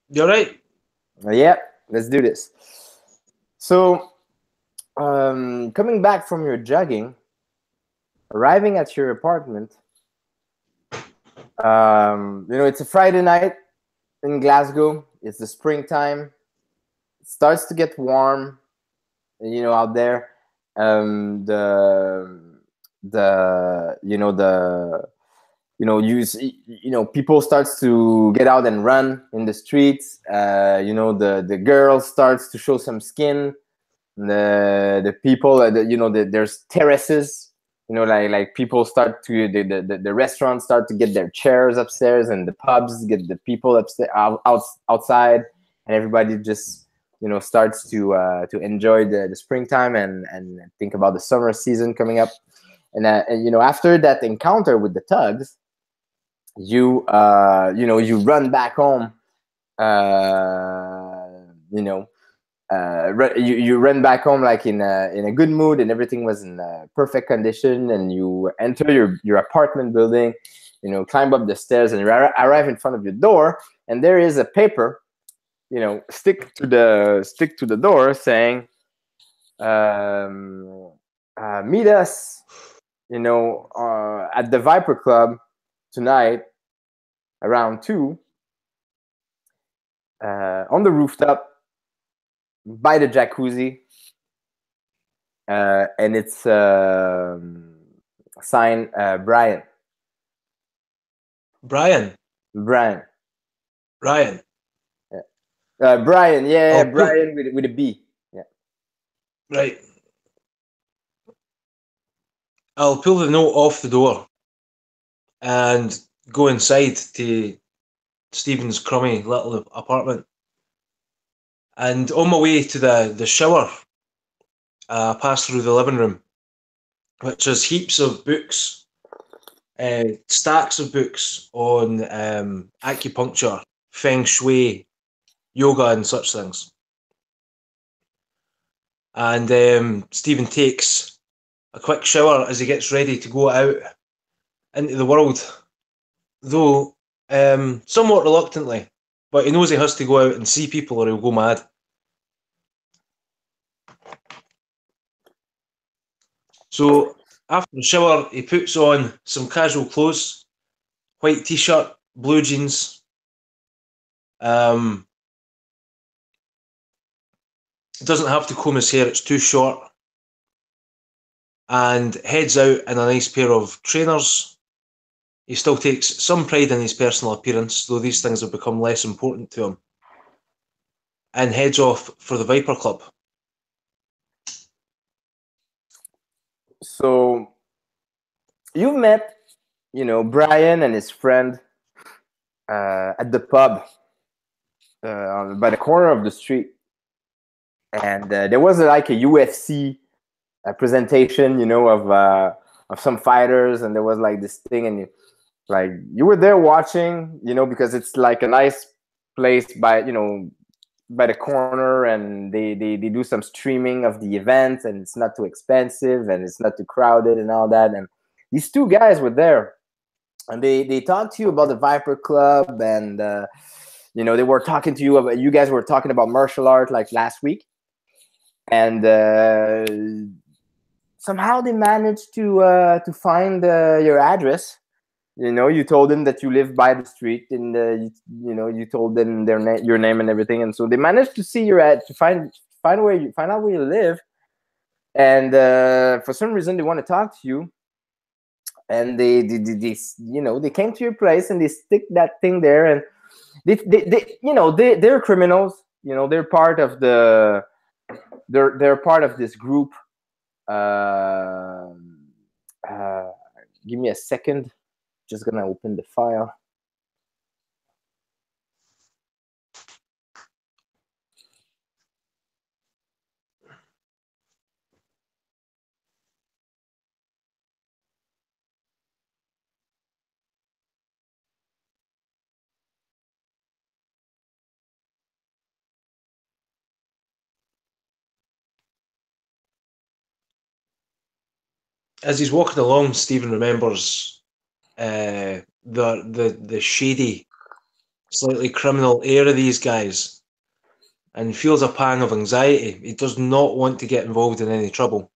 You're right. Yeah, let's do this. So, coming back from your jogging, arriving at your apartment, it's a Friday night in Glasgow. It's the springtime. It starts to get warm, out there. The you know the people starts to get out and run in the streets. The girl starts to show some skin. The people, there's terraces. Like people start to the restaurants start to get their chairs upstairs, and the pubs get the people upstairs outside, and everybody just starts to enjoy the springtime and think about the summer season coming up. And after that encounter with the tugs, you run back home. You know you ran back home like in a good mood, and everything was in perfect condition, and you enter your apartment building, climb up the stairs, and you arrive in front of your door, and there is a paper, stick to the door saying, meet us, at the Viper Club tonight around 2, on the rooftop by the jacuzzi, and it's signed Brian. Brian. Brian. Ryan. Yeah. Brian. Yeah, I'll pull. Brian with a B. Yeah. Right. I'll pull the note off the door and go inside to Stephen's crummy little apartment. And on my way to the shower, I pass through the living room, which has heaps of books, stacks of books on acupuncture, feng shui, yoga, and such things. And Stephen takes a quick shower as he gets ready to go out into the world, though somewhat reluctantly. But he knows he has to go out and see people or he'll go mad. So after the shower, he puts on some casual clothes, white t-shirt, blue jeans. Um, doesn't have to comb his hair; it's too short. And heads out in a nice pair of trainers. He still takes some pride in his personal appearance, though these things have become less important to him. And heads off for the Viper Club. So you've met, Brian and his friend at the pub by the corner of the street, and there was like a UFC presentation, of some fighters, and there was like this thing, and you were there watching, because it's like a nice place by the corner, and they do some streaming of the event, and it's not too expensive, and it's not too crowded and all that. And these two guys were there, and they talked to you about the Viper Club, and they were talking to you about, you guys were talking about martial art like last week, and somehow they managed to find your address. You told them that you live by the street, and you told them your name and everything, and so they managed to see your ad, to find out where you live, and for some reason they want to talk to you, and they came to your place, and they stick that thing there, and they're criminals. They're part of they're part of this group. Uh, uh, Give me a second. Just gonna open the file. As he's walking along, Stephen remembers the shady slightly criminal air of these guys and feels a pang of anxiety. He does not want to get involved in any trouble.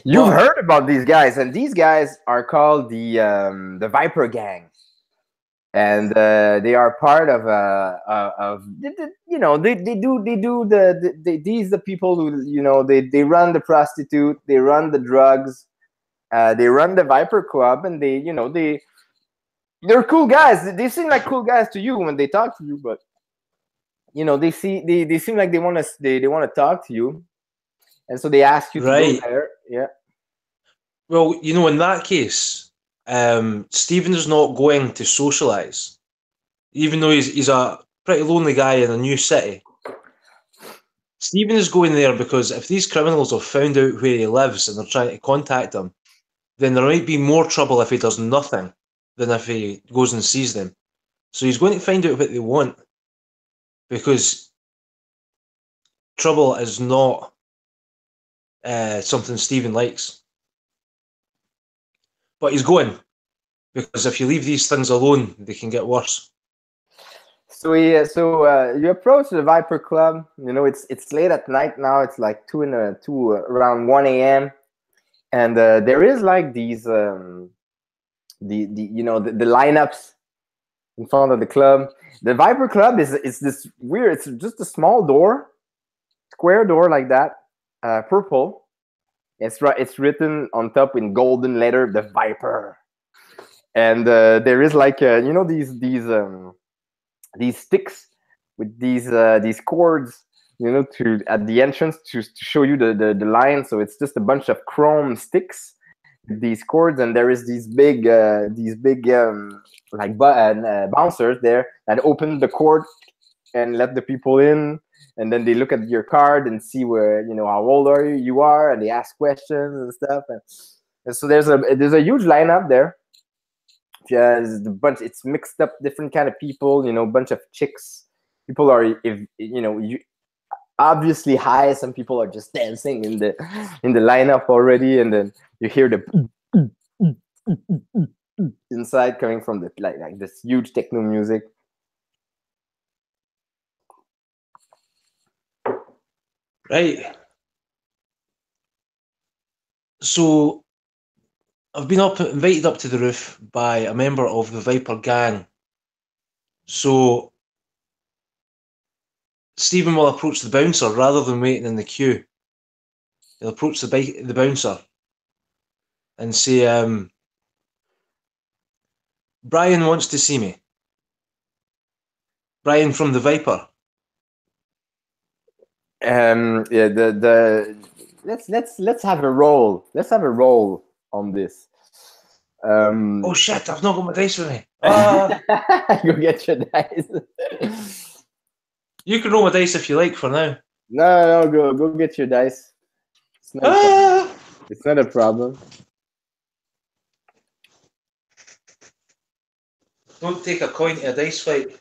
You've heard about these guys, and these guys are called the Viper Gang, and they are part of you know these the people who they run the prostitute, they run the drugs, they run the Viper Club, and they're cool guys. They seem like cool guys to you when they talk to you, but they seem like they want to talk to you, and so they ask you to go Right. there. Yeah. Well, in that case, Stephen's not going to socialise, even though he's a pretty lonely guy in a new city. Stephen is going there because if these criminals have found out where he lives and they're trying to contact him, then there might be more trouble if he does nothing than if he goes and sees them. So he's going to find out what they want, because trouble is not something Stephen likes. But he's going, because if you leave these things alone, they can get worse. So you approach the Viper Club. It's late at night now. It's like around 1 a.m. And there is like these the lineups in front of the club. The Viper Club is this weird. It's just a small door, square door like that, purple. It's written on top in golden letter, the Viper. And there is like these sticks with these cords, to at the entrance to show you the line. So it's just a bunch of chrome sticks with these cords, and there is these big bouncers there that open the cord and let the people in, and then they look at your card and see where how old you are, and they ask questions and stuff, and so there's a huge lineup there. Yeah, it's mixed up, different kind of people, bunch of chicks. People are, if you obviously high. Some people are just dancing in the lineup already, and then you hear the inside coming from the like this huge techno music. Right. So I've been invited up to the roof by a member of the Viper gang. So Stephen will approach the bouncer rather than waiting in the queue. He'll approach the bouncer and say, Brian wants to see me. Brian from the Viper. Yeah, let's have a roll. Let's have a roll on this. Oh shit! I've not got my dice with me. Go get your dice. You can roll my dice if you like for now. No, go get your dice. It's not a problem. It's not a problem. Don't take a coin to a dice fight.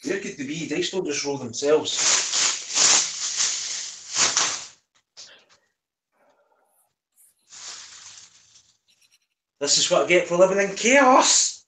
Where could they be? Dice don't just roll themselves. This is what I get for living in chaos.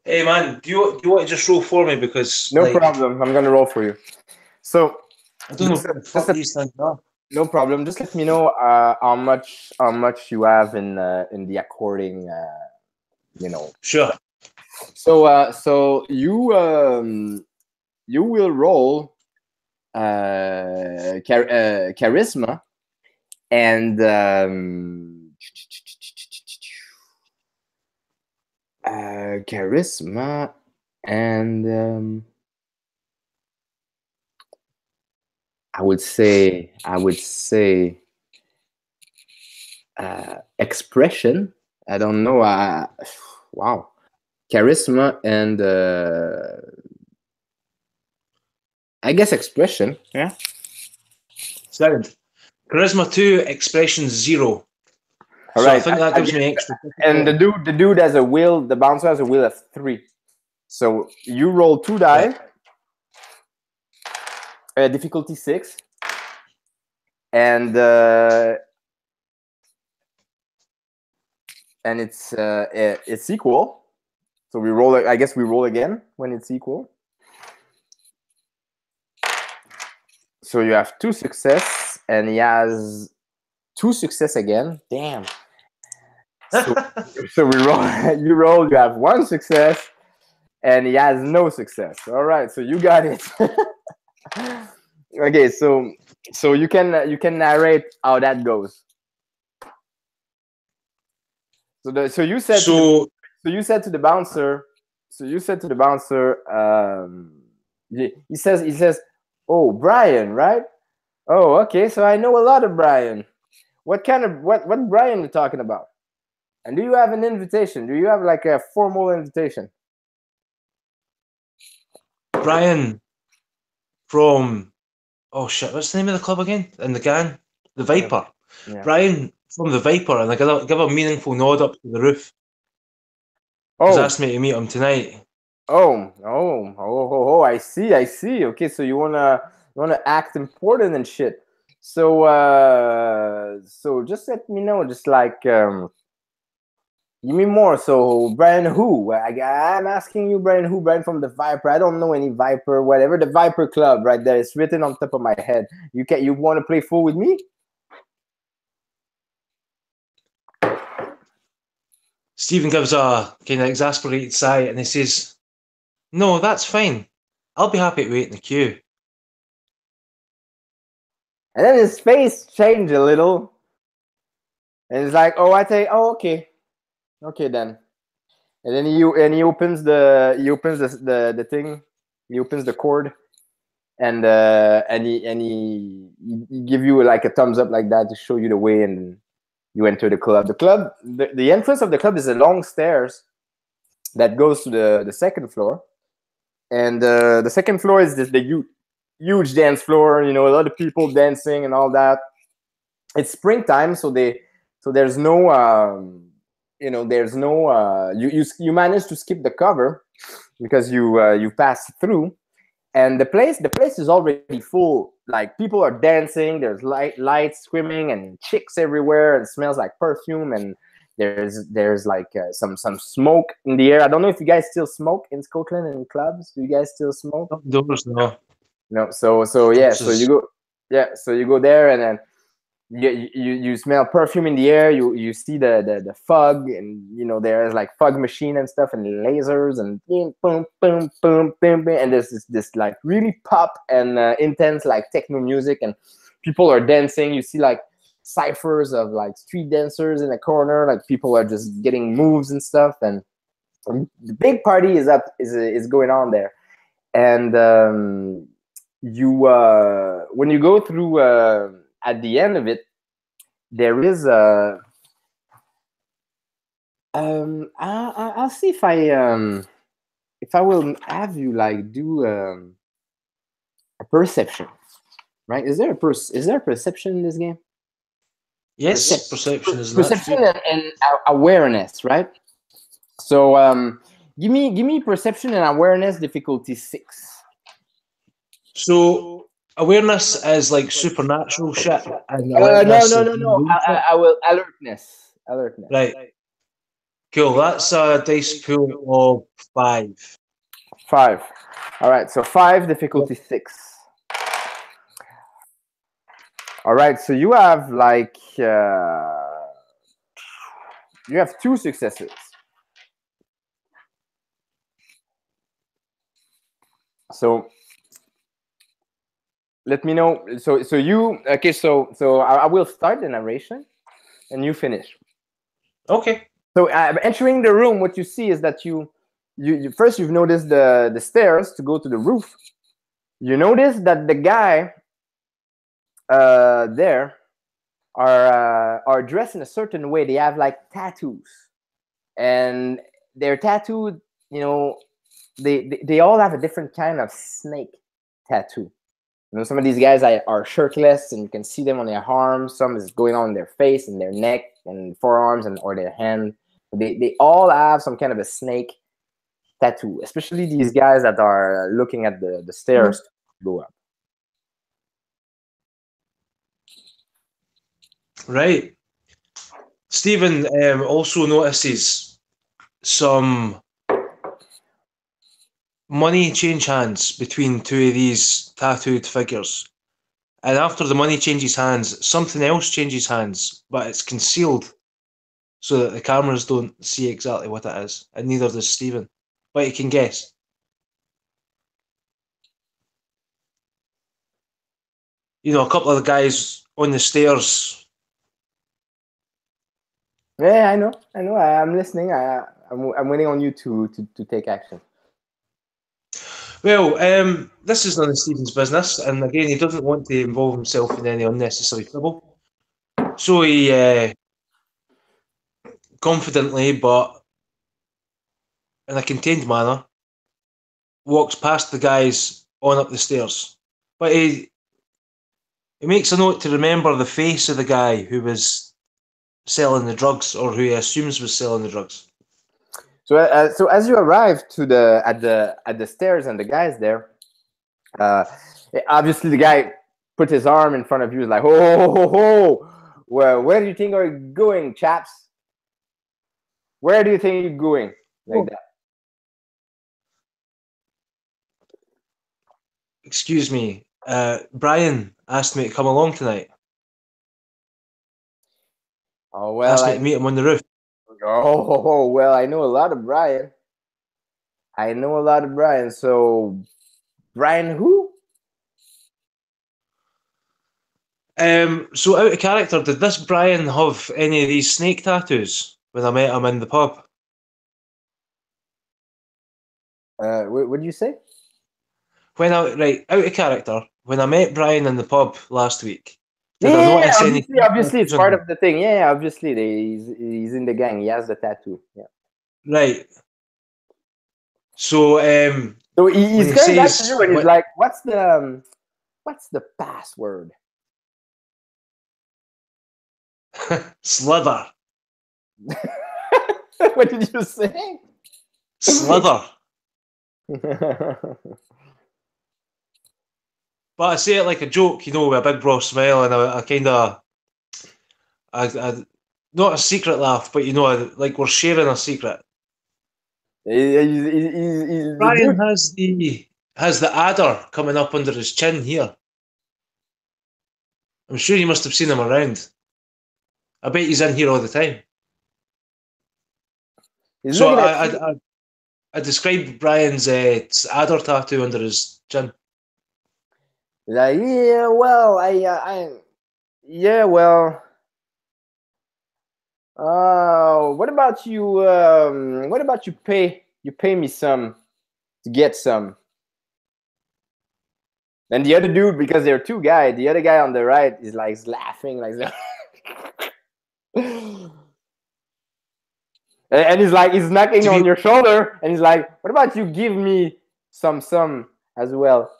Hey man, do you want to just roll for me because No like problem. I'm gonna roll for you. So I don't know what the just fuck these things are. no problem. Just let me know how much you have in the according. You know. Sure. So you will roll charisma and charisma and I would say expression. I don't know. Wow, charisma and I guess expression. Yeah. Sound. Charisma 2, expression 0. All So I right. think that gives me extra And the difficulty. dude has a wheel. The bouncer has a wheel of 3. So you roll 2 Yeah. die. Difficulty 6, and it's equal. So we roll. I guess we roll again when it's equal. So you have 2 success, and he has 2 success again. Damn. So, so we roll. You roll. You have 1 success, and he has no success. All right. So you got it. Okay. So you can narrate how that goes. So you said to the So So you said to the bouncer. So you said to the bouncer. He says, "Oh, Brian, right? Oh, okay. So I know a lot of Brian. What Brian you talking about? And do you have an invitation? Do you have like a formal invitation?" Brian from oh shit, what's the name of the club again? And the gang? The Viper. Yeah. Brian from the Viper, and I give a meaningful nod up to the roof. He's Oh, asked me to meet him tonight. oh! I see. Okay, so you wanna act important and shit. So just let me know. Just like give me more. So Brian, who? I'm asking you, Brian, who? Brian from the Viper. I don't know any Viper. Whatever the Viper Club, right there. It's written on top of my head. You want to play fool with me? Stephen gives a kind of exasperated sigh and he says, "No, that's fine. I'll be happy to wait in the queue." And then his face changed a little, and it's like, oh, oh, okay then. And then he opens the thing, he opens the cord, and he give you like a thumbs up like that to show you the way, and you enter the club. The entrance of the club is a long stairs that goes to the second floor, and the second floor is the huge dance floor. You know, a lot of people dancing and all that. It's springtime, so there's no there's no you manage to skip the cover because you pass through, and the place is already full. Like, people are dancing, there's lights screaming and chicks everywhere, and it smells like perfume, and there's like some smoke in the air. I don't know if you guys still smoke in Scotland in clubs. Do you guys still smoke? Outdoors, no. No. So yeah, This is so you go there, and then you smell perfume in the air. You see the fog, and there's like fog machine and stuff, and lasers, and boom boom boom boom boom, and there's this like really pop and intense like techno music, and people are dancing. You see like ciphers of like street dancers in a corner, like people are just getting moves and stuff, and the big party is going on there. And you when you go through at the end of it, there is a I'll see if I will have you like do a perception, right? Is there a perception in this game? yes, perception is an Perception attribute. and awareness, right? So give me perception and awareness difficulty 6. So awareness is like supernatural shit, and No, alertness no, is no, no. real shit. I will alertness. Right. Cool. That's a dice pool of 5. 5. All right, so 5, Yep. difficulty 6. All right, so you have like you have 2 successes. So let me know. So you okay? So I will start the narration, and you finish. Okay. So entering the room, what you see is that you first you've noticed the stairs to go to the roof. You notice that the guy there are dressed in a certain way. They have like tattoos, and they're tattooed. You know, they all have a different kind of snake tattoo. You know, some of these guys are shirtless, and you can see them on their arms. Some is going on their face and their neck and forearms and or their hand. They all have some kind of a snake tattoo, especially these guys that are looking at the stairs to go up. Right. Stephen also notices some money change hands between 2 of these tattooed figures. And after the money changes hands, something else changes hands, but it's concealed so that the cameras don't see exactly what it is, and neither does Stephen. But he can guess. You know, a couple of the guys on the stairs. Yeah, I know. I'm listening. I'm waiting on you to take action. Well, this is none of Stephen's business, and again, he doesn't want to involve himself in any unnecessary trouble. So he confidently, but in a contained manner, walks past the guys on up the stairs. But he makes a note to remember the face of the guy who was selling the drugs, or who he assumes was selling the drugs. So as you arrive to at the stairs and the guys there, obviously the guy put his arm in front of you, like, ho. Well, where do you think are you going, chaps? Where do you think you're going? Like that. Excuse me, Brian asked me to come along tonight. Oh well, Asked me to meet him on the roof. Oh well, I know a lot of Brian. So Brian who? So out of character, did this Brian have any of these snake tattoos when I met him in the pub? What did you say? Out of character, when I met Brian in the pub last week, did I Yeah, notice any obviously, it's tattoos on part him? of the thing. Yeah, obviously, he's in the gang. He has the tattoo. Yeah. Right. So So when he's he going back to says you, and he's like, what's the password?" Slither. What did you say? Slither. But I say it like a joke, you know, with a big broad smile and a kind of, not a secret laugh, but you know, like we're sharing a secret. The Brian dude. has the adder coming up under his chin here. I'm sure you must have seen him around. I bet he's in here all the time. He's So looking at you. I described Brian's adder tattoo under his chin. He's like, yeah, well, yeah, well. What about you? What about you pay me some to get some? And the other dude, because there are two guys, the other guy on the right is like laughing like that. And he's knocking To on be, your shoulder, and he's like, "What about you give me some as well?"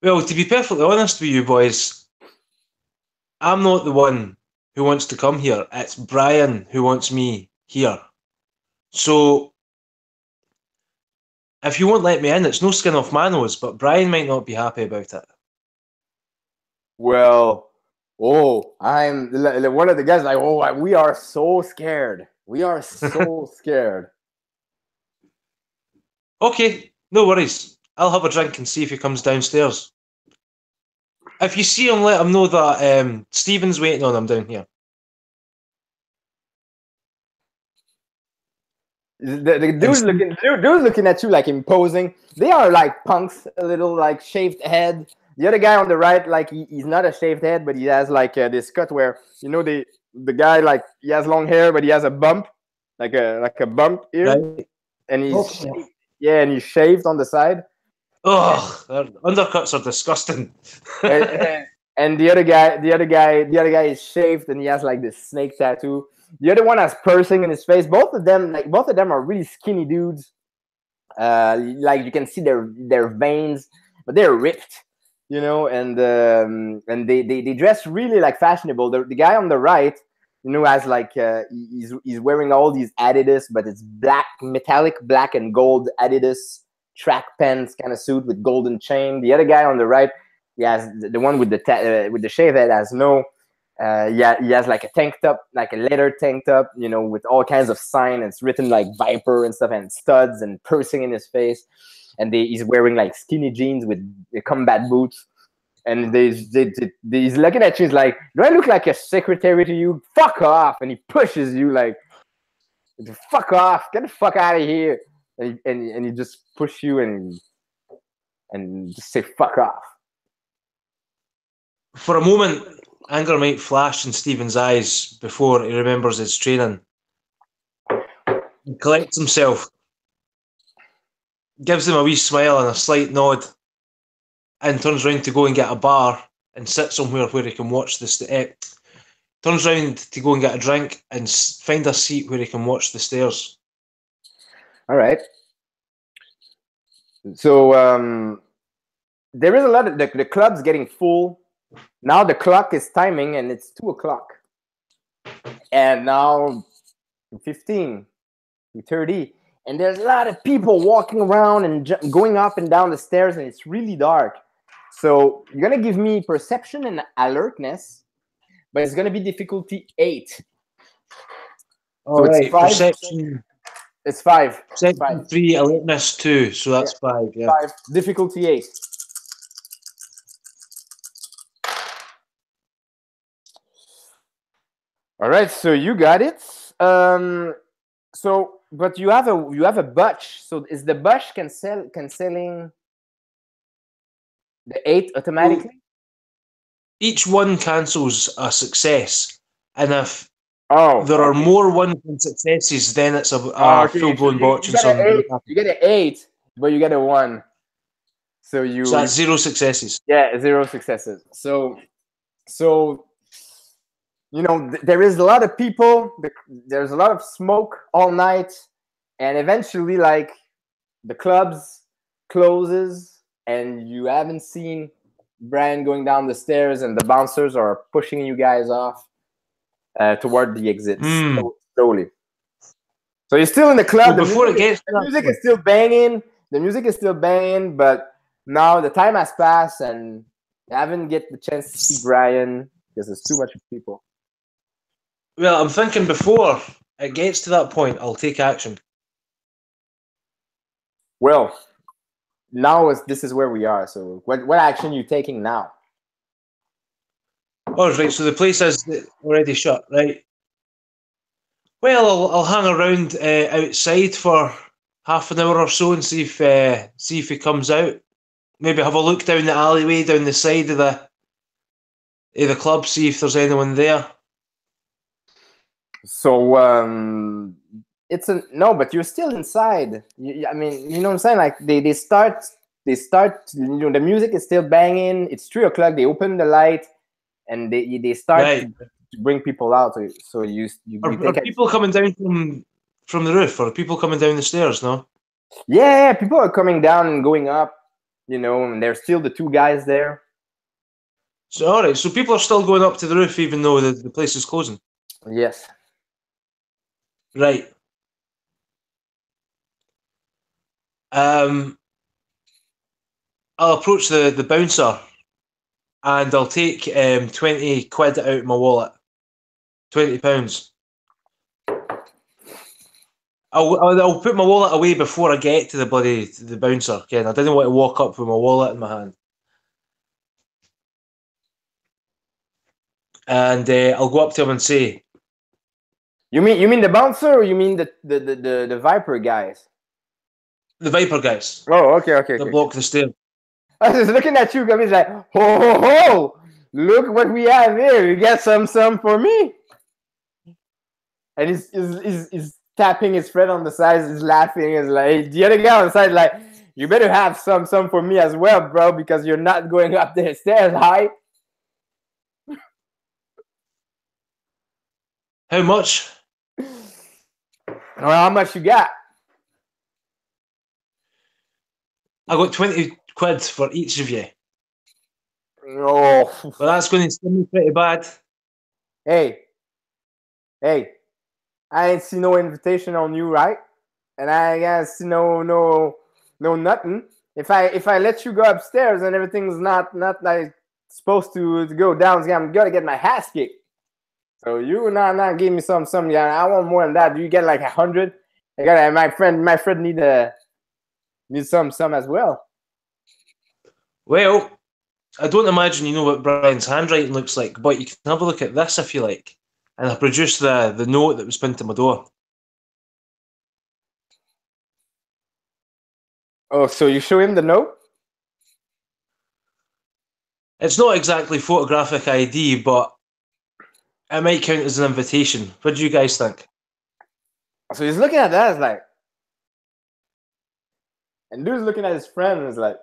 well, to be perfectly honest with you boys, I'm not the one who wants to come here. It's Brian who wants me here. So if you won't let me in, it's no skin off my nose, but Brian might not be happy about it. Well, Oh, I'm one of the guys. Like, oh, we are so scared. We are so scared. Okay, no worries. I'll have a drink and see if he comes downstairs. If you see him, let him know that Stephen's waiting on him down here. The dude's looking at you like imposing. They are like punks, a little like shaved head. The other guy on the right, like he's not a shaved head, but he has like this cut where the guy like he has long hair, but he has a bump, like a bump here, Right. and Oh, and he's shaved on the side. their undercuts are disgusting. And the other guy is shaved and he has like this snake tattoo. The other one has piercing in his face. Both of them are really skinny dudes. Like you can see their veins, but they're ripped, and they dress really like fashionable. The guy on the right, has like he's wearing all these Adidas, but it's metallic black and gold Adidas track pants kind of suit with golden chain. The other guy on the right, he has the one with the shave head has no. Yeah, he has like a tank top, like a leather tank top, with all kinds of sign. And it's written like Viper and stuff, and studs and piercing in his face. And he's wearing like skinny jeans with combat boots. And he's looking at you. He's like, "Do I look like a secretary to you? Fuck off!" And he pushes you like, "Fuck off! Get the fuck out of here!" And he just push you and just say, "Fuck off." For a moment, anger might flash in Stephen's eyes before he remembers his training. He collects himself, gives him a wee smile and a slight nod, and turns round to go and get a bar and sit somewhere where he can watch turns round to go and get a drink and find a seat where he can watch the stairs. All right. So there is a lot of the club's getting full. Now the clock is timing and it's 2:00. And now 15, 30. And there's a lot of people walking around and going up and down the stairs, and it's really dark. So you're going to give me perception and alertness, but it's going to be difficulty 8. All so right, it's 5. Perception. It's 5. Perception 3, alertness 2, so that's 5. Yeah. 5. Difficulty 8. All right, so you got it. But you have a butch. So is the butch canceling the 8 automatically? Each one cancels a success, and if there are Okay. more one successes, then it's a Okay. full-blown botch. You get an 8, but you get a 1. So that's 0 successes. Yeah, 0 successes. So there is a lot of people. There's a lot of smoke all night, and eventually, like, the clubs closes, and you haven't seen Brian going down the stairs, and the bouncers are pushing you guys off toward the exit slowly. So you're still in the club. Well, The music is still banging. The music is still banging, but now the time has passed, and you haven't get the chance to see Brian because there's too much people. Well, I'm thinking before it gets to that point, I'll take action. Well, now this is where we are. So what action are you taking now? Oh, right. So the place is already shut, right? Well, I'll hang around outside for half an hour or so and see if he comes out. Maybe have a look down the alleyway, down the side of the club, see if there's anyone there. So no, but you're still inside. I mean, you know what I'm saying? Like they start. The music is still banging. It's 3:00. They open the light, and they start Right. to bring people out. So Are people coming down from the roof, or are people coming down the stairs? No. Yeah, people are coming down and going up. And there's still the 2 guys there. So all right. So people are still going up to the roof, even though the place is closing. Yes. Right. I'll approach the bouncer and I'll take 20 quid out of my wallet. £20. I'll put my wallet away before I get to the bouncer. Again, I didn't want to walk up with my wallet in my hand. And I'll go up to him and say, You mean the bouncer, or you mean the Viper guys? the Viper guys. Oh, okay. That block the stairs. I was looking at you, Gummy, like, ho! Look what we have here. You got some for me. And he's tapping his friend on the side. He's laughing. He's like, the other guy on the side, like, you better have some for me as well, bro, because you're not going up the stairs high. How much? Well, how much you got? I got 20 quid for each of you. Oh. But that's going to sting me pretty bad. Hey, I ain't see no invitation on you, right? And I guess no nothing. If I let you go upstairs and everything's not like supposed to go down, I'm gonna get my ass kicked. So you not give me some. Yeah, I want more than that. You get like 100. I got my friend need some as well. Well, I don't imagine you know what Brian's handwriting looks like, but you can have a look at this if you like. And I produced the note that was pinned to my door. Oh, so you show him the note? It's not exactly photographic ID, but it might count as an invitation. What do you guys think? So he's looking at that, it's like, and dude's looking at his friend and is like,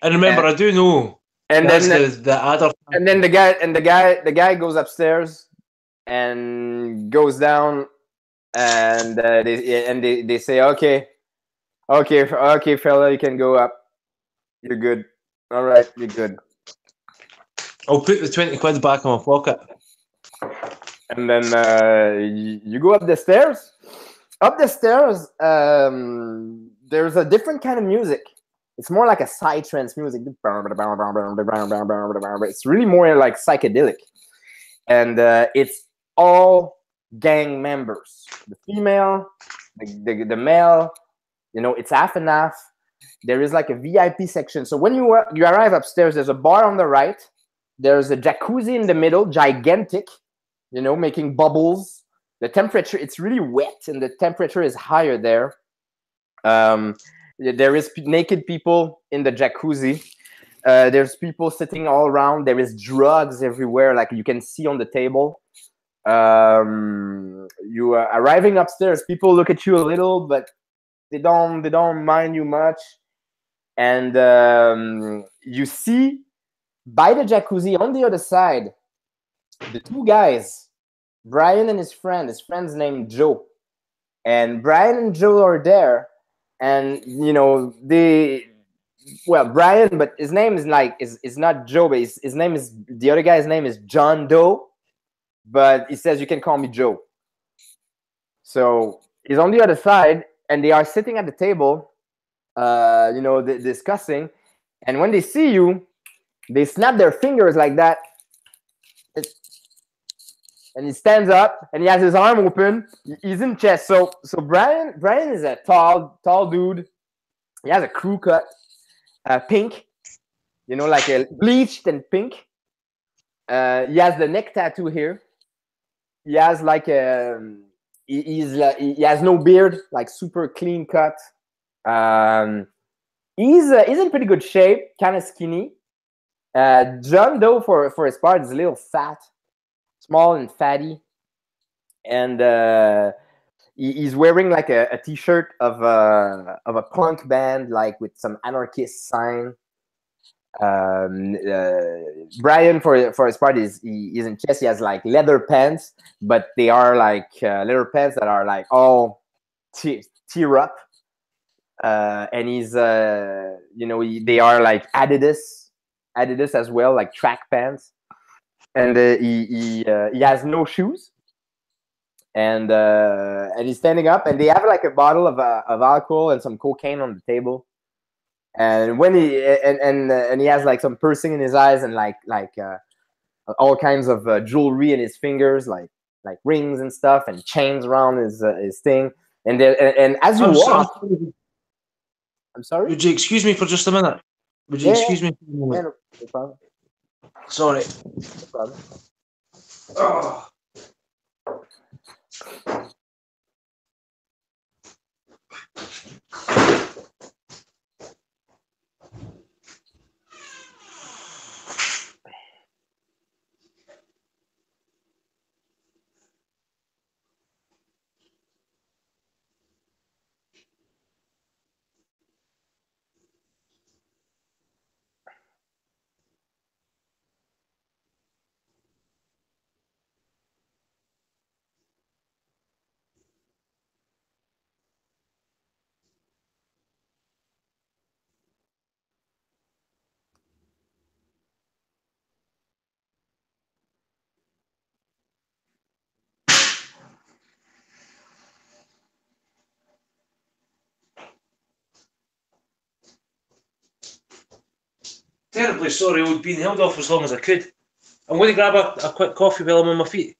and remember, I do know. And then the other. And then the guy goes upstairs and goes down, and they say, okay, fella, you can go up. You're good. All right, you're good. I'll put the 20 quid back in my pocket. And then you go up the stairs. Up the stairs, there's a different kind of music. It's more like a psytrance music. It's really more like psychedelic. And it's all gang members. The female, the male, it's half and half. There is like a VIP section. So when you arrive upstairs, there's a bar on the right. There's a jacuzzi in the middle, gigantic, making bubbles. The temperature, it's really wet, and the temperature is higher there. There is naked people in the jacuzzi. There's people sitting all around. There is drugs everywhere, like you can see on the table. You are arriving upstairs. People look at you a little, but they don't mind you much. And you see by the jacuzzi on the other side, the two guys, Brian and his friend. His friend's named Joe, and Brian and Joe are there. And Brian, but his name is not Joe, but his name is, the other guy's name is John Doe, but he says you can call me Joe. So he's on the other side, and they are sitting at the table, discussing. And when they see you, they snap their fingers like that. And he stands up, and he has his arm open. He's in chest. So Brian is a tall dude. He has a crew cut, pink, like a bleached and pink. He has the neck tattoo here. He has like he has no beard, like super clean cut. He's in pretty good shape, kind of skinny. John Doe, for his part, is a little fat. Small and fatty, and he's wearing like a t-shirt of a punk band, like with some anarchist sign. Brian, for his part, he's in chest. He has like leather pants, but they are like leather pants that are like all tear up, and he's they are like Adidas as well, like track pants. And he has no shoes, and he's standing up, and they have like a bottle of alcohol and some cocaine on the table, And when he has like some piercing in his eyes and all kinds of jewelry in his fingers, like rings and stuff, and chains around his thing. And as you walk, I'm sorry. Would you excuse me for just a minute? Would you Yeah, excuse me for a yeah, moment? no problem. Sorry. No problem. Oh. Terribly sorry, I've been held off as long as I could. I'm going to grab a quick coffee while I'm on my feet.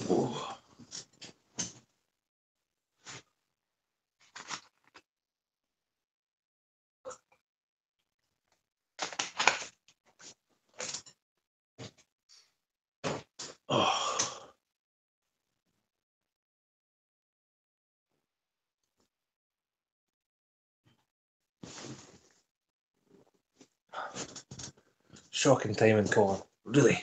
Oh. Oh. Shocking timing, Colin. Really.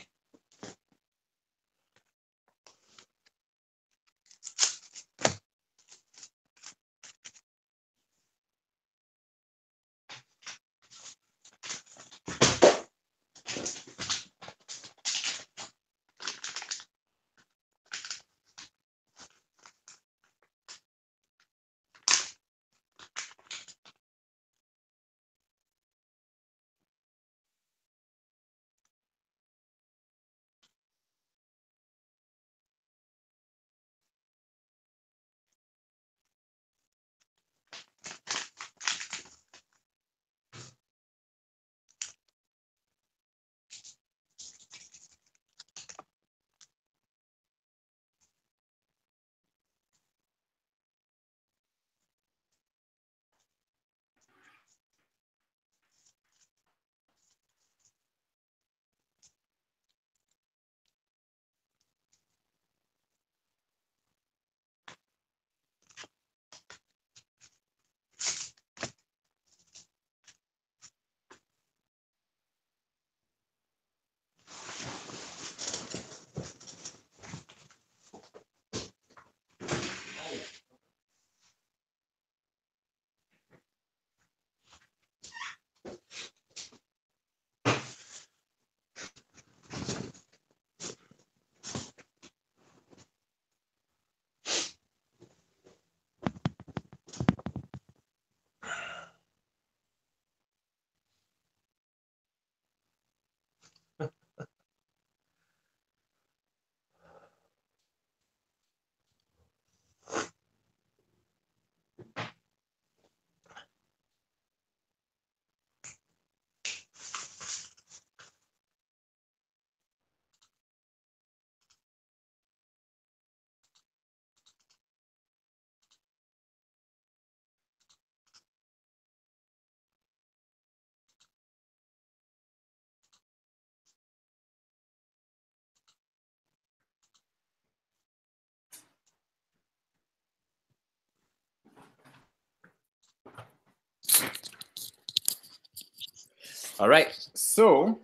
All right. So,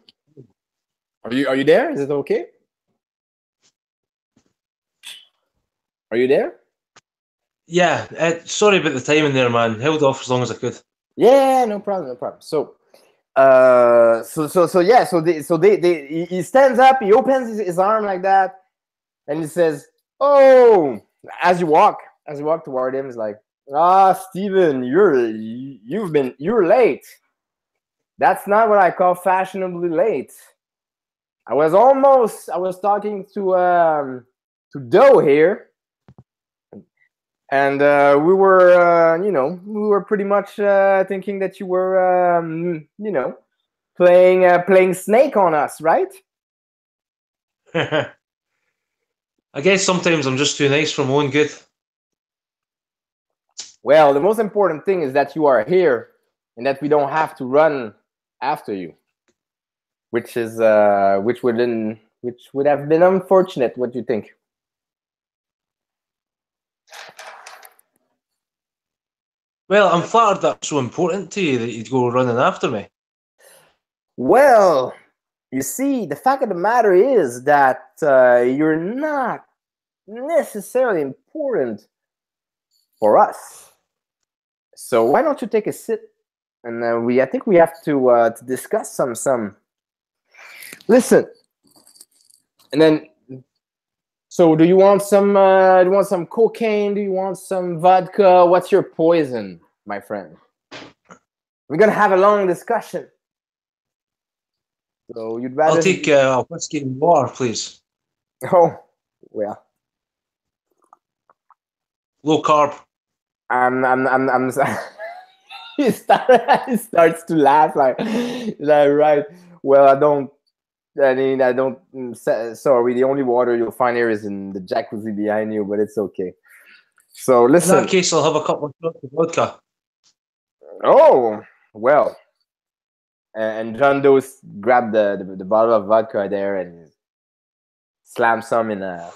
are you there? Is it okay? Are you there? Yeah, sorry about the timing there, man. Held off as long as I could. Yeah, no problem, no problem. So, yeah. He stands up. He opens his arm like that, and he says, "Oh!" As you walk toward him, he's like, "Ah, Steven, you're late. That's not what I call fashionably late. I was talking to Doe here, and we were pretty much thinking that you were, playing snake on us, right?" I guess sometimes I'm just too nice for my own good. Well, the most important thing is that you are here and that we don't have to run after you, which would have been unfortunate. What do you think? Well, I'm flattered that's so important to you that you'd go running after me. Well, you see, the fact of the matter is that you're not necessarily important for us. So why don't you take a sit? And I think we have to discuss some. Listen, and then. So, do you want some? Do you want some cocaine? Do you want some vodka? What's your poison, my friend? We're gonna have a long discussion. So you'd rather? I'll take a whiskey and water, please. Oh, well. Low carb. I'm he starts to laugh like right. Well, I don't. Sorry, the only water you'll find here is in the jacuzzi behind you, but it's okay. So listen. In that case, I'll have a couple of shots of vodka. Oh, well. And John Doe grabbed the bottle of vodka there and slams some in a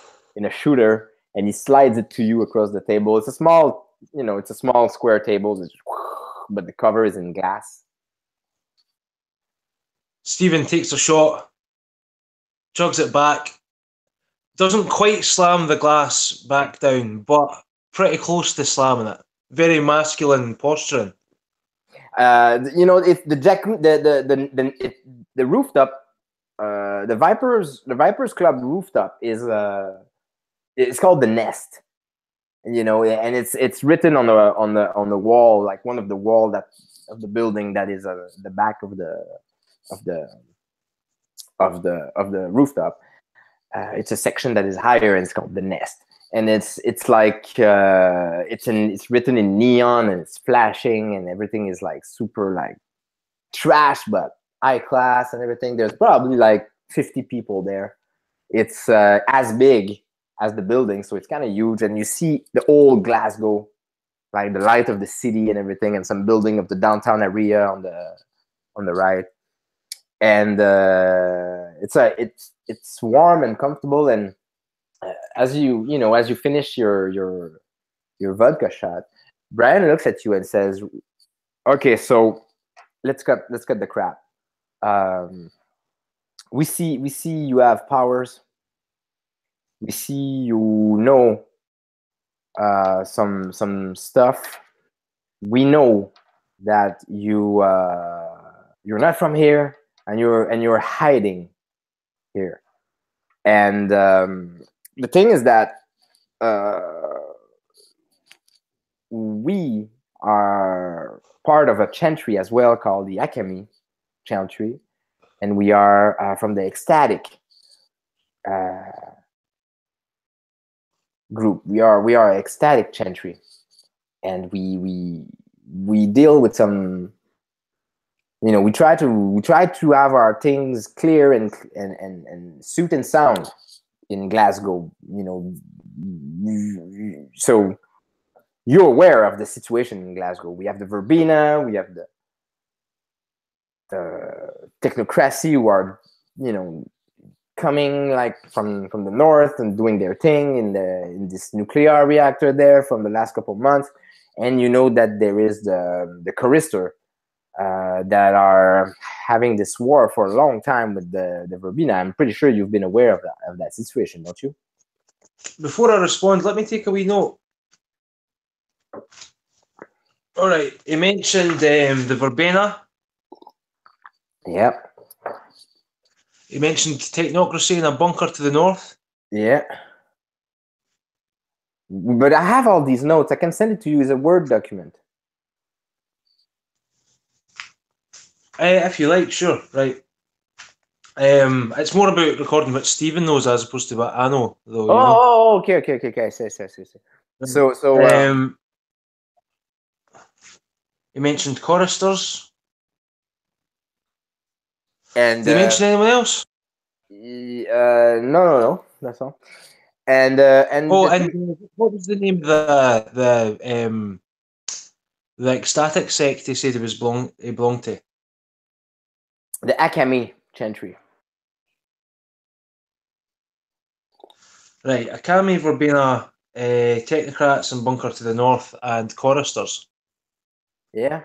shooter, and he slides it to you across the table. It's a small square table, but the cover is in glass. Stephen takes a shot, chugs it back, doesn't quite slam the glass back down, but pretty close to slamming it. Very masculine posturing. It's the rooftop. The Vipers Club rooftop is it's called the Nest, and it's written on the wall, like one of the wall of the building that is the back of the rooftop. It's a section that is higher, and it's called the Nest. And it's written in neon, and it's flashing, and everything is like super like trash but high class and everything. There's probably like 50 people there. It's as big as the building, so it's kind of huge. And you see the old Glasgow, like the light of the city and everything, and some building of the downtown area on the right. And it's warm and comfortable. And as you finish your vodka shot, Brian looks at you and says, "Okay, so let's cut the crap. We see you have powers. We see you know some stuff. We know that you're not from here, and you're hiding here. And the thing is that we are part of a chantry as well called the Akami chantry, and we are from the ecstatic group. We are ecstatic chantry, and we deal with some. We try to have our things clear and suit and sound in Glasgow. So you're aware of the situation in Glasgow. We have the Verbena, we have the technocracy who are coming like from the north and doing their thing in this nuclear reactor there from the last couple of months. And that there is the chorister that are having this war for a long time with the Verbena. I'm pretty sure you've been aware of that situation, don't you? Before I respond, let me take a wee note. All right. He mentioned the verbena. Yep. He mentioned technocracy in a bunker to the north. Yeah. But I have all these notes. I can send it to you as a Word document. If you like, sure. Right. It's more about recording what Stephen knows as opposed to what I know, though. You know. Oh, okay. Say. So, he mentioned choristers. and Did he mention anyone else? no, that's all. And Oh, the and what was the name of the ecstatic sect he said he belonged to? the Akami chantry. Right, Akami, Verbena, technocrats and bunker to the north, and choristers. Yeah.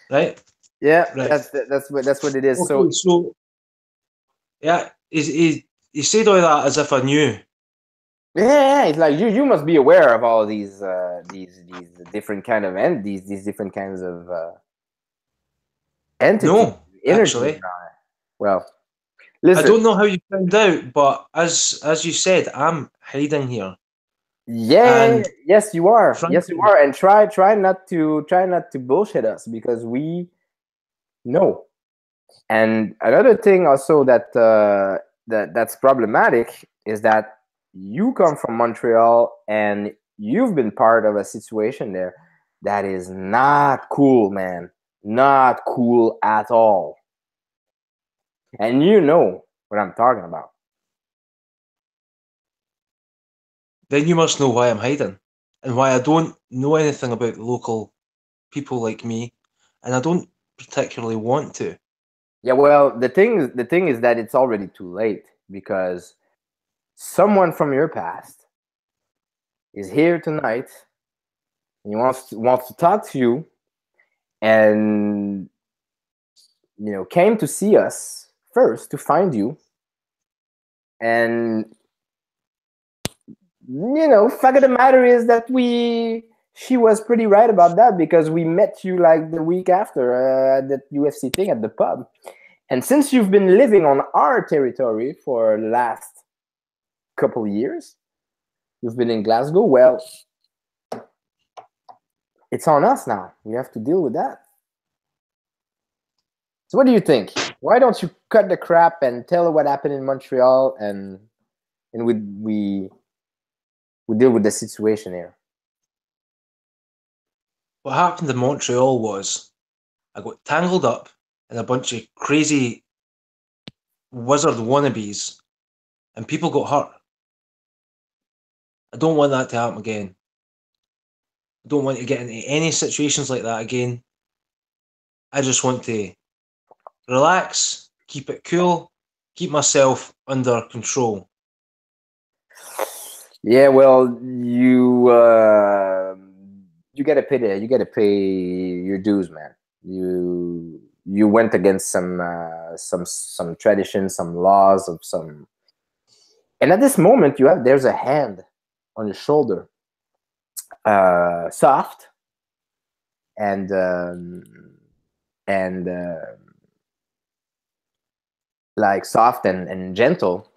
Right. Yeah. Right. That's what it is. Okay, so yeah, he said all that as if I knew. Yeah, it's like you must be aware of all these different kind of these different kinds of entities, No, energies. actually, Well, I listen. don't know how you found out, but as you said, I'm hiding here. Yeah, And yes, you are. Yes, you frankly, are. And try not to bullshit us because we know. And another thing also that's problematic is that you come from Montreal and you've been part of a situation there that is not cool, man. Not cool at all. And you know what I'm talking about. then you must know why I'm hiding and why I don't know anything about local people like me, and I don't particularly want to. Yeah, well, the thing is that it's already too late because someone from your past is here tonight and he wants to talk to you and came to see us first to find you and fact of the matter is that she was pretty right about that because we met you like the week after at that UFC thing at the pub. And since you've been living on our territory for the last couple years, you've been in Glasgow, well, it's on us now. We have to deal with that. So what do you think? Why don't you cut the crap and tell her what happened in Montreal and we deal with the situation here? What happened in Montreal was I got tangled up in a bunch of crazy wizard wannabes and people got hurt. I don't want that to happen again. I don't want to get into any situations like that again. I just want to relax, keep it cool, keep myself under control. Yeah, well, you gotta pay your dues, man. You went against some traditions, some laws of some, and at this moment there's a hand on your shoulder, soft and and like soft and gentle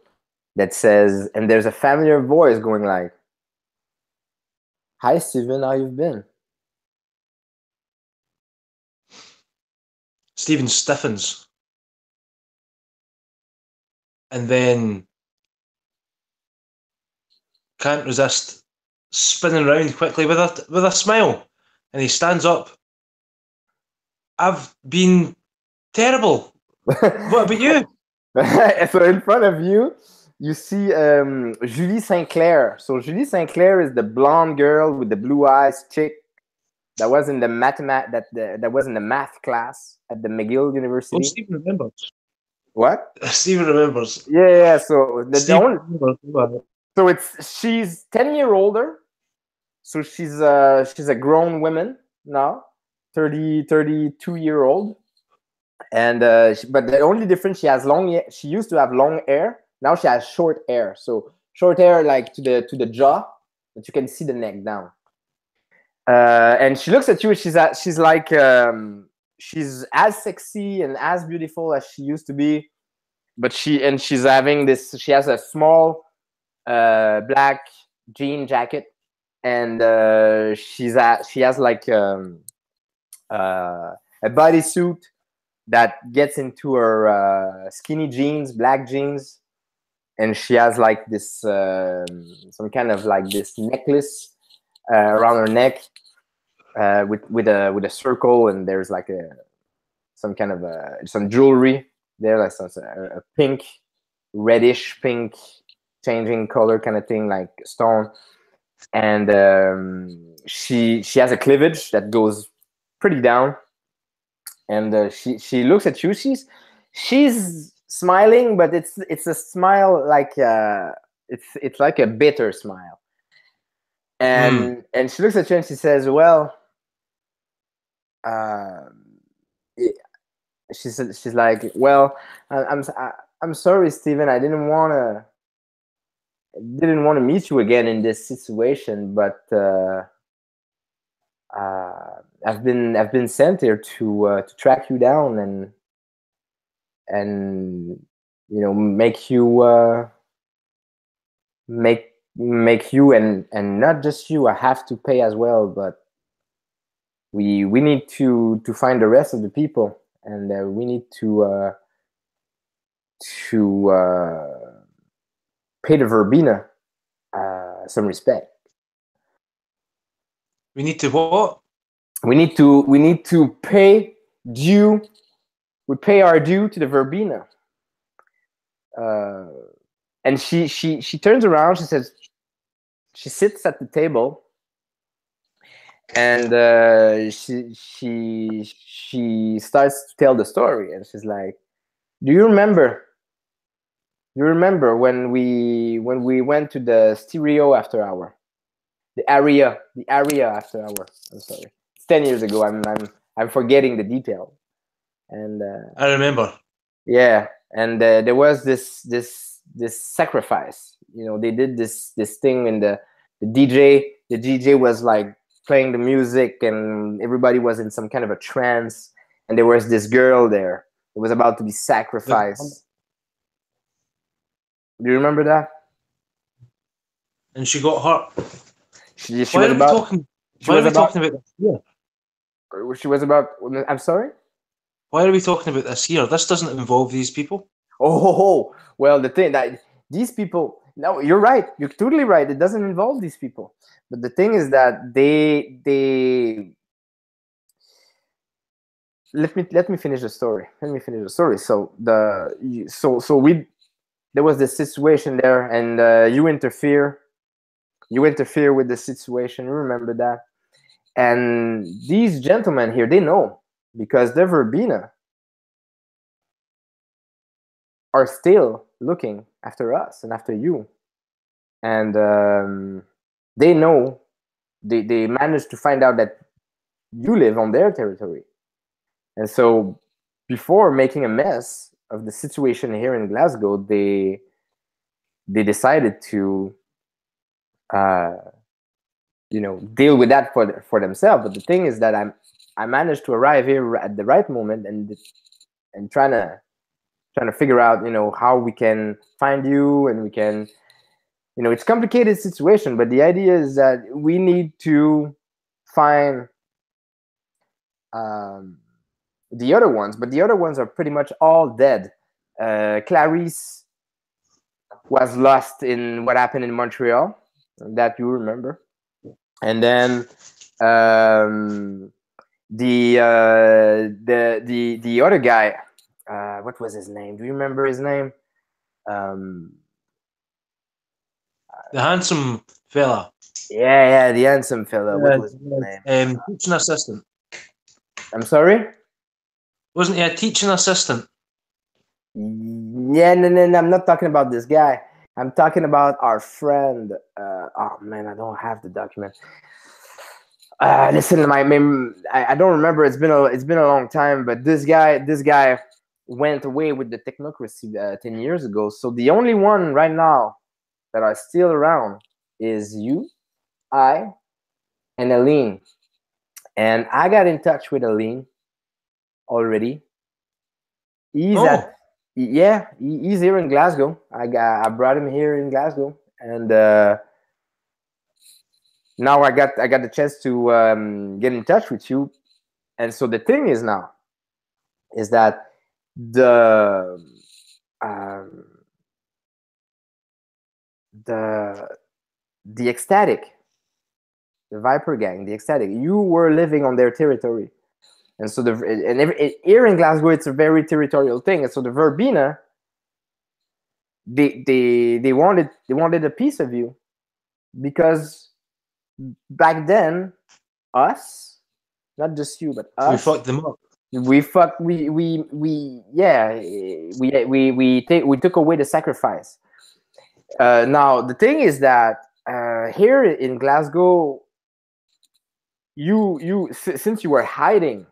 that says, and there's a familiar voice going like, "Hi, Steven, how you've been?" Stephen stiffens and then can't resist spinning round quickly with a smile, and he stands up. I've been terrible. What about you? So in front of you, you see Julie St. Clair. So Julie St. Clair is the blonde girl with the blue eyes chick that was in the that was in the math class at the McGill Oh, University. Stephen remembers. What? Stephen remembers. Yeah. So Remembers. she's 10 years older. So she's a grown woman now, 32-year-old. And but the only difference, she used to have long hair. Now she has short hair. So short hair like to the jaw, but you can see the neck down. And she looks at you. She's like she's as sexy and as beautiful as she used to be, but she's having this. She has a small black jean jacket, and she has like a bodysuit that gets into her skinny jeans, black jeans, and she has like this some kind of like this necklace around her neck with a circle, and there's like some kind of some jewelry there, like a pink, reddish pink, changing color kind of thing, like stone. And she has a cleavage that goes pretty down, and she looks at you. She's smiling, but it's a smile like it's like a bitter smile. And she looks at you and she says, "Well, she's like, well, I'm sorry, Steven. I didn't want to meet you again in this situation, but I've been sent here to track you down and make you make you and not just you. I have to pay as well, but we need to find the rest of the people, and we need to pay the Verbena some respect. We need to what? We need to pay due. We pay our due to the Verbena." And she turns around. She says, she sits at the table, and she starts to tell the story, and she's like, "Do you remember? You remember when we went to the stereo after hour, the area after hour? I'm sorry, it's 10 years ago. I'm forgetting the detail." And I remember. yeah, and there was this sacrifice. They did this thing, and the DJ was like playing the music, and everybody was in some kind of a trance, and there was this girl there who was about to be sacrificed. Do you remember that? And she got hurt. Why are we talking about this here? She was about. I'm sorry. Why are we talking about this here? This doesn't involve these people. Oh, well, the thing that these people. No, you're right. You're totally right. It doesn't involve these people. But the thing is that they. Let me finish the story. So there was this situation there, and you interfere. You interfere with the situation. You remember that? And these gentlemen here, they know, because the Verbena are still looking after us and after you. And they know, they managed to find out that you live on their territory. And so before making a mess of the situation here in Glasgow, they decided to deal with that for themselves. But the thing is that I managed to arrive here at the right moment, and trying to figure out how we can find you, and we can it's a complicated situation, but the idea is that we need to find the other ones, but the other ones are pretty much all dead. Clarice was lost in what happened in Montreal, that you remember. And then the other guy, what was his name? Do you remember his name? The handsome fella. Yeah, the handsome fella. What was his name? Teaching assistant. I'm sorry? Wasn't he a teaching assistant? Yeah, no, I'm not talking about this guy. I'm talking about our friend. Oh man, I don't have the document. Listen, I don't remember. It's been a long time. But this guy went away with the technocracy 10 years ago. So the only one right now that are still around is you, I, and Aline. And I got in touch with Aline already. He's at he's here in Glasgow. I brought him here in Glasgow, and now I got the chance to get in touch with you. And so the thing is now is that the ecstatic, the Viper gang, the ecstatic, you were living on their territory. And so here in Glasgow, it's a very territorial thing. And so the Verbena, they wanted a piece of you, because back then, us, not just you, but us, we fucked them up. We took away the sacrifice. Now the thing is that here in Glasgow, since you were hiding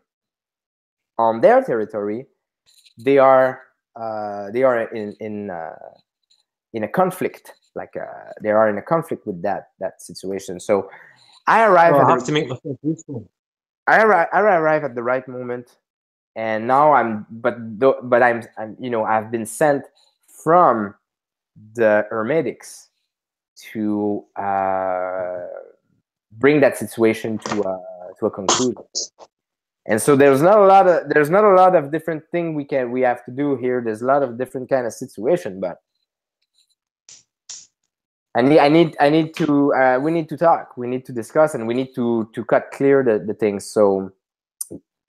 on their territory, they are in a conflict. Like they are in a conflict with that situation. So I arrive. I have to make myself useful. I arrive at the right moment, and now I'm I've been sent from the Hermetics to bring that situation to a conclusion. And so there's not a lot of different things we have to do here. There's a lot of different kind of situation, but we need to talk. We need to discuss, and we need to cut clear the things. So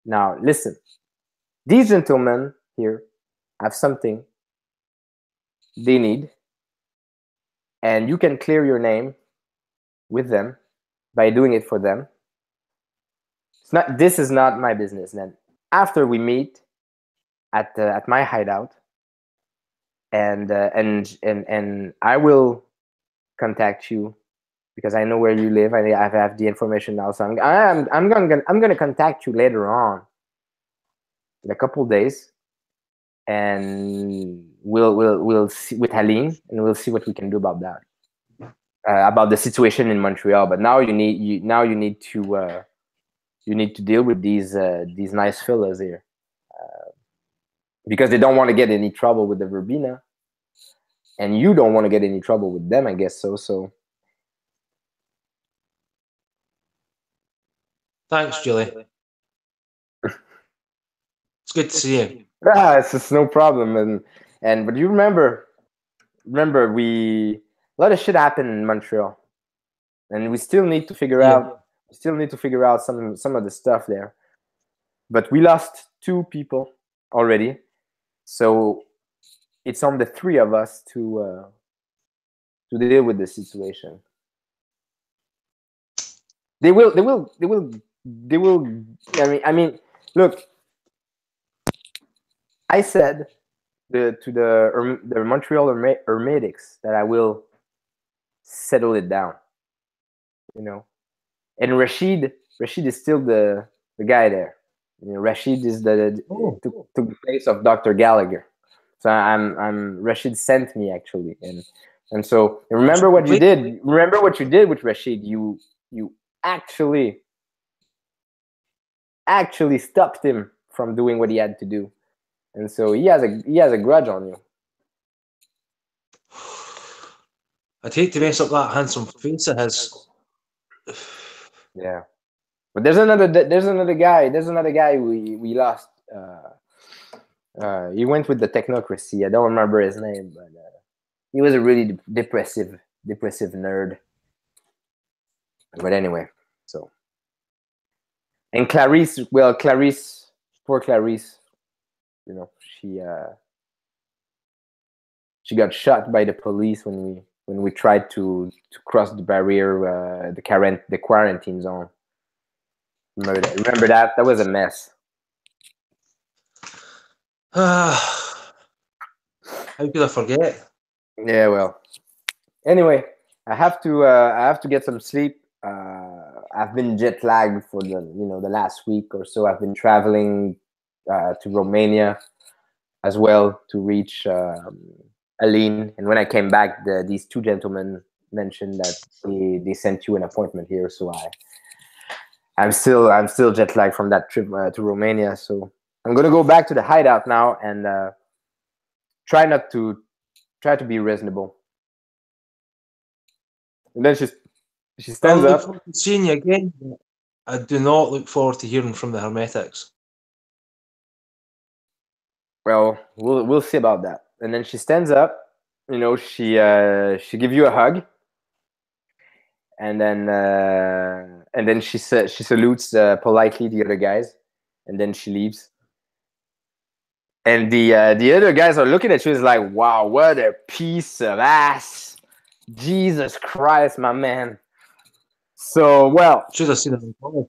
now listen, these gentlemen here have something they need, and you can clear your name with them by doing it for them. This is not my business. Then after we meet at my hideout, and I will contact you, because I know where you live. I have the information now, so I'm gonna contact you later on in a couple days, and we'll see with Aline, and we'll see what we can do about that, about the situation in Montreal. But now you need to deal with these nice fellas here, because they don't want to get any trouble with the Verbena, and you don't want to get any trouble with them, I guess so. So thanks, Julie. It's good to see you. it's just no problem. But you remember a lot of shit happened in Montreal, and we still need to figure out some of the stuff there. But we lost 2 people already, so it's on the 3 of us to deal with the situation. They will. I mean, look. I said to the Montreal Hermetics that I will settle it down, And Rashid is still the guy there. Rashid is took the place of Dr. Gallagher. So Rashid sent me, actually, and so remember what you did. Remember what you did with Rashid. You actually stopped him from doing what he had to do. And so he has a grudge on you. I'd hate to mess up that handsome face of his. Yeah, but there's another guy. There's another guy we lost. He went with the technocracy. I don't remember his name, but he was a really depressive nerd. But anyway, so, and Clarice. Well, poor Clarice. She got shot by the police when we tried to cross the barrier, the quarantine zone. Remember that? That was a mess. How could I forget? Yeah, well. Anyway, I have to get some sleep. I've been jet lagged for the last week or so. I've been traveling to Romania as well to reach Aline, and when I came back, these 2 gentlemen mentioned that they sent you an appointment here, so I'm still jet lagged from that trip to Romania. So I'm gonna go back to the hideout now and try not to try to be reasonable. And then she I'll stands look up. forward to seeing you again. I do not look forward to hearing from the Hermetics. Well, we'll see about that. And then she stands up. You know, she gives you a hug, and then she salutes politely the other guys, and then she leaves. And the other guys are looking at you. Is like, wow, what a piece of ass! Jesus Christ, my man. So Should have seen it in college.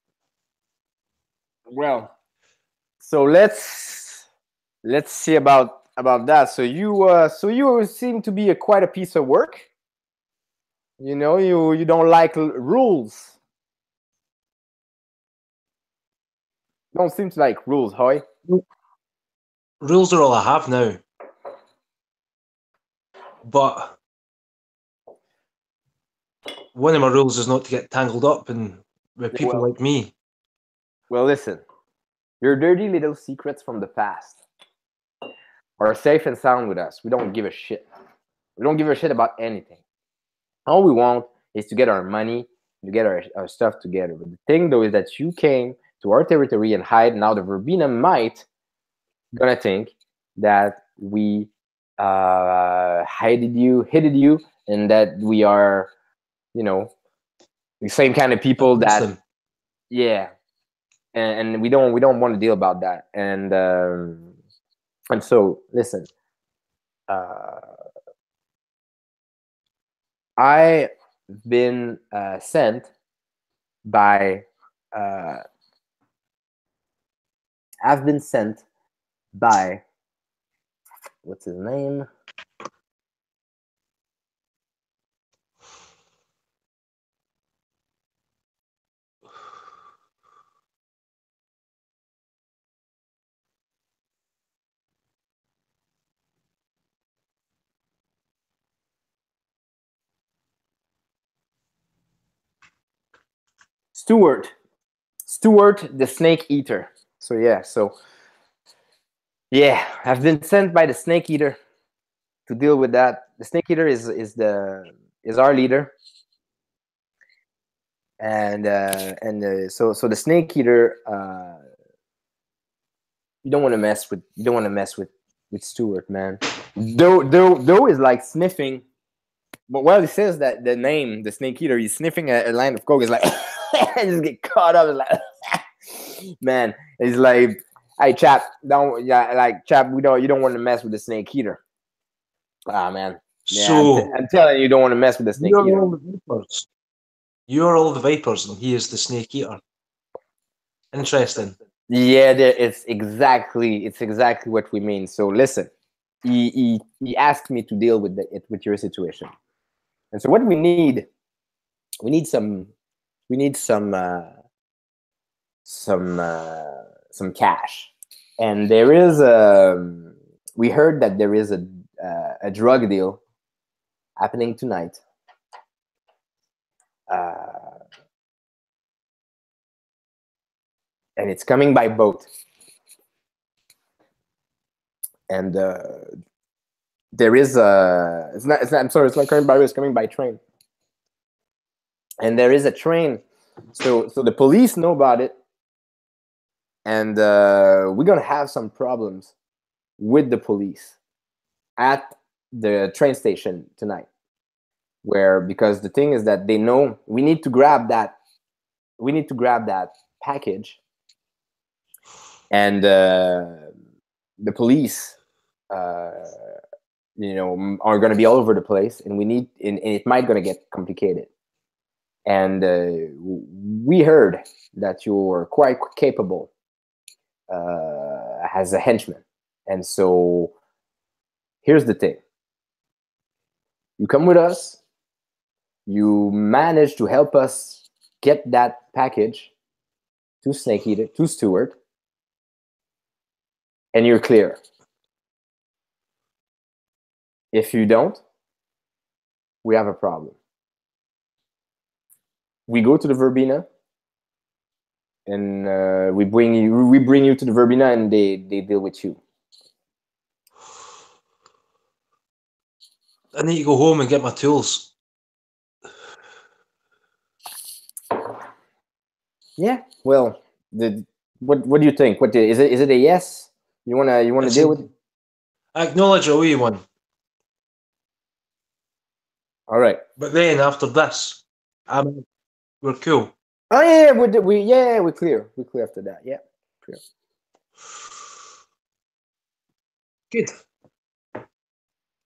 well. So let's see about that. So you seem to be quite a piece of work. You know, you don't like rules. Don't seem to like rules, Hoy. Rules are all I have now. But one of my rules is not to get tangled up with people like me. Well, listen. Your dirty little secrets from the past are safe and sound with us. We don't give a shit. We don't give a shit about anything. All we want is to get our money, to get our stuff together. But the thing, though, is that you came to our territory and hide. Now the Verbena might gonna think that we hided you, and that we are, you know, the same kind of people that, yeah, and we don't want to deal about that. And so listen, I've been sent by I've been sent by what's his name? Stuart the Snake Eater. So yeah, I've been sent by the Snake Eater to deal with that. The Snake Eater is our leader, and so the Snake Eater, you don't want to mess with Stuart, man. Though is like sniffing, but while he says that the name, the Snake Eater, he's sniffing a line of coke. It's like I just get caught up. It's like man, it's like, hey chap, chap, you don't want to mess with the Snake Eater. Ah man, yeah, So I'm telling you, you don't want to mess with the Snake Eater. all the vipers. You're all the vipers, and he is the Snake Eater. Interesting. Yeah, it's exactly what we mean. So listen, he asked me to deal with with your situation, and so what we need some cash, and there is we heard that there is a drug deal happening tonight. And it's coming by boat. And there is it's not I'm sorry, it's not coming by boat, it's coming by train. And there is a train. So the police know about it. And we're gonna have some problems with the police at the train station tonight. Because the thing is that they know we need to grab that package, and the police are going to be all over the place, and and it might going to get complicated. And we heard that you're quite capable as a henchman, and so here's the thing: you come with us, you manage to help us get that package to Snake Eater, to Stuart, and you're clear. If you don't, we have a problem. We go to the Verbena, and we bring you to the Verbena, and they deal with you. I need to go home and get my tools. Yeah. Well, what do you think? What is it? Is it a yes? You wanna deal with it? I acknowledge I owe you one. All right. But then after this, we're cool. Oh yeah, we're clear. We're clear after that. Yeah, clear. Good.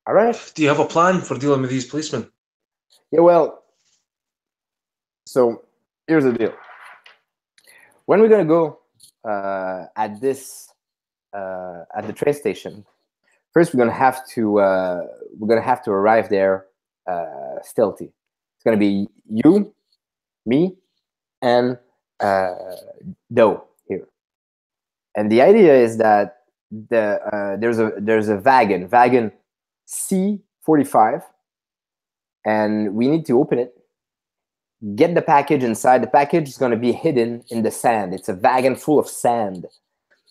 All right. Do you have a plan for dealing with these policemen? Yeah. Well, so here's the deal. When we're gonna go at the train station, first we're gonna have to arrive there stealthy. It's gonna be you, me, and Doe here. And the idea is that there's a wagon C45, and we need to open it, get the package inside. The package is going to be hidden in the sand. It's a wagon full of sand,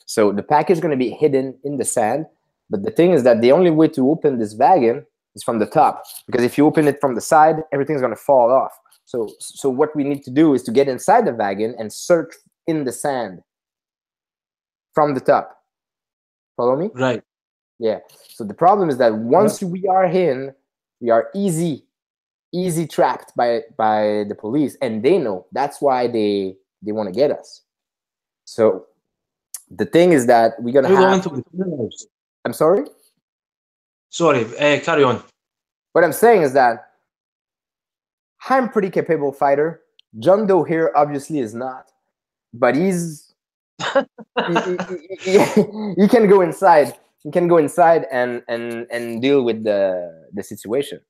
so the package is going to be hidden in the sand. But the thing is that the only way to open this wagon is from the top, because if you open it from the side, everything's going to fall off. So what we need to do is to get inside the wagon and search in the sand from the top. Follow me? Right. Yeah. So the problem is that once we are in, we are easy trapped by the police, and they know. That's why they want to get us. So the thing is that we're gonna have. I'm sorry. Sorry. Carry on. What I'm saying is that I'm a pretty capable fighter. John Doe here obviously is not, but he's he can go inside. He can go inside and deal with the situation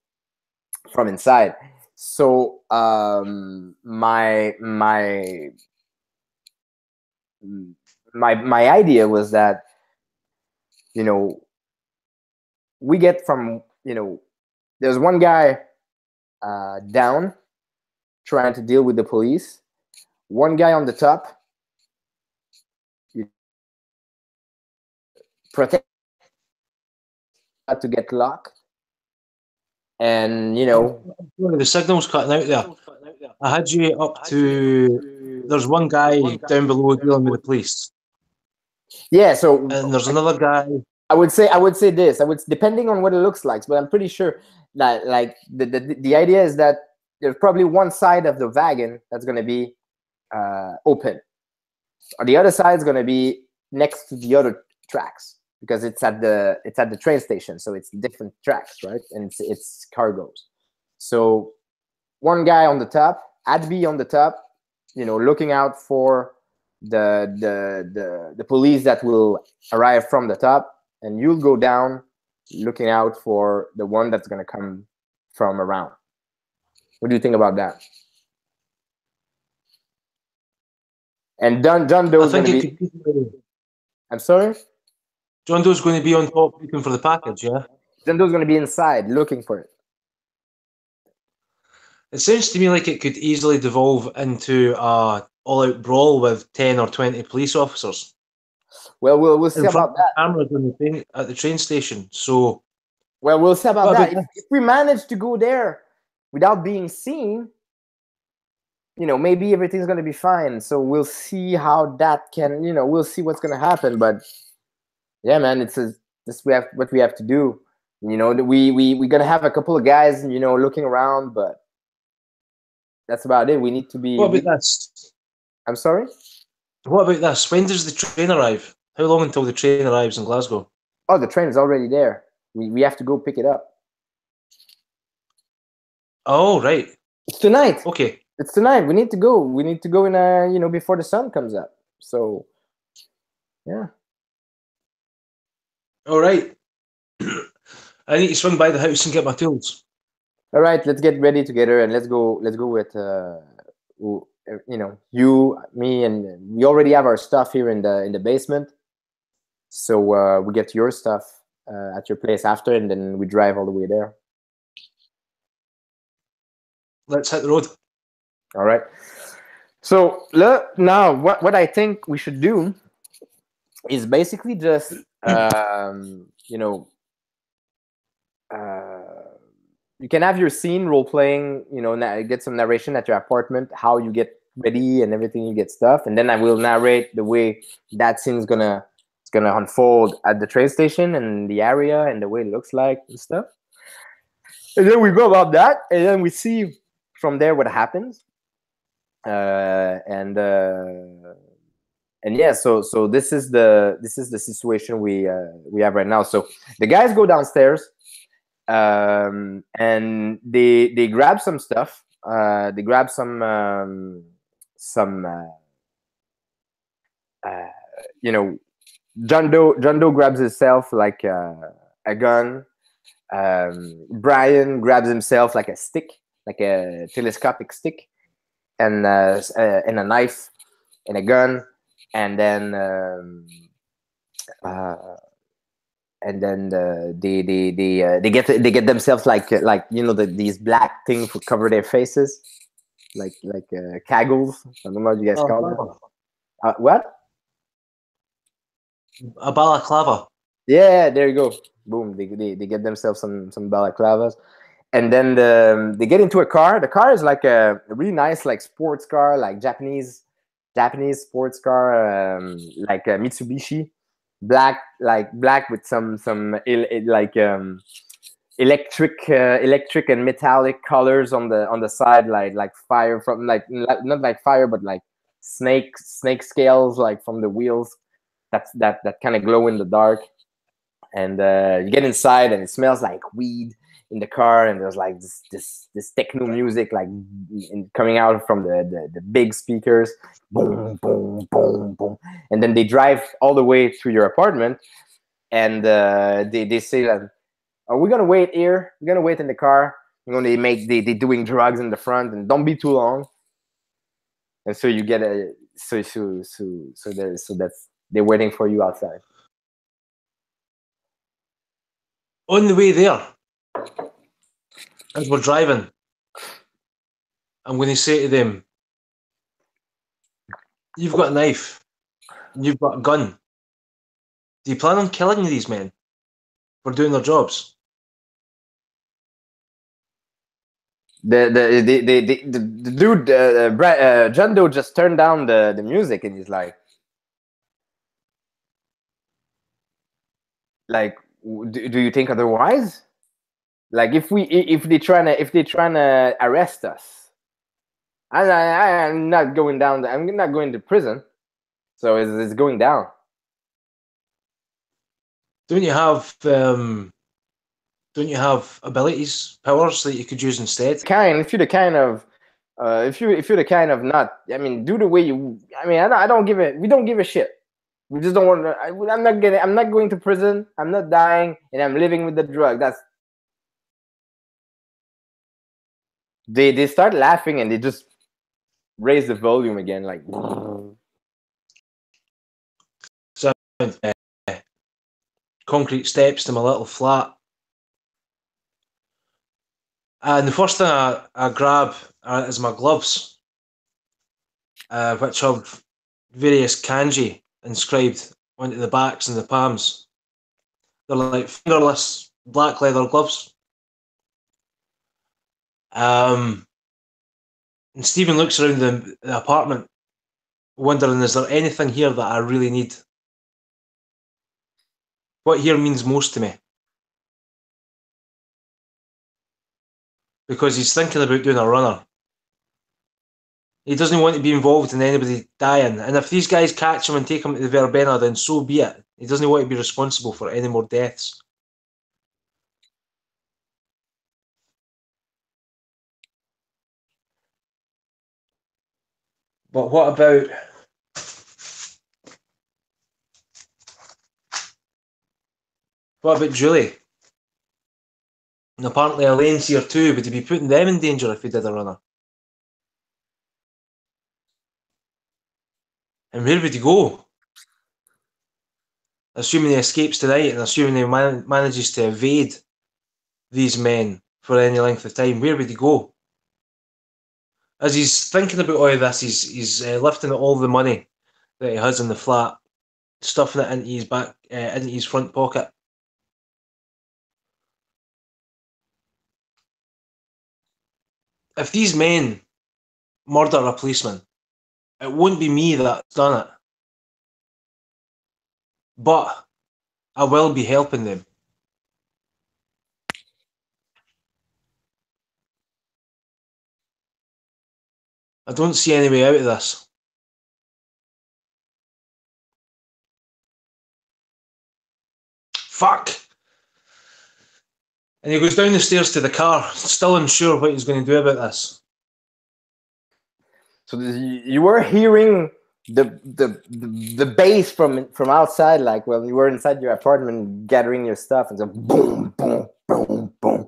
from inside. So my idea was that, we get from, there's one guy down trying to deal with the police, one guy on the top protect to get locked, and the signal's cutting out there. I had you up to. There's one guy down below dealing with the police. Yeah. So and there's another guy. I would say this. Depending on what it looks like, but I'm pretty sure that like the idea is that there's probably one side of the wagon that's going to be open, or the other side is going to be next to the other tracks, because it's at the train station, so it's different tracks, right? And it's cargoes. So one guy on the top, I'd be on the top, looking out for the police that will arrive from the top, and you'll go down looking out for the one that's going to come from around. What do you think about that? And John Doe's going to be. I'm sorry? John Doe's going to be on top looking for the package, yeah? John Doe's going to be inside looking for it. It sounds to me like it could easily devolve into a all-out brawl with 10 or 20 police officers. Well, we'll see about that. Cameras at the train station, so. Well, we'll see about that. If we manage to go there without being seen, maybe everything's going to be fine. So we'll see how that can, we'll see what's going to happen. But yeah, man, this what we have to do. We're going to have a couple of guys, looking around, but that's about it. We need to be. What about this? I'm sorry? What about this? When does the train arrive? How long until the train arrives in Glasgow? Oh, the train is already there. We have to go pick it up. Oh, right. It's tonight. Okay. It's tonight. We need to go. We need to go in before the sun comes up. So, yeah. All right. I need to swing by the house and get my tools. All right, let's get ready together, and let's go with you, me, and we already have our stuff here in the basement. So we get your stuff at your place after, and then we drive all the way there. Let's hit the road. All right. So now, what I think we should do is basically just you know you can have your scene role playing, get some narration at your apartment, how you get ready and everything, you get stuff, and then I will narrate the way that scene is gonna unfold at the train station and the area and the way it looks like and stuff. And then we go about that, and then we see from there what happens. And yeah, so this is the situation we have right now. So the guys go downstairs, and they grab some stuff. They grab some you know John Doe grabs himself like a gun. Brian grabs himself like a stick, like a telescopic stick, and a knife and a gun, and then they get themselves like these black things to cover their faces, like caggles. I don't know what you guys call them. What? A balaclava. Yeah, there you go. Boom. They get themselves some balaclavas, and then they get into a car. The car is like a really nice like sports car, like Japanese sports car, like a Mitsubishi, black with some electric and metallic colors on the side, like fire from not like fire, but like snake scales like from the wheels. That kind of glow in the dark. And you get inside, and it smells like weed in the car, and there's like this techno music like coming out from the big speakers, boom boom boom boom, and then they drive all the way to your apartment, and they say that, are we gonna wait here? We're gonna wait in the car. They doing drugs in the front, and don't be too long. And so you get a so that's they're waiting for you outside. On the way there, as we're driving, I'm going to say to them, you've got a knife, and you've got a gun. Do you plan on killing these men for doing their jobs? The dude, John Doe, just turned down the music, and he's like, do you think otherwise? Like if they trying to arrest us, I'm not going down. I'm not going to prison, so it's going down. Don't you have abilities, powers that you could use instead? If you're the kind of if you're the kind of not, I mean, do the way you. I mean, I don't give it. We don't give a shit. We just don't want to. I'm not going to prison. I'm not dying, and I'm living with the drug. That's. They start laughing, and they just raise the volume again, like. So, concrete steps to my little flat. And the first thing I grab is my gloves, which have various kanji inscribed onto the backs and the palms. They're like fingerless black leather gloves. And Stephen looks around the apartment, wondering, is there anything here that I really need? What here means most to me? Because he's thinking about doing a runner. He doesn't want to be involved in anybody dying. And if these guys catch him and take him to the verbena, then so be it. He doesn't want to be responsible for any more deaths. But what about Julie? And apparently Elaine's here too. Would he be putting them in danger if he did a runner? And where would he go? Assuming he escapes tonight, and assuming he manages to evade these men for any length of time, where would he go? As he's thinking about all of this, he's lifting all the money that he has in the flat, stuffing it into his into his front pocket. If these men murder a policeman, it won't be me that's done it, but I will be helping them. I don't see any way out of this. Fuck! And he goes down the stairs to the car, still unsure what he's going to do about this. So you were hearing the bass from outside, like when you were inside your apartment gathering your stuff, and so boom, boom, boom, boom.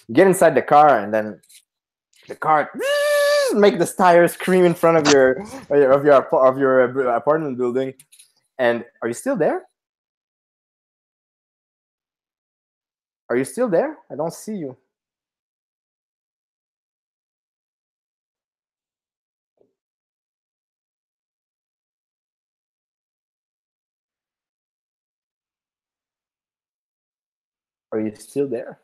You get inside the car, and then the car make the tires scream in front of your apartment building. And are you still there? Are you still there? I don't see you. Are you still there?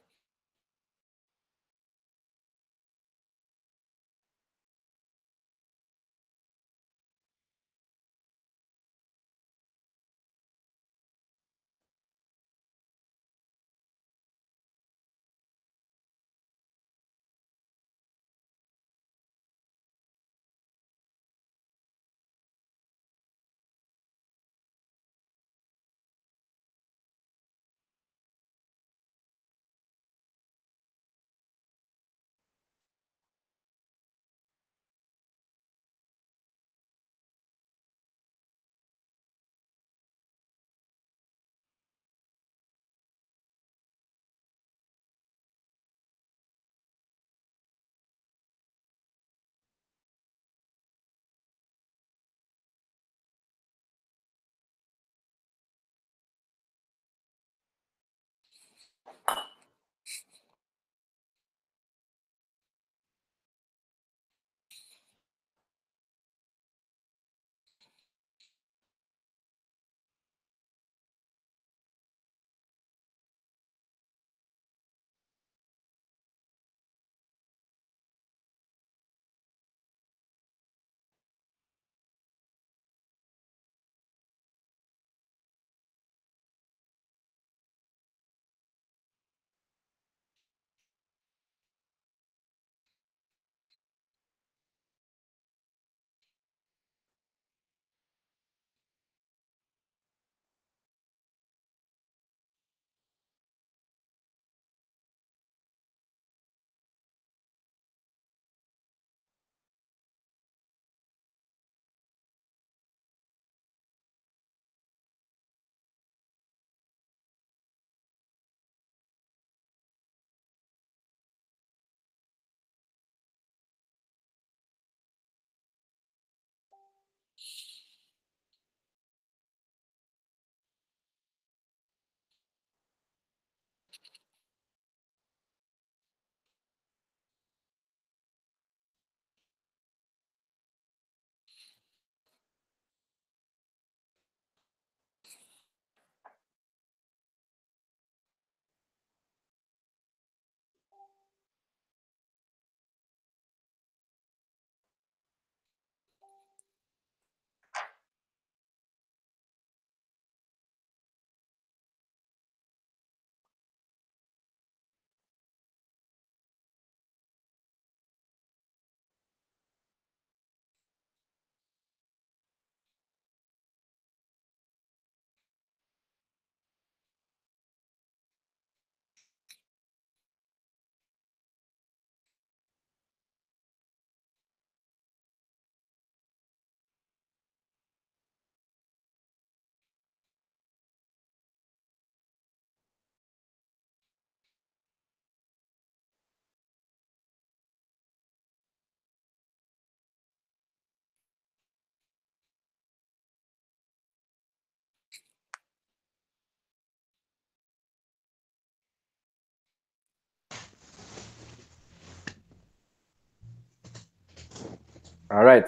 All right.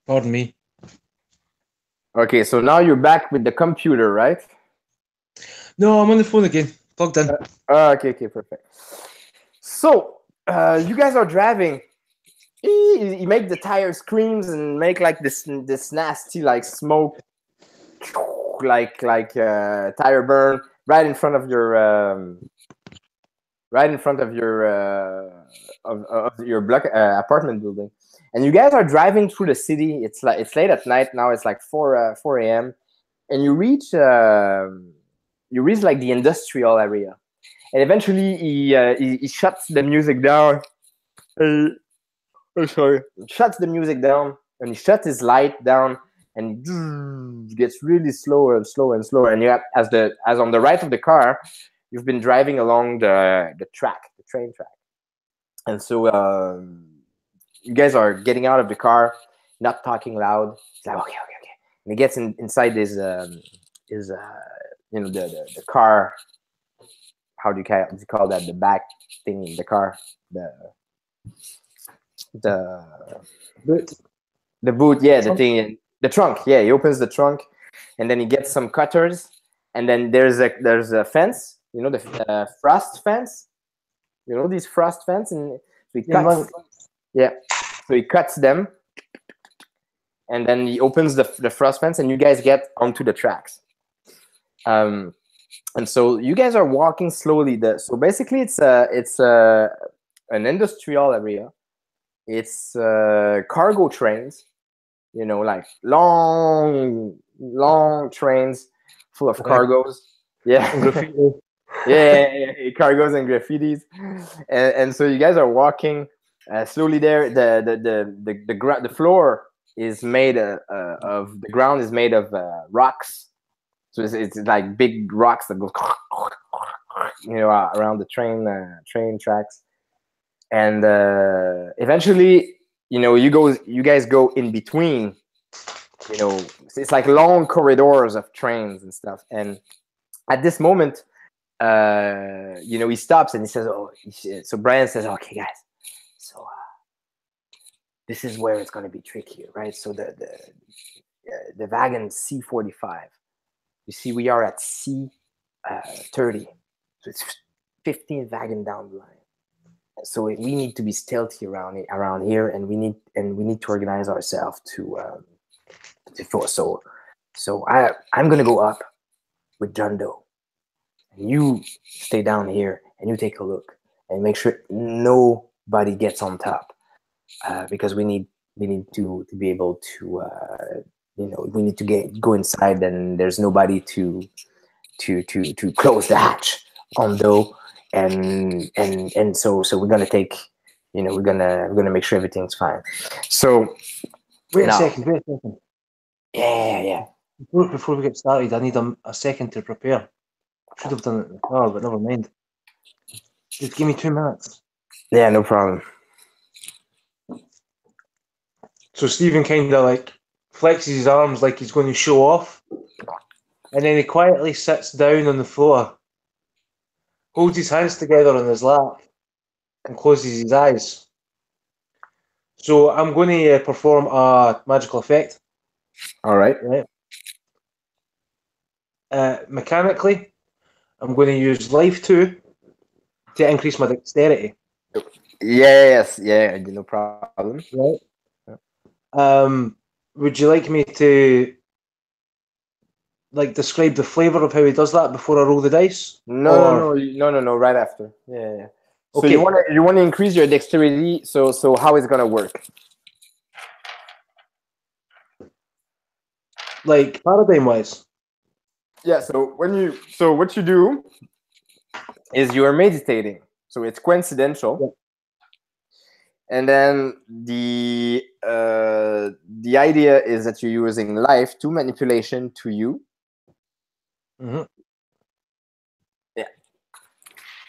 Pardon me. Okay, so now you're back with the computer, right? No, I'm on the phone again. Plugged in. Okay, perfect. So you guys are driving. You make the tire screams and make like this nasty like smoke, like tire burn right in front of your of your block apartment building. And you guys are driving through the city. It's late at night now. It's like 4 a.m. and you reach like the industrial area. And eventually he shuts the music down. Sorry. He shuts the music down and he shuts his light down and it gets really slower and slower and slower. And you have, as on the right of the car, you've been driving along the train track. And so you guys are getting out of the car, not talking loud. It's like, okay. And he gets inside his the car. How do you call that? The back thing in the car. The Boot. The boot, yeah, the thing, the trunk. Yeah, he opens the trunk, and then he gets some cutters, and then there's a fence. You know the frost fence. You know these frost fence, and so he cuts. Yeah, so he cuts them, and then he opens the frost fence, and you guys get onto the tracks. And so you guys are walking slowly. So basically, it's an industrial area. It's cargo trains. You know, like long trains full of cargos. Yeah. yeah, cargos and graffitis. And so you guys are walking slowly there. The floor is made of the ground is made of rocks. So it's like big rocks that go, around the train tracks. And eventually, you guys go in between. It's like long corridors of trains and stuff. And at this moment, he stops and he says, so Brian says, okay, guys, so this is where it's going to be tricky, right? So the wagon C45, you see, we are at C30, so it's 15 wagon down the line. So we need to be stealthy around here, and we need to organize ourselves to so I'm gonna go up with John Doe, and you stay down here and you take a look and make sure nobody gets on top, because we need to be able to we need to go inside, and there's nobody to close the hatch on Doe. And so we're gonna take, we're gonna make sure everything's fine. So Wait a second. Yeah. Before we get started, I need a second to prepare. Should have done it in the car, but never mind. Just give me 2 minutes. Yeah, no problem. So Stephen kind of like flexes his arms like he's going to show off, and then he quietly sits down on the floor, holds his hands together on his lap, and closes his eyes. So I'm going to perform a magical effect. All right. Mechanically, I'm going to use Life 2 to increase my dexterity. Yes, yeah, no problem. Right. Would you like me to describe the flavor of how he does that before I roll the dice? No, right after. Yeah. So okay. You want to increase your dexterity. So how is it gonna work? Like paradigm wise. Yeah. So what you do is you are meditating. So it's coincidental. Yeah. And then the idea is that you're using Life 2 manipulation to you. Mm-hmm. Yeah.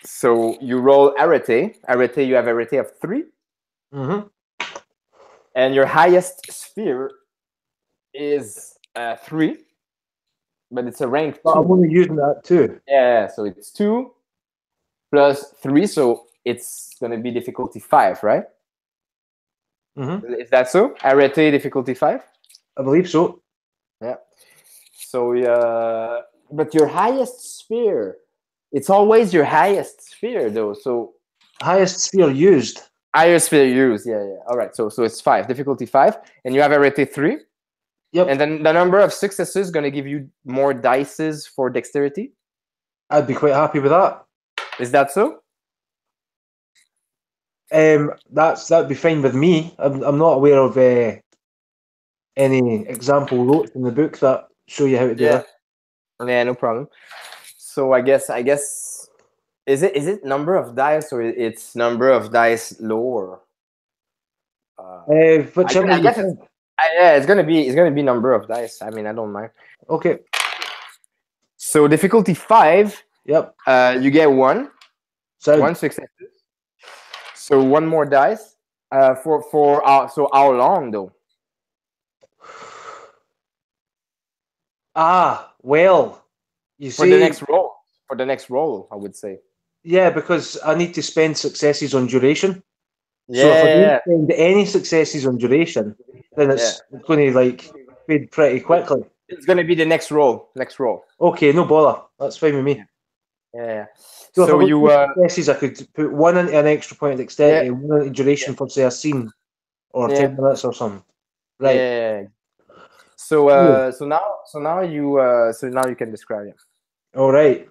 So you roll arete. Arete, you have arete of 3. Mm-hmm. And your highest sphere is 3, but it's a rank 2. I'm only using that 2. Yeah, so it's 2 plus 3, so it's gonna be difficulty 5, right? Is that so? Arrêté difficulty 5? I believe so. Yeah. So, but your highest sphere, it's always your highest sphere, though. So, Highest sphere used. highest sphere used. Yeah, yeah. All right. So it's 5, difficulty 5, and you have arrêté 3. Yep. And then the number of successes is going to give you more dices for dexterity. I'd be quite happy with that. Is that so? That'd be fine with me. I'm not aware of any example notes in the book that show you how to do that. Yeah, no problem. So I guess is it number of dice or it's number of dice lower? Whichever I you guess think. it's gonna be number of dice. I mean, I don't mind. Okay. So difficulty 5. Yep. You get 1 success. So 1 more dice. So how long though? Well, you see. For the next roll, I would say. Yeah, because I need to spend successes on duration. Yeah. So if I don't spend any successes on duration, then it's going to like fade pretty quickly. It's going to be the next roll. Okay, no bother. That's fine with me. Yeah. So if I got successes, I could put 1 into an extra point of dexterity, 1 into duration for say a scene or 10 minutes or something. Right. Yeah. So now you can describe it. All right.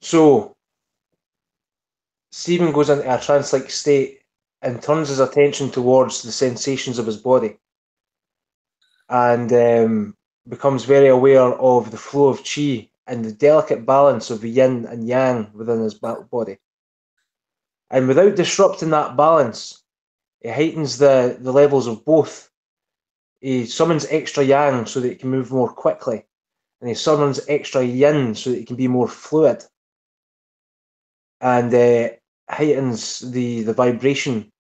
So Stephen goes into a trance-like state and turns his attention towards the sensations of his body, and becomes very aware of the flow of chi and the delicate balance of the yin and yang within his body. And without disrupting that balance, it heightens the levels of both. He summons extra yang so that it can move more quickly, and he summons extra yin so that it can be more fluid, and heightens the vibration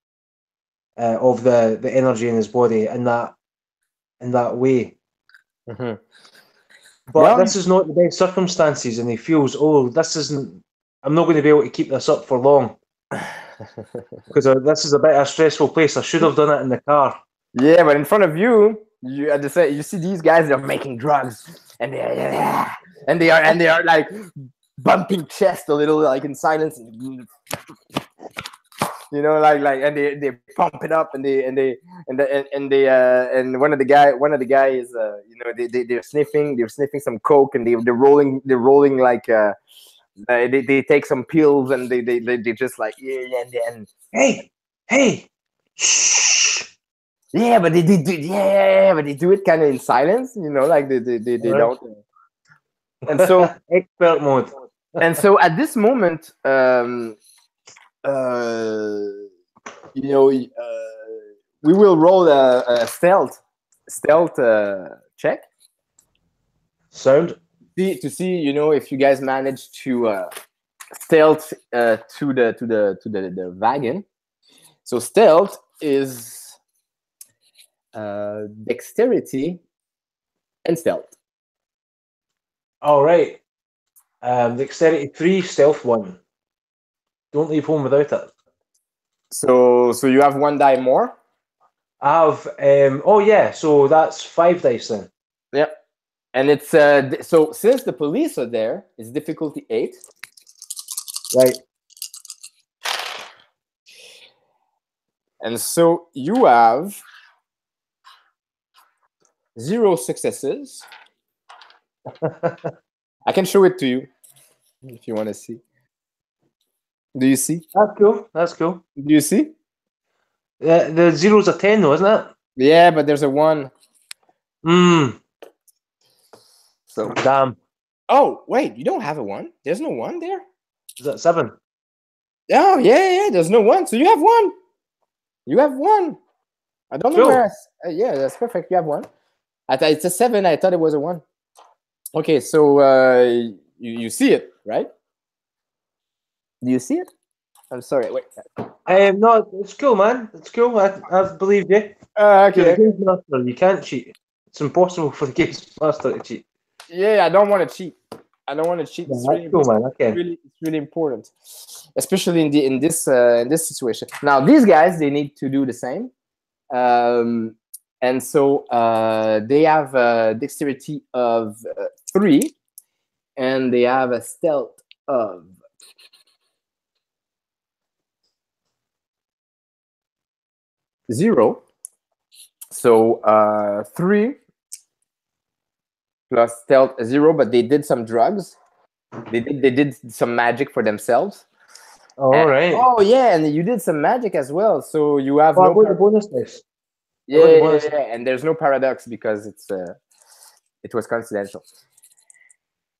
of the energy in his body in that way. Mm-hmm. But this is not the best circumstances, and he feels, I'm not going to be able to keep this up for long because this is a bit of a stressful place. I should have done it in the car. Yeah, but in front of you, you see these guys, they're making drugs, and they are like bumping chest a little, like in silence, like and they pump it up, and one of the guys, they're sniffing some coke, and they're rolling like they take some pills, and they just like and hey, shh. Yeah, but they do it kind of in silence, like they don't. And so expert mode. And so at this moment, we will roll a stealth check. Sound. To see, if you guys manage to stealth to the wagon. So stealth is dexterity and stealth. All right. Dexterity 3, stealth 1. Don't leave home without it. So you have 1 die more. I have. So that's 5 dice then. Yep. And it's so since the police are there, it's difficulty 8. Right. And so you have 0 successes. I can show it to you if you want to see. Do you see? That's cool. Do you see? The 0's a 10 though, isn't it? Yeah, but there's a 1. So damn. Oh, wait, you don't have a 1? There's no 1 there? Is that 7? Oh, yeah, there's no 1. So you have 1. You have 1. I don't know where. Yeah, that's perfect. You have 1. It's a 7. I thought it was a 1. Okay, so you see it, right? Do you see it? I'm sorry. Wait. No, it's cool, man. It's cool. I believe you. Okay. Games master, you can't cheat. It's impossible for the games master to cheat. Yeah, I don't want to cheat. I don't want to cheat. Yeah, It's that's really cool, man. Okay. it's really important, especially in this situation. Now these guys, they need to do the same, and so they have a dexterity of 3, and they have a stealth of 0. So 3 plus stealth 0, but they did some drugs. They did some magic for themselves. All right. Oh yeah, and you did some magic as well. So you have Oh, I no got the bonus dice. I yeah, got the yeah, bonus. yeah, and there's no paradox because it was coincidental.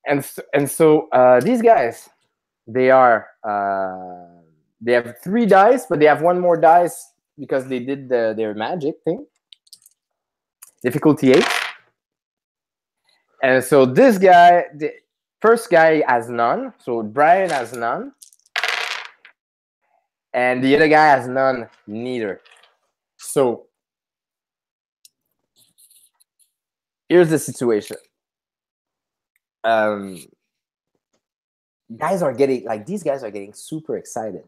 And so these guys, they have 3 dice, but they have 1 more dice because they did their magic thing. Difficulty 8. And so this guy, the first guy has none. So Brian has none. And the other guy has none neither. So here's the situation. Guys are getting these guys are getting super excited.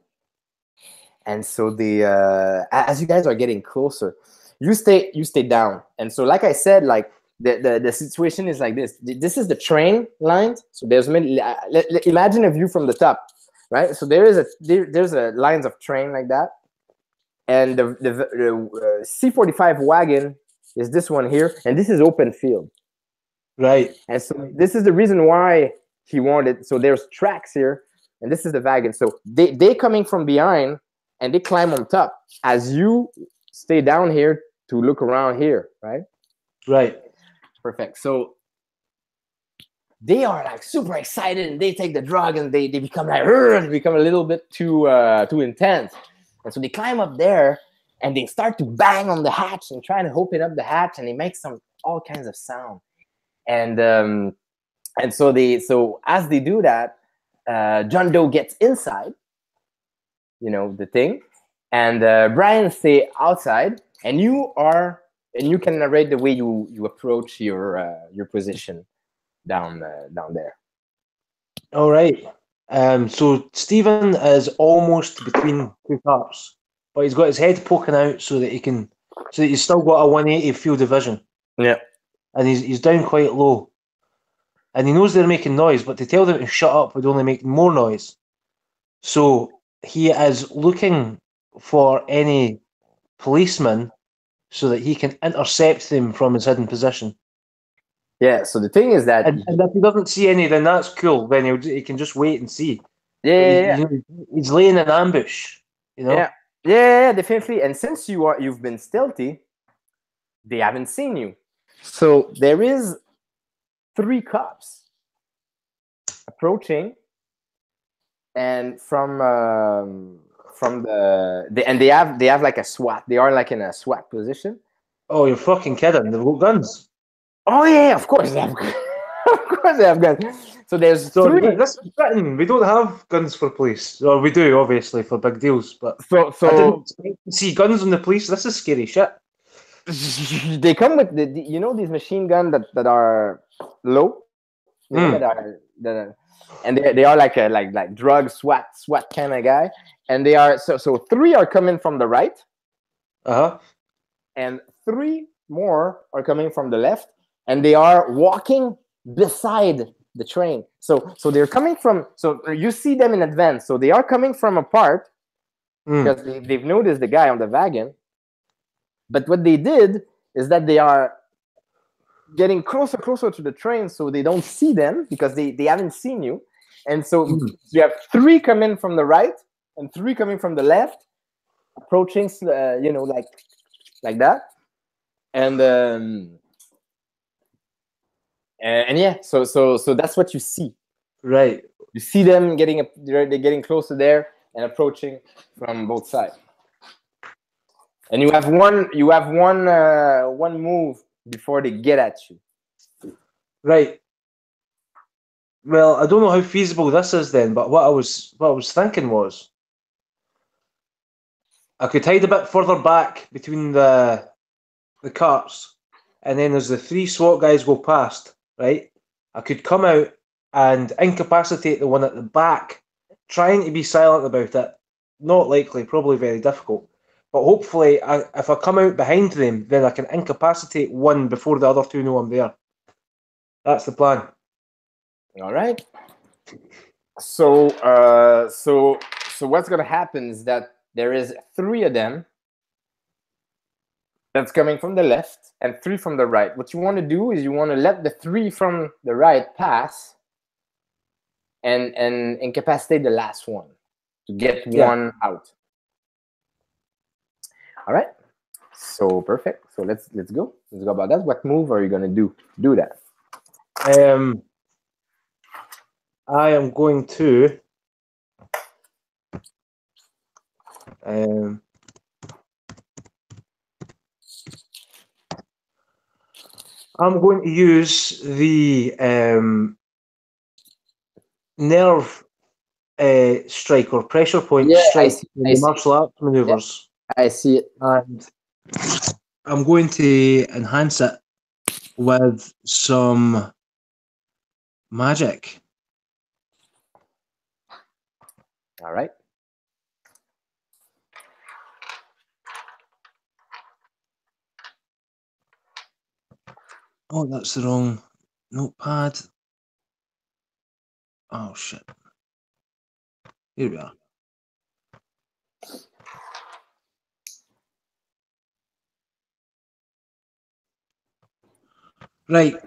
And so as you guys are getting closer, you stay down. And so like I said, like the situation is like this. This is the train line. So there's imagine a view from the top, right? So there's a lines of train like that. And the C45 wagon is this one here, and this is open field. Right. And so this is the reason why he wanted. So there's tracks here, and this is the wagon. So they coming from behind, and they climb on top as you stay down here to look around here, right? Right. Perfect. So they are like super excited, and they take the drug, and they become like they become a little bit too intense. And so they climb up there, and they start to bang on the hatch and try to open up the hatch, and they make all kinds of sound. And so as they do that, John Doe gets inside, the thing, and Brian stay outside, and you can narrate the way you approach your position down there. All right. So Stephen is almost between 2 cars, but he's got his head poking out so that he's still got a 180 field of vision. Yeah. And he's down quite low. And he knows they're making noise, but to tell them to shut up would only make more noise. So he is looking for any policeman so that he can intercept them from his hidden position. Yeah, so the thing is that... And if he doesn't see any, then that's cool. Then he can just wait and see. Yeah. He's laying an ambush, Yeah, definitely. And since you've been stealthy, they haven't seen you. So there is 3 cops approaching, and they have like a SWAT. They are like in a SWAT position. Oh, you're fucking kidding! They've got guns. Oh yeah, of course they have. Of course they have guns. So there's 3. This is Britain. We don't have guns for police. Or we do, obviously, for big deals. But so I didn't expect to see guns on the police. This is scary shit. They come with these machine guns that are low, that are, and they are like drug SWAT kind of guy, and they are so 3 are coming from the right, and 3 more are coming from the left, and they are walking beside the train. So they're coming from. So you see them in advance. So they are coming from apart because they've noticed the guy on the wagon. But what they did is that they are getting closer to the train, so they don't see them because they haven't seen you. And so you have 3 coming from the right and 3 coming from the left, approaching, like that. And yeah, so that's what you see. Right. You see them they're getting closer there and approaching from both sides. And you have one move before they get at you. Right. Well, I don't know how feasible this is then, but what I was thinking was I could hide a bit further back between the carts, and then as the 3 SWAT guys go past, right, I could come out and incapacitate the one at the back, trying to be silent about it. Not likely, probably very difficult. But hopefully, if I come out behind them, then I can incapacitate one before the other two know I'm there. That's the plan. All right. So, so what's gonna happen is that there is 3 of them that's coming from the left and 3 from the right. What you want to do is you want to let the 3 from the right pass and incapacitate the last one to get one out. All right. So perfect. So let's go. Let's go about that. What move are you gonna do that? I am going to I'm going to use the nerve strike or pressure point strike in the martial arts maneuvers. I see it. And I'm going to enhance it with some magic. All right. Oh, that's the wrong notepad. Oh, shit. Here we are. Right.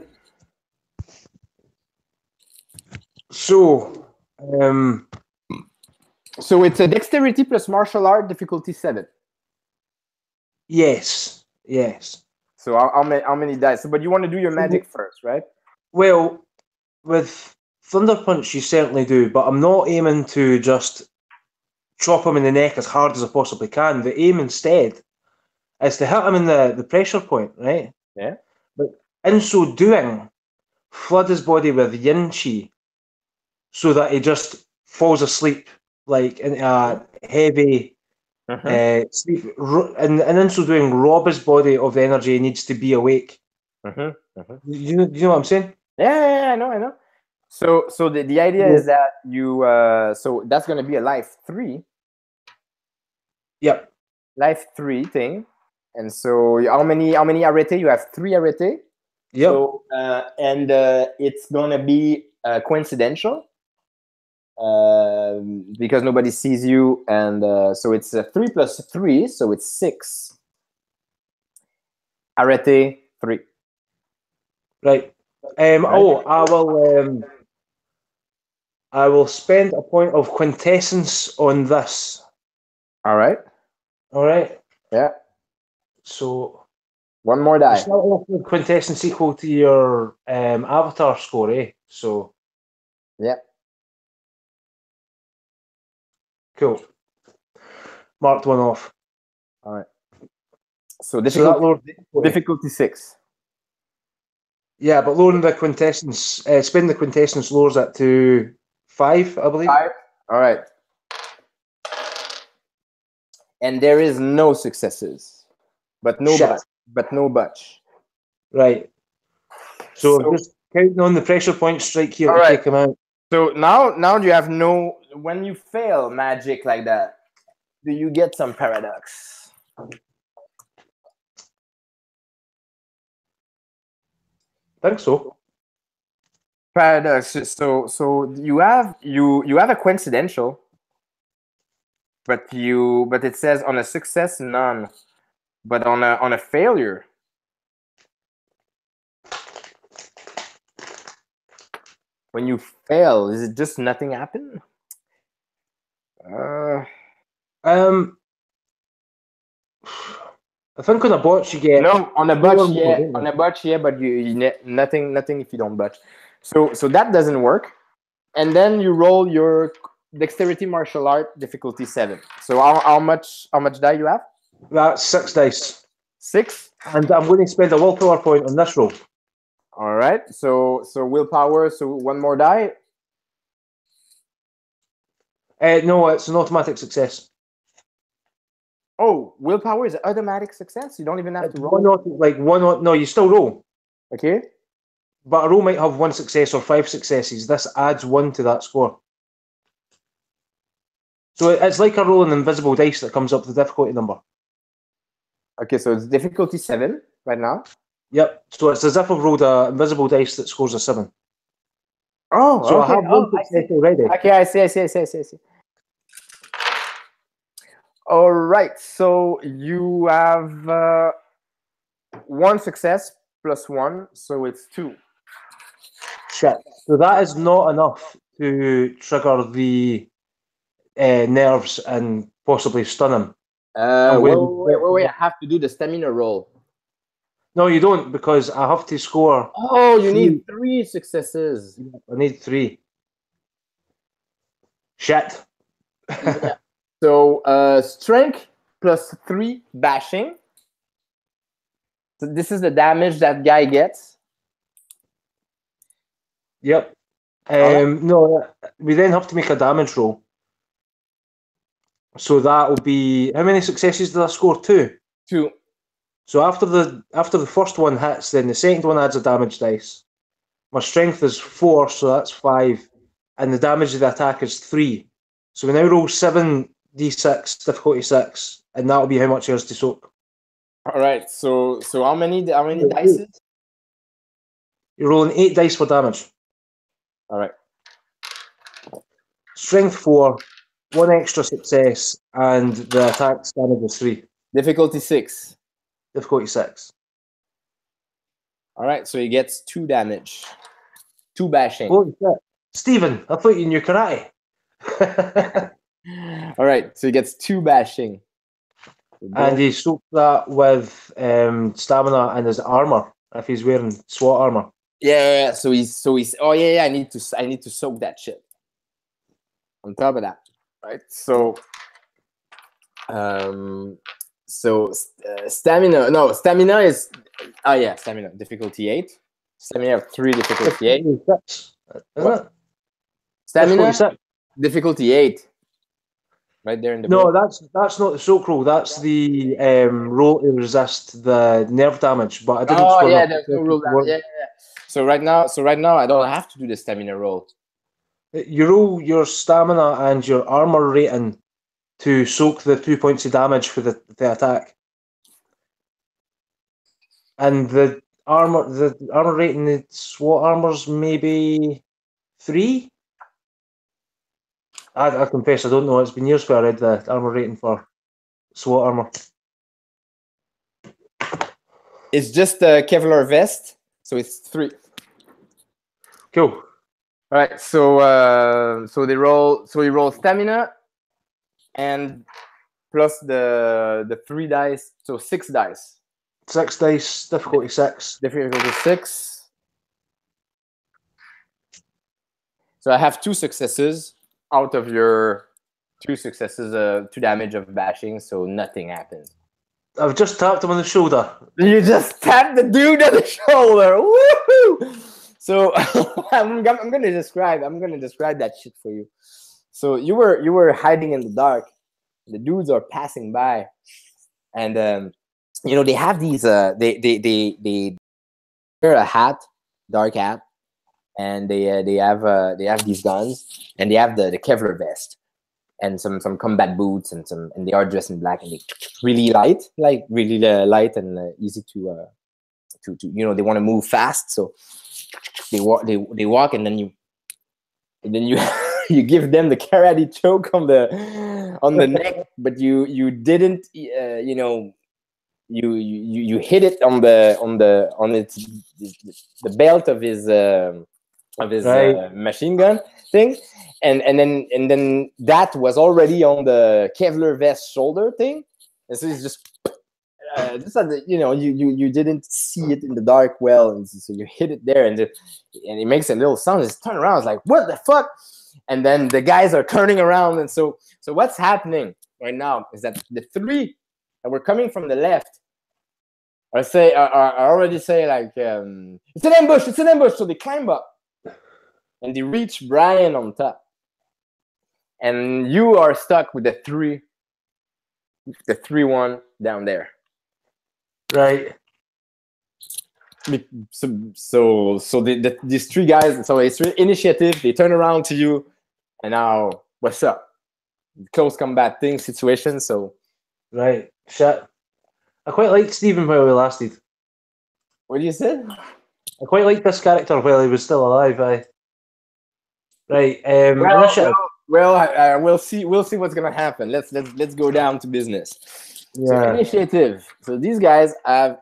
So, so it's a dexterity plus martial art difficulty 7. Yes. So how many dice? So, but you want to do your magic first, right? Well, with Thunder Punch, you certainly do, but I'm not aiming to just chop him in the neck as hard as I possibly can. The aim instead is to hit him in the pressure point, right? Yeah. But in so doing, flood his body with yin chi so that he just falls asleep, like in a heavy sleep. And in so doing, rob his body of the energy he needs to be awake. Do you know what I'm saying? Yeah, I know. So the idea is that you so that's gonna be a life 3. Yep. Life 3 thing. And so how many arete? You have 3 arete. Yep. So and it's gonna be coincidental because nobody sees you, and so it's 3 plus 3, so it's 6 arete 3. Right. I will spend a point of quintessence on this. All right. Yeah. So one more die. Start off with quintessence equal to your avatar score, eh? So yeah. Cool. Marked one off. All right. So difficulty 6. Yeah, but lowering the quintessence, spending the quintessence lowers it to 5, I believe. 5. All right. And there is no successes, but no butch. Right. So I'm just counting on the pressure point strike here to take him out. So now you have no. When you fail magic like that, do you get some paradox? I think so. Paradox. So you have a coincidental, but it says on a success none, but on a failure. When you fail, is it just nothing happened? I think on a botch you get on a botch, yeah, but you nothing if you don't botch. So that doesn't work. And then you roll your dexterity martial art difficulty 7. So how much die you have? That's 6 dice. 6? And I'm going to spend a willpower point on this roll. All right. So willpower. So one more die. No, it's an automatic success. Oh, willpower is an automatic success. You don't even have to roll. No, you still roll. Okay. but a roll might have 1 success or 5 successes. This adds 1 to that score. So it's like a roll an invisible dice that comes up with the difficulty number. Okay, so it's difficulty 7 right now. Yep. So it's as if I've rolled an invisible dice that scores a 7. Oh, So okay. I have 1 success already. Okay, I see. All right, so you have 1 success plus 1, so it's 2. Shit. So that is not enough to trigger the nerves and possibly stun him. Wait, I have to do the stamina roll. No, you don't, because I have to score. Oh, you need 3 successes. I need 3. Shit. Yeah. So strength plus 3 bashing. So this is the damage that guy gets. Yep. Alright. No, we then have to make a damage roll. So that will be, how many successes did I score? 2. 2. So after the first one hits, then the second one adds a damage dice. My strength is 4, so that's 5, and the damage of the attack is 3. So we now roll 7d6, difficulty 6, and that'll be how much he has to soak. All right. So how many dice? You're rolling 8 dice for damage. All right. Strength 4, 1 extra success, and the attack damage is 3. Difficulty 6. Difficulty 6. All right. So he gets 2 damage, 2 bashing. Holy shit. Stephen, I thought you knew karate. All right. So he gets 2 bashing. And he soaked that with stamina and his armor, if he's wearing SWAT armor. Yeah. So he's. Oh yeah. I need to soak that shit. On top of that, right? So, stamina. No, stamina is. Oh yeah, stamina. Difficulty 8. Stamina of 3. Difficulty 8. 6, isn't it? Stamina. Difficulty 8. Right there in the No, book. that's not the soak roll. That's the roll to resist the nerve damage. But I didn't. Oh yeah, there's no rule. Yeah. So right now, I don't have to do the stamina roll. You roll your stamina and your armor rating to soak the 2 points of damage for the attack. And the armor rating, the SWAT armor's maybe 3. I confess I don't know. It's been years since I read the armor rating for SWAT armor. It's just a Kevlar vest, so it's 3. Cool. All right. So they roll. So he rolls stamina, and plus the 3 dice, so 6 dice. 6 dice, difficulty 6. Difficulty 6. So I have 2 successes out of your 2 successes, 2 damage of bashing, so nothing happens. I've just tapped him on the shoulder. You just tapped the dude on the shoulder. Woohoo! So I'm gonna describe that shit for you. So you were hiding in the dark. The dudes are passing by, and they have these. They wear a hat, dark hat, and they have these guns, and they have the Kevlar vest, and some combat boots, and they are dressed in black, and they really light and easy to they want to move fast, so they walk, and then you you give them the karate choke on the neck, but you didn't you hit it on the belt of his Right. machine gun thing, and then that was already on the Kevlar vest shoulder thing, and so he's just you didn't see it in the dark well, and so you hit it there, and it makes a little sound. Just turn around, it's like, what the fuck? And then the guys are turning around, and so what's happening right now is that the 3 that were coming from the left I already say like it's an ambush, so they climb up and they reach Brian on top, and you are stuck with the 3-1 down there. Right. These three guys. So it's initiative. They turn around to you, and now what's up? Close combat thing situation. So Right. Shit. I quite liked Stephen while he lasted. what do you say? I quite liked this character while he was still alive. Right. Well, Initiative. we'll see. We'll see what's gonna happen. Let's go down to business. So Yeah. initiative. So these guys have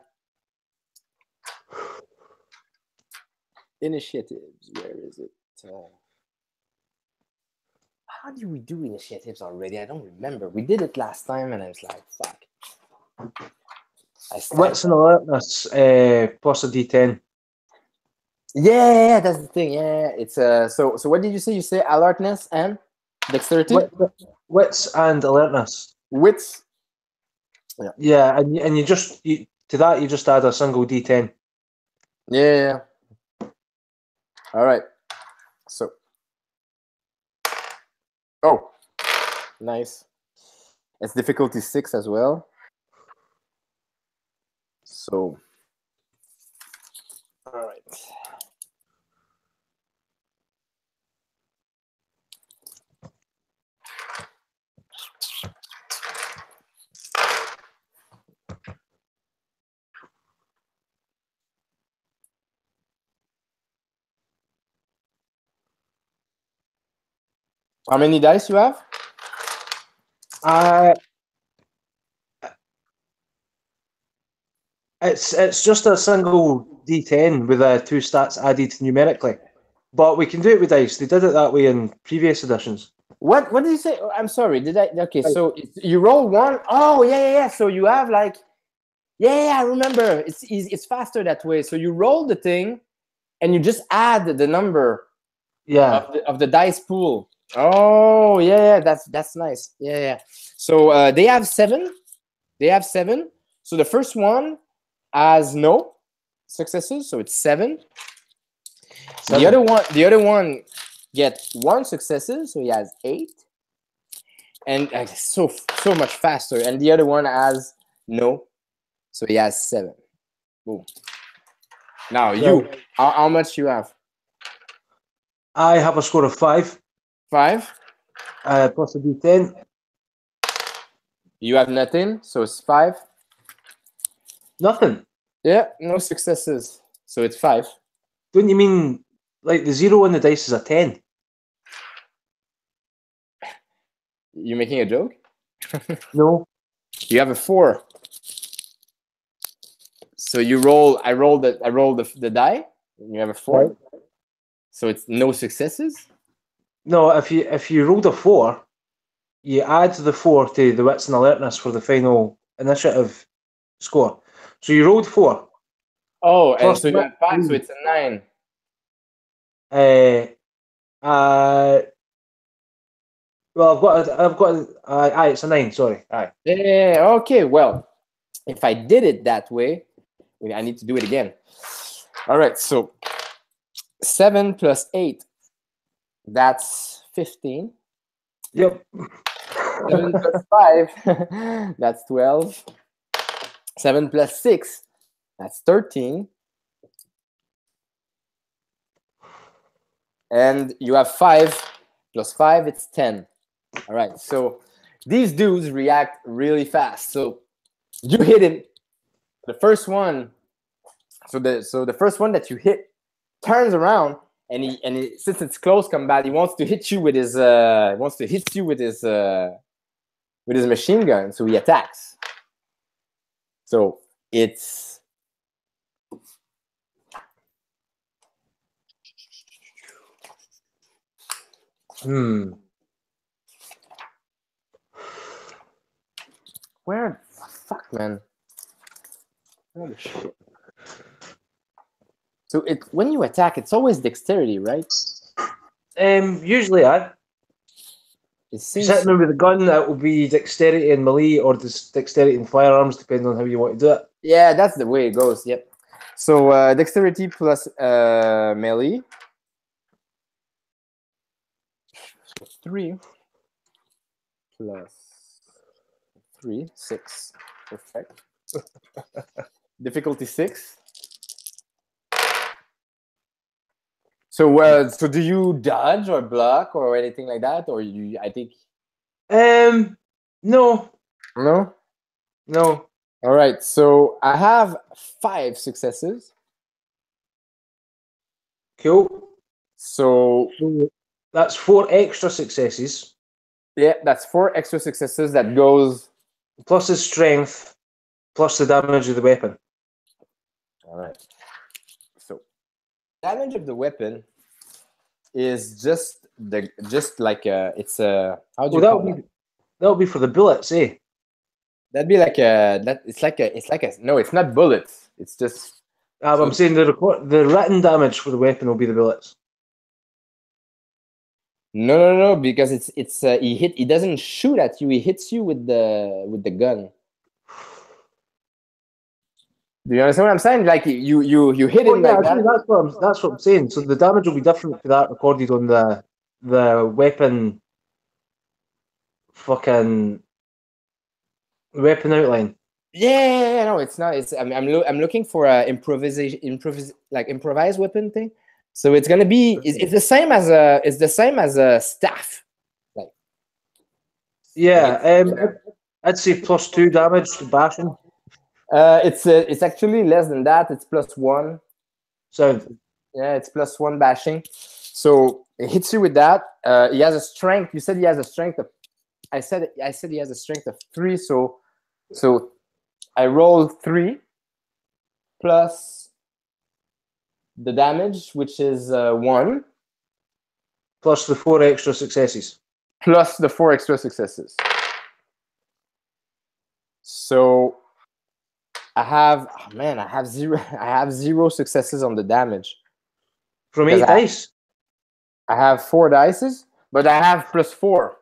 initiatives. Where is it? How do we do initiatives already? I don't remember. We did it last time, and I was like, "Fuck." Wits and alertness. Plus a D10. Yeah, that's the thing. Yeah, it's So what did you say? You say alertness and dexterity. Wits and alertness. Wits. Yeah. Yeah, and you just to that you just add a single D10. Yeah. All right. So. Oh, nice. It's difficulty 6 as well. So. All right. How many dice you have? It's just a single D10 with 2 stats added numerically, but we can do it with dice. They did it that way in previous editions. What did you say? Oh, I'm sorry. Did I? Okay, Right. so you roll one. Oh yeah. So you have like, yeah. I remember. It's easy. It's faster that way. So you roll the thing, and you just add the number. Yeah. Of the dice pool. Oh yeah. That's nice. Yeah. So they have 7. They have 7. So the first one has no successes. So it's 7. The other one gets 1 successes. So he has 8. And so much faster. And the other one has no, so he has 7. Boom. Now you, how much you have? I have a score of 5. 5. Plus a D10. You have nothing, so it's 5. Nothing. Yeah, no successes, so it's 5. Don't you mean like the 0 on the dice is a 10? You making a joke? No. You have a 4. So you roll. I roll the die. And you have a 4. Right. So it's no successes. No, if you rolled a 4, you add the 4 to the wits and alertness for the final initiative score. So you rolled 4. Oh, and Plus so you have 5, so it's a 9. Well, aye, it's a 9. Sorry, aye. Yeah. Okay. Well, if I did it that way, I need to do it again. All right. So 7 plus 8, that's 15. Yep. 7 plus 5, that's 12. 7 plus 6, that's 13. And you have 5 plus 5, it's 10. All right. So these dudes react really fast. So you hit him. The first one. So the first one that you hit turns around, and since it's close combat, he wants to hit you with his machine gun. So he attacks. So it's where fuck, man. Holy shit. So when you attack, it's always dexterity, right? Usually, It if you're seems. hitting me with a gun, it will be dexterity and melee, or dexterity and firearms, depending on how you want to do it. Yeah, that's the way it goes. Yep. So dexterity plus melee. So 3 plus 3, 6. Perfect. Difficulty 6. So do you dodge or block or anything like that, or you? I think No, no. no. All right. So I have 5 successes. Cool. So So that's 4 extra successes yeah, that's 4 extra successes that goes. plus his strength plus the damage of the weapon. All right. So damage of the weapon is just like it's a how do Oh, you call that? that'll be for the bullets, eh? That'd be like it's like a no, it's not bullets. It's just I'm so saying the written damage for the weapon will be the bullets. no, because it's he doesn't shoot at you. He hits you with the gun. Do you understand what I'm saying? Like you hit Oh him yeah, like I see. that. That's what I'm saying. So the damage will be different for that recorded on the weapon fucking weapon outline. Yeah, no, it's not. It's I'm looking for a improvised weapon thing. So it's gonna be it's the same as a staff. Like Yeah, it's I'd say +2 damage to bashing. it's actually less than that. It's +1. Sound. Yeah, it's +1 bashing. So it hits you with that. He has a strength. You said he has a strength of. I said he has a strength of 3. So I roll 3 plus the damage, which is 1, Plus the 4 extra successes. plus the 4 extra successes. So I have I have 0. I have 0 successes on the damage From because 8 dice? I have 4 dices, but I have +4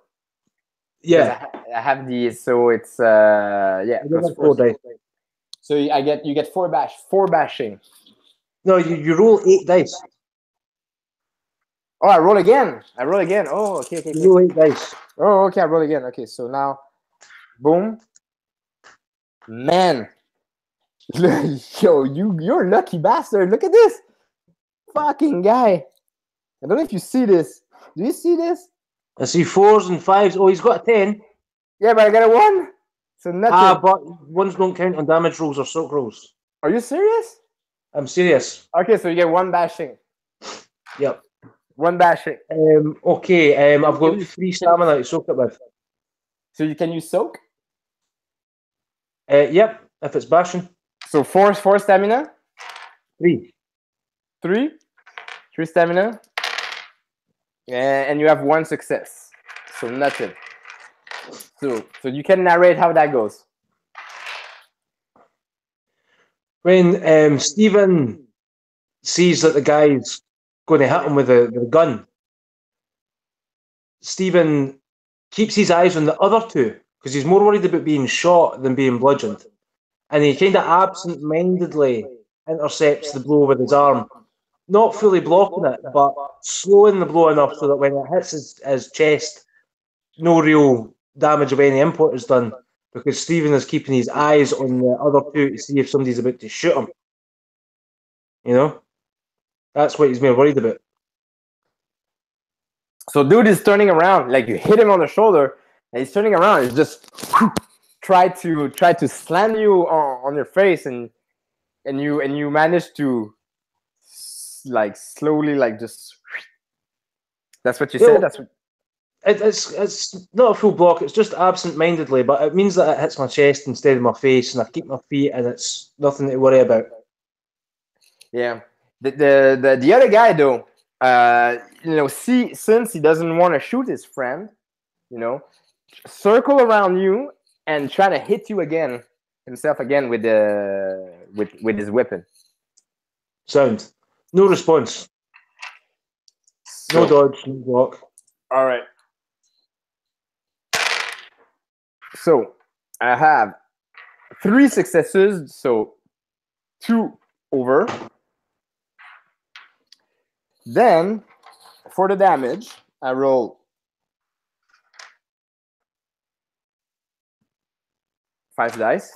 because Yeah. I have these. So it's yeah, I don't have +4. 4 dice. So you get 4 bashing. No, you roll 8 dice. Oh, I roll again. Oh, okay. You roll 8 dice. Oh, okay. I roll again. Okay, so now, boom, man. Yo, you're a lucky bastard. Look at this fucking guy. I don't know if you see this. Do you see this? I see 4s and 5s. Oh, he's got a 10. Yeah, but I got a 1. So nothing. But ones don't count on damage rolls or soak rolls. Are you serious? I'm serious. Okay, so you get 1 bashing. Yep. 1 bashing. Okay, I've got 3 stamina to soak it with. So can you soak? Yep, if it's bashing. So 4 stamina. 3. 3 stamina. And you have 1 success. So nothing. So you can narrate how that goes. When Stephen sees that the guy's going to hit him with the gun, Stephen keeps his eyes on the other 2 because he's more worried about being shot than being bludgeoned. And he kind of absent-mindedly intercepts the blow with his arm, not fully blocking it, but slowing the blow enough so that when it hits his chest, no real damage of any import is done, because Stephen is keeping his eyes on the other 2 to see if somebody's about to shoot him. You know? That's what he's more worried about. So dude is turning around, like you hit him on the shoulder, and he's turning around. He's just try to slam you on your face, and you manage to like slowly like just. That's what you said. That's what. It's not a full block. It's just absent-mindedly, but it means that it hits my chest instead of my face, and I keep my feet, and it's nothing to worry about. Yeah, the other guy though, since he doesn't want to shoot his friend, circle around you and try to hit you himself again with his weapon. Sound. No response. No dodge, no block. All right. So I have 3 successes, so 2 over. Then for the damage, I roll 5 dice.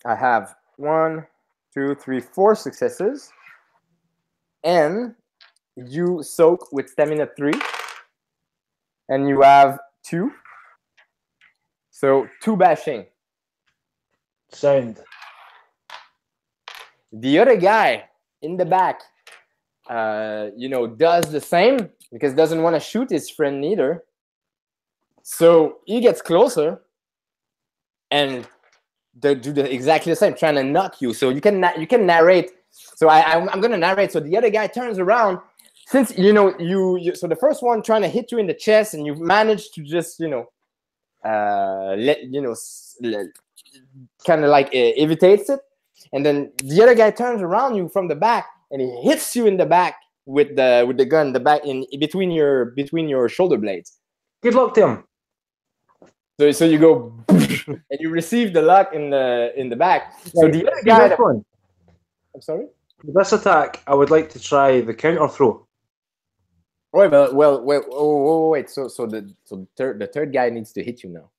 I have 1, 2, 3, 4 successes. and you soak with stamina 3, and you have 2. So 2 bashing. Sound. The other guy in the back, does the same because doesn't want to shoot his friend neither. So he gets closer and they do exactly the same, trying to knock you. So you can narrate. So I'm going to narrate. So the other guy turns around. Since you so the first one trying to hit you in the chest, and you've managed to just kind of like evitates it, and then the other guy turns around you from the back and he hits you in the back with the gun, the back in between your shoulder blades. Good luck to him. So you go and you receive the luck in the back. So Right. the other guy. I'm sorry. With this attack, I would like to try the counter throw. Wait. So the third guy needs to hit you now.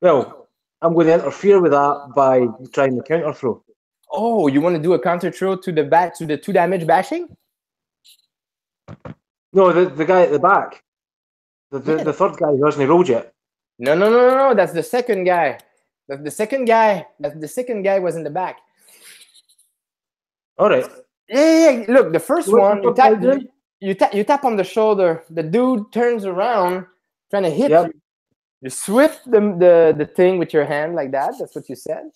Well, I'm going to interfere with that by trying the counter throw. Oh, you want to do a counter throw to the back, to the 2 damage bashing? No, the guy at the back. The third guy who hasn't rolled yet. No. That's the second guy. The second guy was in the back. All right. Yeah. Look, the first What's one, the you tap on the shoulder. The dude turns around, trying to hit you. You swift the thing with your hand like that. That's what you said.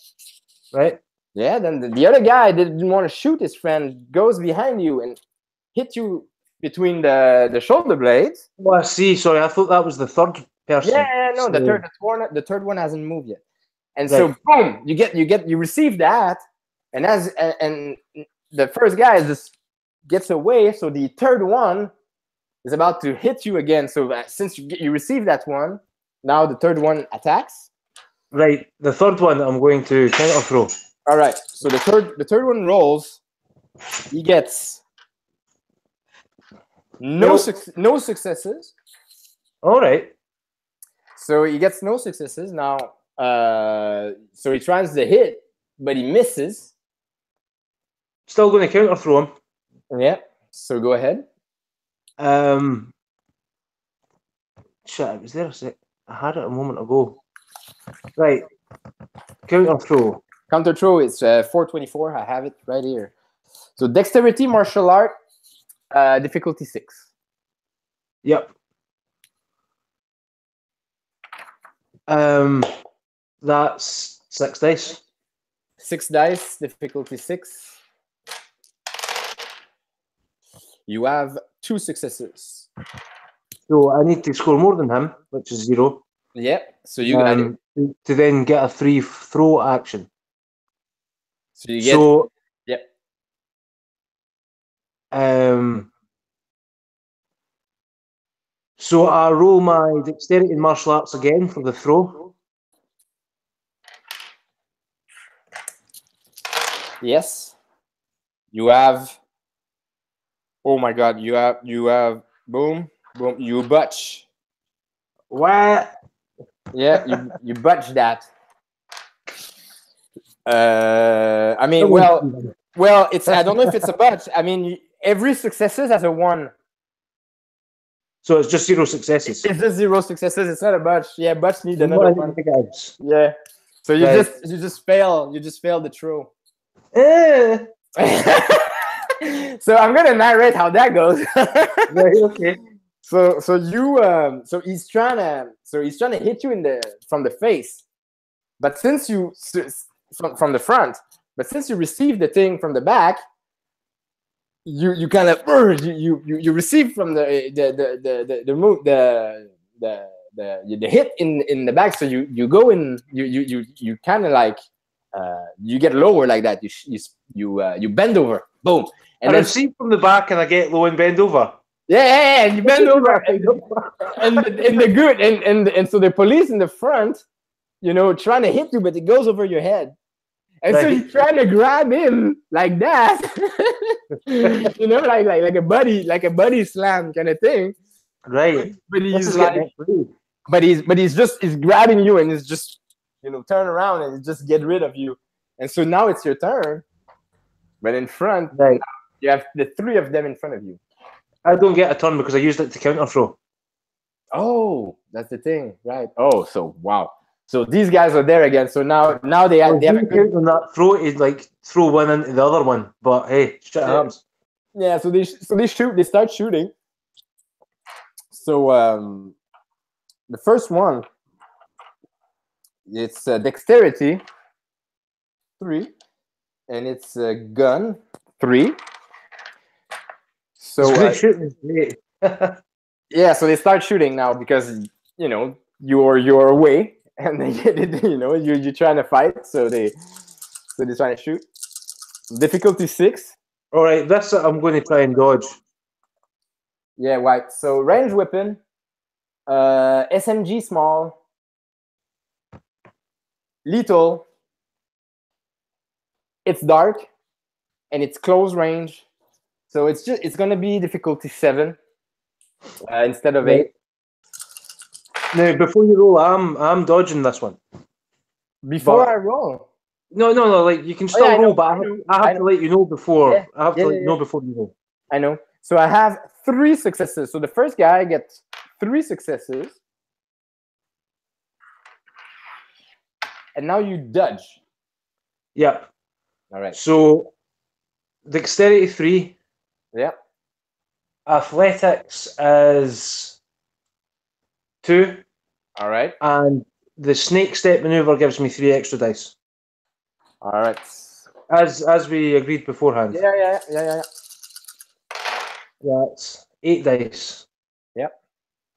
Right. Yeah, then the other guy didn't want to shoot his friend, goes behind you and hit you between the shoulder blades. Oh, I see. Sorry, I thought that was the third person. Yeah, no, So- the third one hasn't moved yet. And so boom, you receive that, and and the first guy just gets away, so the third one is about to hit you again. So since you receive that one, now the third one attacks. Right. The third one I'm going to counter throw. All right. So the third one rolls. He gets no successes. All right. So he gets no successes now. So he tries to hit, but he misses. Still going to counter throw him. Yeah. So go ahead. Shit, it was there a sec. I had it a moment ago. Right. Counter throw. Counter throw is 424. I have it right here. So dexterity, martial art, difficulty 6. Yep. That's 6 dice. 6 dice, difficulty 6. You have 2 successes. So I need to score more than him, which is 0. Yep. So you got it. To then get a free throw action. So you get. Yep. So I roll my dexterity and martial arts again for the throw. Yes. You have. Oh my God! You have. Boom. You butch. What? Yeah, you butch that. I mean, well, it's. I don't know if it's a butch. I mean, every successes has a 1. So it's just 0 successes. It's just 0 successes. It's not a butch. Yeah, butch need another 1. Yeah. So you just fail. You just failed the throw. So I'm gonna narrate how that goes. Right, okay. So he's trying to hit you from the face, but since you from the front, but since you receive the thing from the back, you kind of you receive from the hit in the back. So you go in you kind of like you get lower like that. You bend over, boom, And I receive from the back and I get low and bend over. Yeah, and you bend over, and the good, and so the police in the front, trying to hit you, but it goes over your head, and so you're trying to grab him like that, like a buddy slam kind of thing, right? But he's he's grabbing you, and he's just turn around and just get rid of you, and so now it's your turn, but in front, right? You have the three of them in front of you. I don't get a turn because I used it to counter throw. Oh, that's the thing, right? Oh, so wow. So these guys are there again. So now they have a good. On that throw is like throw one into the other one, but hey, shit happens. Yeah, so they shoot. They start shooting. So the first one, it's dexterity 3, and it's gun 3. So shooting is great. yeah, so they start shooting now because you're away, and they you're trying to fight. So they're trying to shoot. Difficulty 6. All right, this I'm going to try and dodge. Yeah, right. So range weapon, SMG small, lethal. It's dark, and it's close range. So it's gonna be difficulty 7 instead of 8. Now, before you roll, I'm dodging this one. Before I roll. No. Like you can still roll, but I have to let you know before. Yeah. I have to let you know before you roll. I know. So I have 3 successes. So the first guy gets 3 successes, and now you dodge. Yep. All right. So dexterity 3. Yep. Athletics is 2. All right. And the snake step maneuver gives me 3 extra dice. All right. As we agreed beforehand. Yeah. That's 8 dice. Yep.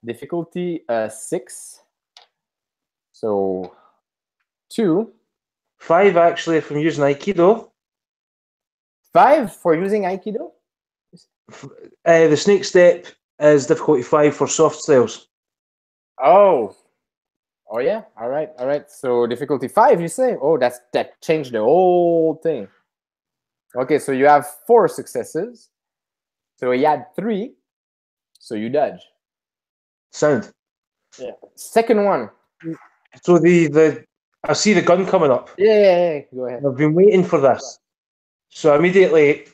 Difficulty 6. So 2. 5 actually from using Aikido. 5 for using Aikido? The snake step is difficulty 5 for soft styles. Oh yeah. All right. So difficulty 5, you say? Oh, that changed the whole thing. Okay, so you have 4 successes. So you had 3. So you dodge. Sound. Yeah. Second one. So I see the gun coming up. Yeah. Go ahead. I've been waiting for this. So immediately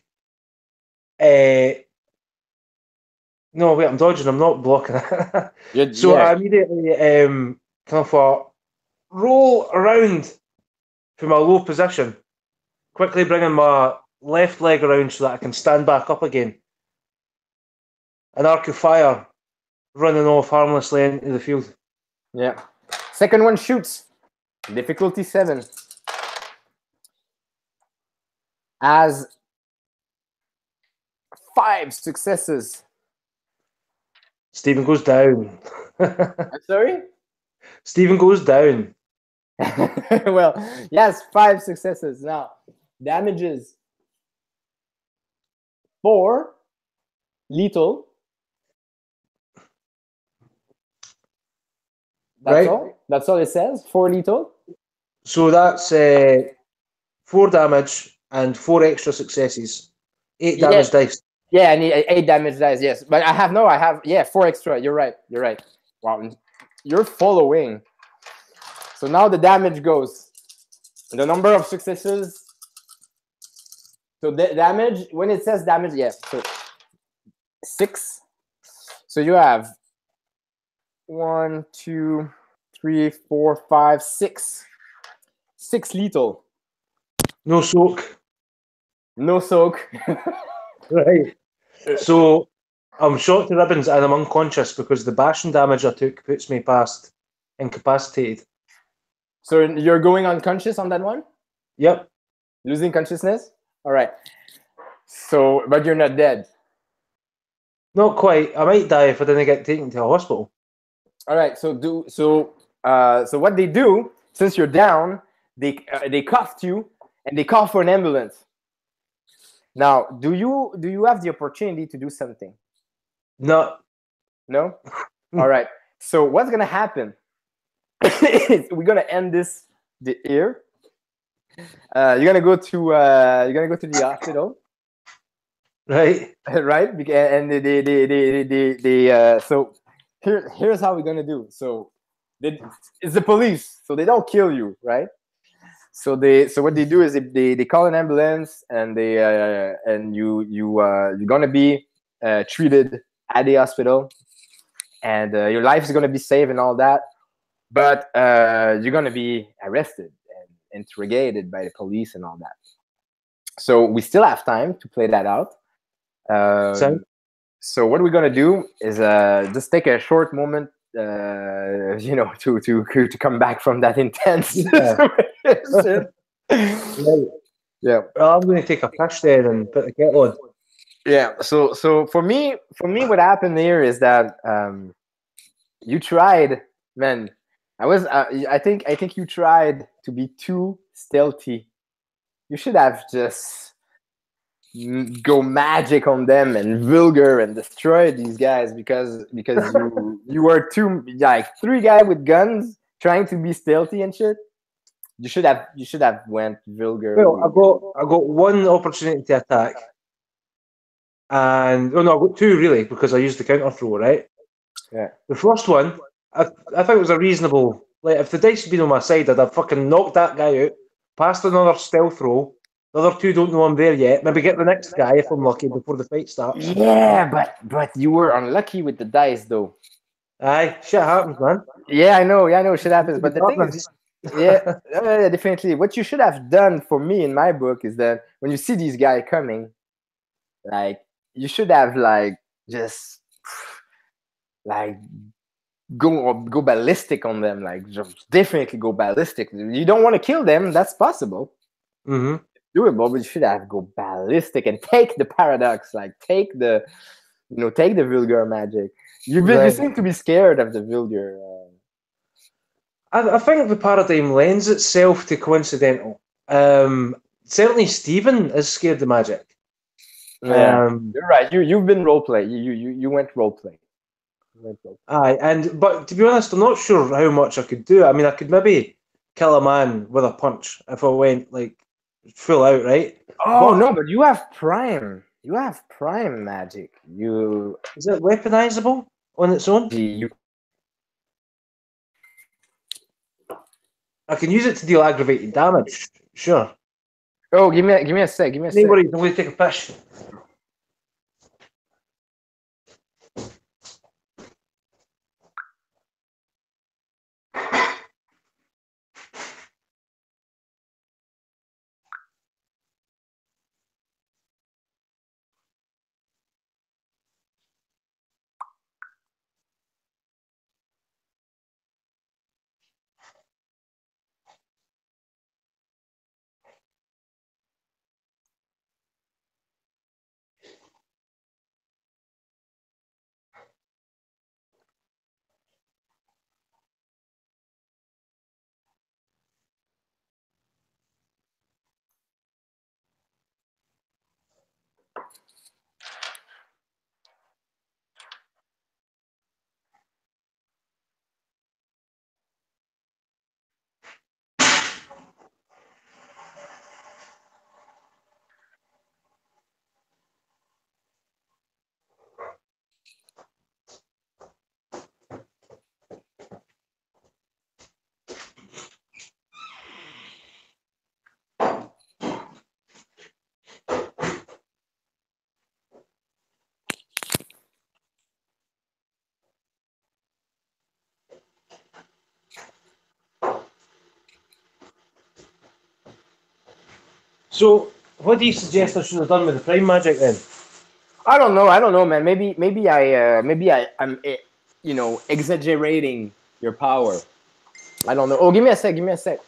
no, wait, I'm dodging, I'm not blocking it. I immediately kind of roll around from my low position, quickly bringing my left leg around so that I can stand back up again. An arc of fire running off harmlessly into the field. Yeah. Second one shoots. Difficulty 7. Has 5 successes. Stephen goes down. I'm sorry? Stephen goes down. Well, yes, 5 successes. Now, damages 4 lethal. That's all? That's all it says? 4 lethal? So that's 4 damage and 4 extra successes. 8 damage dice. Yeah, I need 8 damage dice, yes. But I have 4 extra. You're right. Wow, you're following. So now the damage goes. The number of successes. So the damage, when it says damage, so 6. So you have 1, 2, 3, 4, 5, 6. 6 lethal. No soak. No soak. Right. So I'm shot to ribbons and I'm unconscious because the bashing damage I took puts me past incapacitated. So you're going unconscious on that one? Yep. Losing consciousness? All right. So, but you're not dead. Not quite. I might die if I didn't get taken to a hospital. All right. So what they do, since you're down, they cuffed you and they call for an ambulance. Now, do you have the opportunity to do something? No. No? All right. So what's gonna happen is we're gonna end the ear. You're gonna go to the hospital. Right. Right? And so here's how we're gonna do. So it's the police, so they don't kill you, right? So what they do is they call an ambulance, and you're gonna be treated at the hospital, and your life is gonna be saved and all that. But you're gonna be arrested and interrogated by the police and all that. So we still have time to play that out. So, So what we're gonna do is just take a short moment, to come back from that intense situation. right. Yeah, Well, I'm going to take a piss then and put the kettle on. yeah. So for me, what happened here is that you tried, man. I think you tried to be too stealthy. You should have just go magic on them and vulgar and destroy these guys, because you were two, like, three guys with guns trying to be stealthy and shit. You should have went vulgar. Well, I got one opportunity to attack, and no, I got two really because I used the counter throw, right? Yeah. The first one, I think it was a reasonable. Like, if the dice had been on my side, I'd have fucking knocked that guy out, passed another stealth roll. The other two don't know I'm there yet. Maybe get the next guy if I'm lucky before the fight starts. Yeah, but you were unlucky with the dice, though. Aye, shit happens, man. Yeah, I know. Yeah, I know. Shit happens. But the thing is, Happens. yeah, definitely. What you should have done for me in my book is that when you see these guys coming, like, you should have, like, just like go ballistic on them, like, just definitely go ballistic. You don't want to kill them, that's possible, Mm-hmm. doable, but you should have go ballistic and take the paradox, like, take the vulgar magic. You Right. seem to be scared of the vulgar. I think the paradigm lends itself to coincidental. Certainly, Stephen is scared of magic. Yeah, you're right. You've been role play. You went role play. Aye, but to be honest, I'm not sure how much I could do. I mean, I could maybe kill a man with a punch if I went like full out, right? Oh But no, but you have prime. You have prime magic. is it weaponizable on its own? You I can use it to deal aggravated damage. Sure. Oh, give me a sec. Give me a No sec. worries. I'm going to take a piss. So, what do you suggest I should have done with the prime magic then? I don't know, man. I'm exaggerating your power. I don't know. Oh, give me a sec. Give me a sec.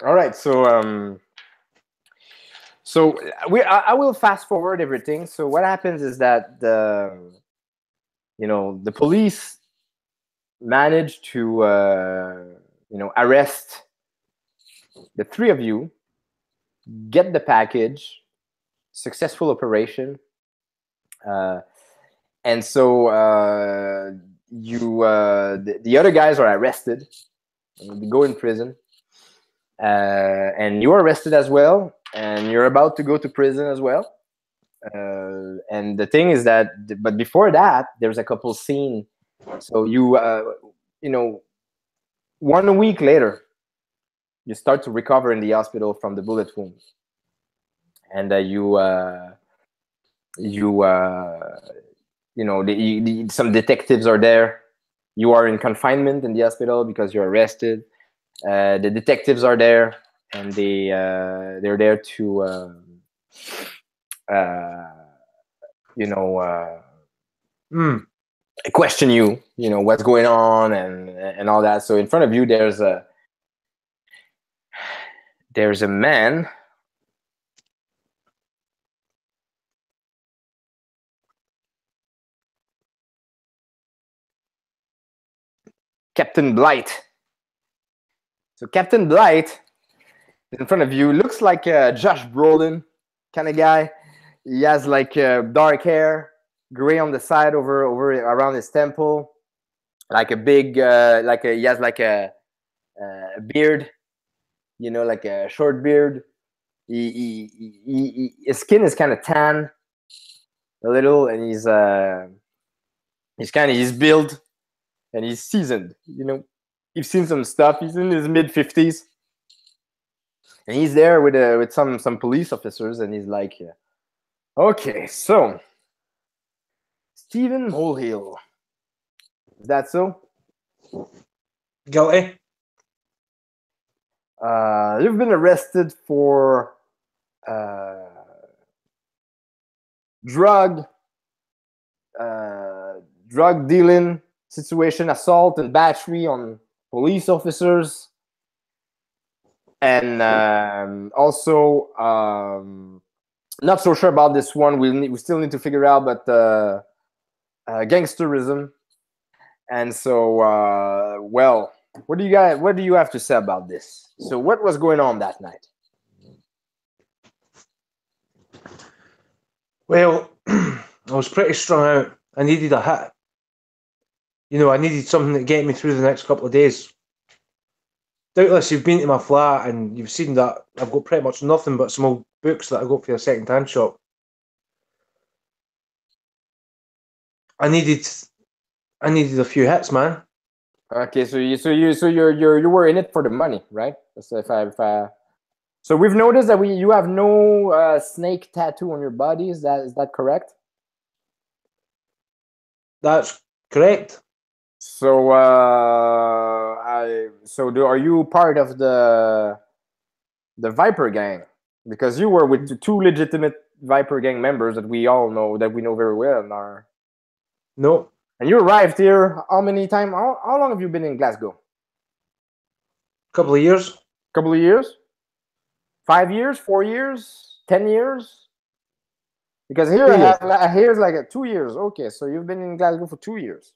All right. So I will fast forward everything. So what happens is that the police managed to arrest the three of you, get the package, successful operation, and so the other guys are arrested and they go in prison, and you're arrested as well, and you're about to go to prison as well. And the thing is that, but before that, there's a couple scene. So 1 week later, you start to recover in the hospital from the bullet wounds, and some detectives are there. You are in confinement in the hospital because you're arrested. The detectives are there, and they're there to question you. What's going on and all that. So in front of you, there's a man. Captain Blight. So Captain Blight in front of you looks like a Josh Brolin kind of guy. He has like dark hair, gray on the side over around his temple, like a big he has like a beard, like a short beard. His skin is kind of tan a little, and he's built and he's seasoned. You've seen some stuff. He's in his mid-50s, and he's there with some police officers, and he's like, okay, so Stephen Molehill, is that so? Guilty. You've been arrested for drug dealing situation, assault and battery on police officers, and also not so sure about this one. We still need to figure out, but gangsterism. And so, well, what do you have to say about this? So what was going on that night? Well, I was pretty strung out. I needed a hit. I needed something to get me through the next couple of days. Doubtless you've been to my flat and you've seen that I've got pretty much nothing but some old books that I got for a second-hand shop. I needed a few hits, man. Okay, so you were in it for the money, right? So we've noticed that you have no snake tattoo on your body. Is that correct? That's correct. So are you part of the Viper gang? Because you were with two legitimate Viper gang members that we know very well. No. And you arrived here how many times? How long have you been in Glasgow? Couple of years. Couple of years? 5 years? 4 years? 10 years? Because here here's like 2 years. Okay, so you've been in Glasgow for 2 years.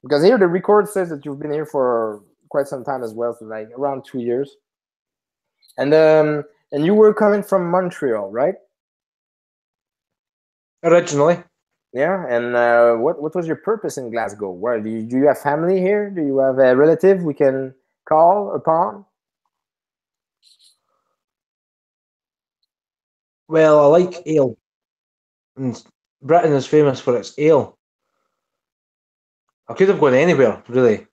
Because here the record says that you've been here for quite some time as well, so like around 2 years. And you were coming from Montreal, right? Originally. Yeah, and what was your purpose in Glasgow? Where do you have family here? Do you have a relative we can call upon? Well, I like ale, and Britain is famous for its ale. I could have gone anywhere, really.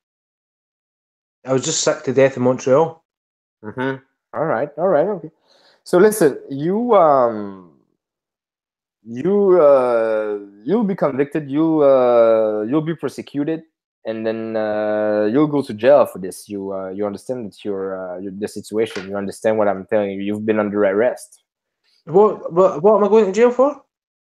I was just sick to death in Montreal. Mm-hmm. All right, okay. So listen, you'll be convicted. You'll be prosecuted, and then you'll go to jail for this. You understand that you're the situation. You understand what I'm telling you. You've been under arrest. What am I going to jail for?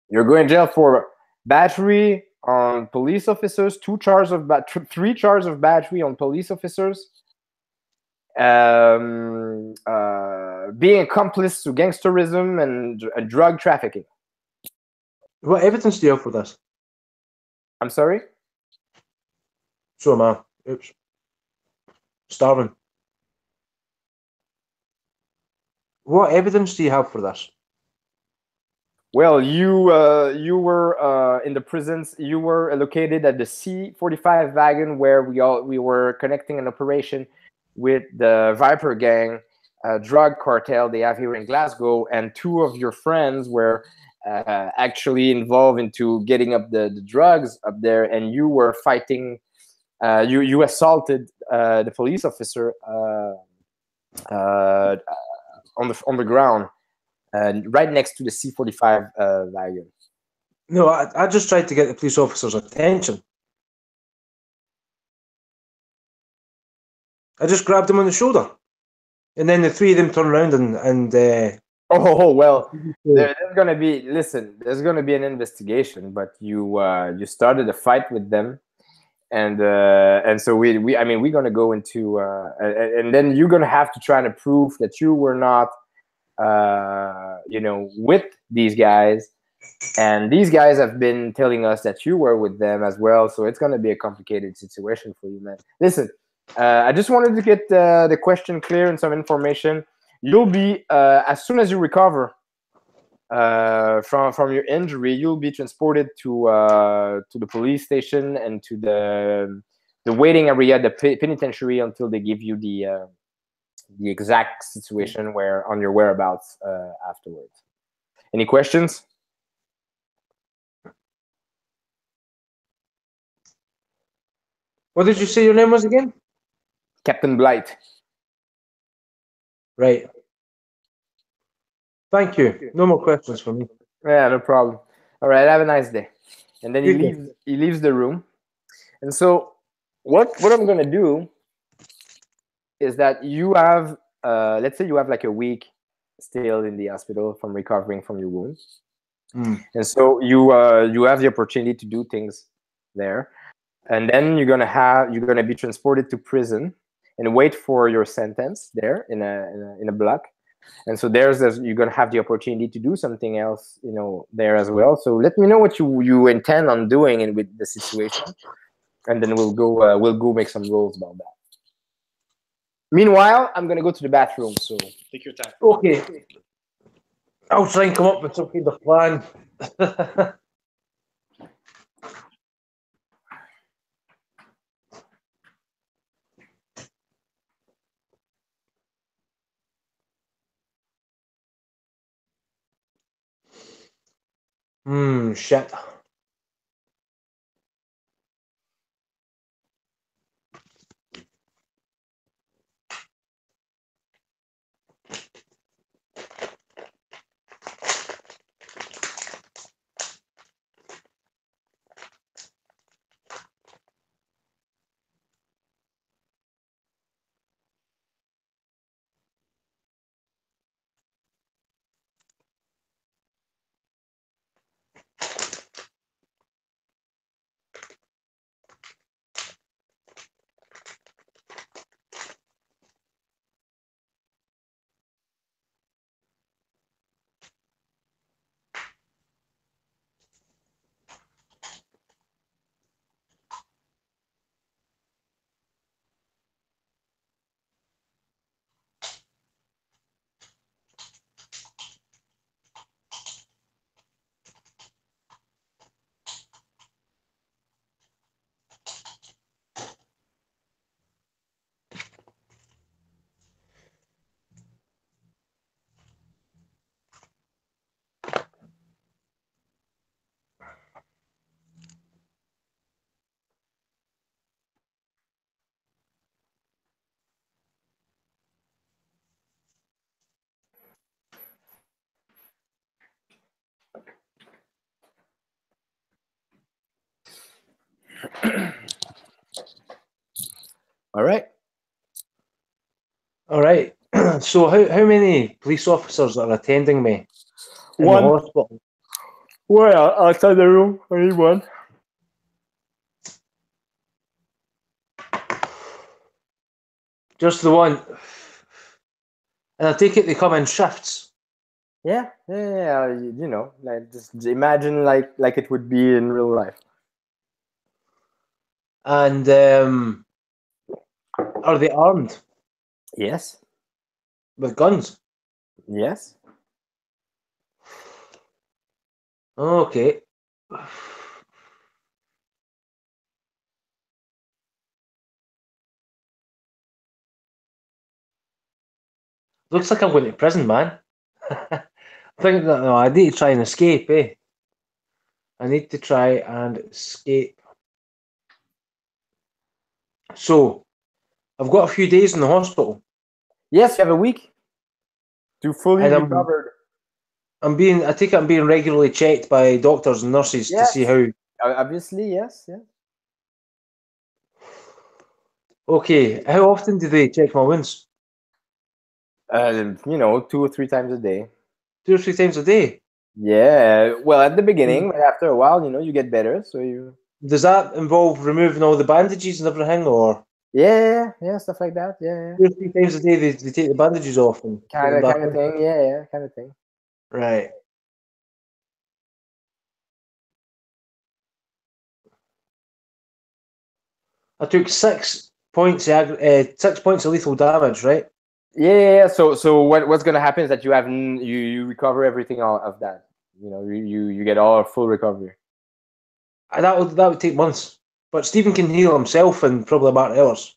You're going to jail for battery on police officers, 3 charges of battery on police officers, being accomplice to gangsterism and drug trafficking. What evidence do you have for this? I'm sorry? So am I. Oops. Starving. What evidence do you have for this? Well, you were in the prisons. You were located at the C-45 wagon where we were connecting an operation with the Viper gang, drug cartel they have here in Glasgow, and two of your friends were actually involved into getting up the drugs up there, and you were fighting. You assaulted the police officer on the ground. Right next to the C-45 wagon. No, I just tried to get the police officer's attention. I just grabbed him on the shoulder. And then the three of them turned around and Oh well, there's gonna be there's gonna be an investigation, but you started a fight with them, and so we're gonna go into and then you're gonna have to try to prove that you were not with these guys, and these guys have been telling us that you were with them as well, so it's gonna be a complicated situation for you, man. Listen, I just wanted to get the question clear and some information. You'll be as soon as you recover from your injury, you'll be transported to the police station and to the waiting area, the penitentiary, until they give you the exact situation on your whereabouts afterwards. Any questions? what did you say your name was again? Captain Blight. Right. Thank you. No more questions for me. Yeah, no problem. All right, have a nice day. And then You he leaves the room. And so what I'm gonna do is that you have let's say you have like a week still in the hospital from recovering from your wounds. And so you have the opportunity to do things there, and then you're gonna be transported to prison and wait for your sentence there in a block. And so you're gonna have the opportunity to do something else, there as well. So let me know what you intend on doing with the situation, and then we'll go make some rules about that. Meanwhile, I'm gonna go to the bathroom, so take your time. Okay. I'll try and come up with some kind of plan. Shit. All right. All right. So how many police officers are attending me in One. the hospital? Well, outside the room, only one. Just the one. And I take it they come in shifts. Yeah. You know, like just imagine like it would be in real life. And are they armed Yes. with guns? Yes. Okay. Looks like I'm going to prison, man. I think that no, I need to try and escape, eh? I need to try and escape. So, I've got a few days in the hospital, Yes, you have a week to fully and recover. I take it I'm being regularly checked by doctors and nurses to see Yes. how. Obviously, yes. Yeah. Okay, how often do they check my wounds? You know, 2 or 3 times a day. 2 or 3 times a day. Yeah. Well, at the Mm. beginning, but after a while, you know, you get better. So you. Does that involve removing all the bandages and everything, or Yeah, stuff like that. Yeah. 2 or 3 times a day they take the bandages off and put them back Kind of on? thing. Yeah, kind of thing. Right. I took 6 points, 6 points of lethal damage, right? Yeah. So what's gonna happen is that you recover everything all of that. You know, you get all full recovery. That would take months. But Stephen can heal himself in probably about hours.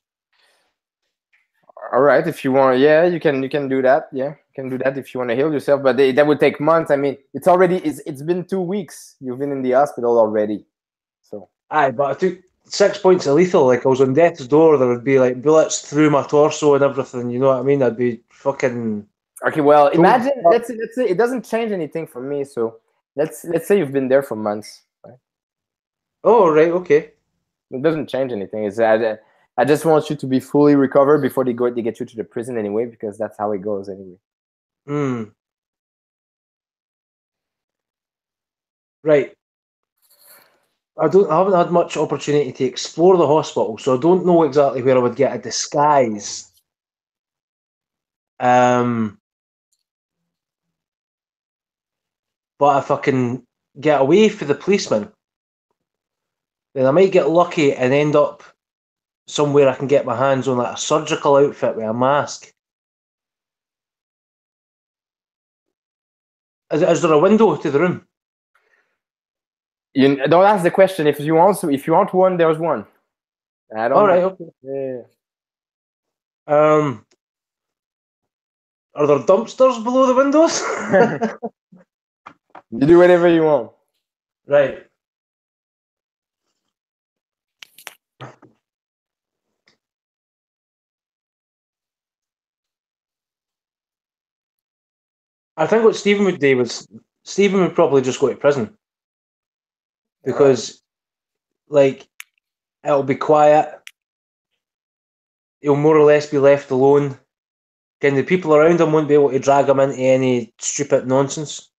All right, if you want, yeah, you can do that. Yeah, you can do that if you want to heal yourself. But that would take months. I mean, it's been 2 weeks. You've been in the hospital already. So Aye, but I took 6 points of lethal. Like I was on death's door. There would be like bullets through my torso and everything. You know what I mean? I'd be fucking. okay, well, Told. imagine let's say it doesn't change anything for me. So let's say you've been there for months. Right? Oh right, okay. It doesn't change anything. I just want you to be fully recovered before they get you to the prison anyway, because that's how it goes anyway. Hmm. Right. I haven't had much opportunity to explore the hospital, so I don't know exactly where I would get a disguise. Um, but if I can get away from the policeman, then I might get lucky and end up somewhere I can get my hands on like a surgical outfit with a mask. Is there a window to the room? You don't ask the question. If you want one, there's one. I All don't right, know. okay. Yeah. Um, are there dumpsters below the windows? You do whatever you want. Right. I think what Stephen would do was Stephen would probably just go to prison All right. because, like, it'll be quiet. He'll more or less be left alone. Again, the people around him won't be able to drag him into any stupid nonsense.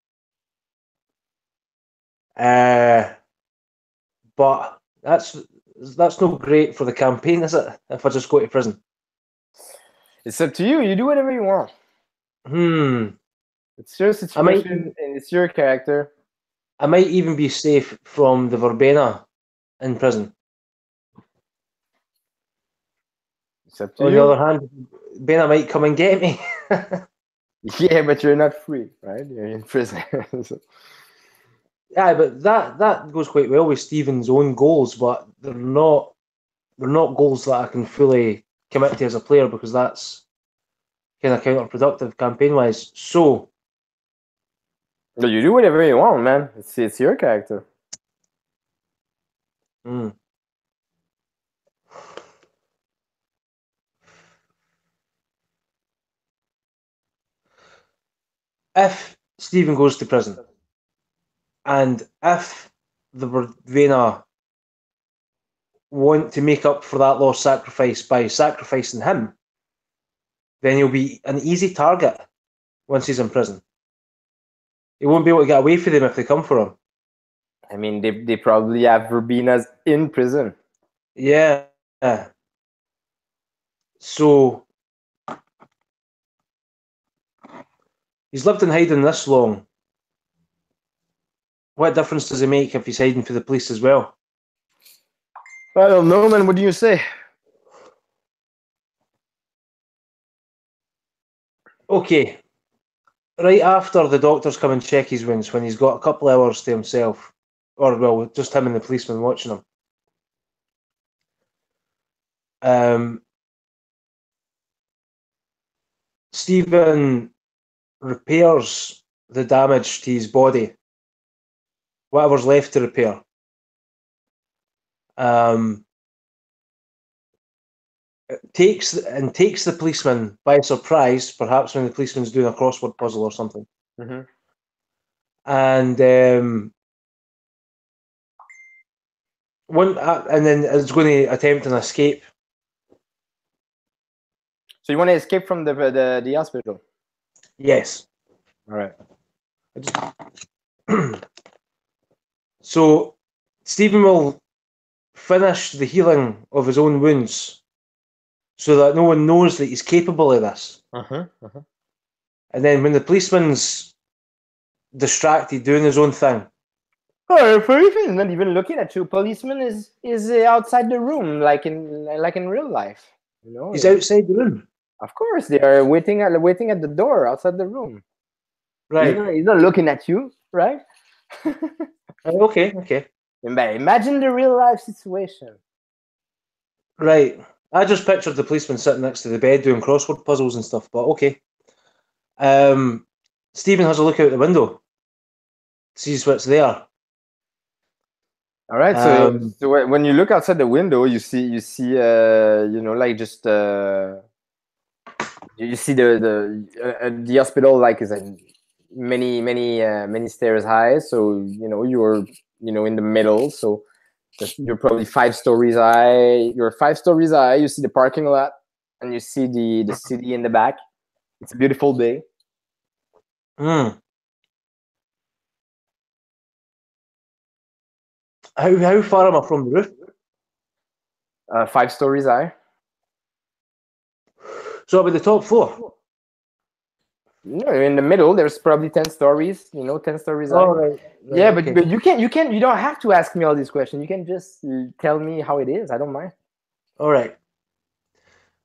But that's not great for the campaign, is it? If I just go to prison. It's up to you. You do whatever you want. It's your I might situation and it's your character. I might even be safe from the verbena in prison. It's up to On the you. other hand, Bena might come and get me. Yeah, but you're not free, right? You're in prison. So, Yeah, but that goes quite well with Stephen's own goals, but they're not goals that I can fully commit to as a player because that's kind of counterproductive campaign wise. So but you do whatever you want, man. It's your character. hmm. If Stephen goes to prison and if the Verbena want to make up for that lost sacrifice by sacrificing him, then he'll be an easy target once he's in prison. He won't be able to get away from them if they come for him. I mean, they probably have verbenas in prison. Yeah. So He's lived in hiding this long. What difference does it make if he's hiding for the police as well? I don't know, man. What do you say? Okay. Right after the doctors come and check his wounds, when he's got a couple of hours to himself, or well, just him and the policeman watching him. Stephen repairs the damage to his body, whatever's left to repair. Takes the policeman by surprise, perhaps when the policeman's doing a crossword puzzle or something. Mm-hmm. And then is going to attempt an escape. So you want to escape from the hospital? Yes. All right. So Stephen will finish the healing of his own wounds so that no one knows that he's capable of this. And then when the policeman's distracted doing his own thing. Oh, policeman is not even looking at you. Policeman is outside the room, like in real life. You know, He's outside the room. Of course, they are waiting at the door outside the room. Right. He's not looking at you, right? Okay. Imagine the real life situation. Right. I just pictured the policeman sitting next to the bed doing crossword puzzles and stuff, but okay. Stephen has a look out the window, sees what's there. All right. So when you look outside the window, you see like just you see the hospital, like is like many stairs high. So you're in the middle. So you're probably 5 stories high. You're 5 stories high. You see the parking lot, and you see the city in the back. It's a beautiful day. How far am I from the roof? 5 stories high. So I'm at the top floor. No, in the middle. There's probably 10 stories. 10 stories high. Oh, right. Yeah, okay. but you don't have to ask me all these questions. You can just tell me how it is. I don't mind. All right.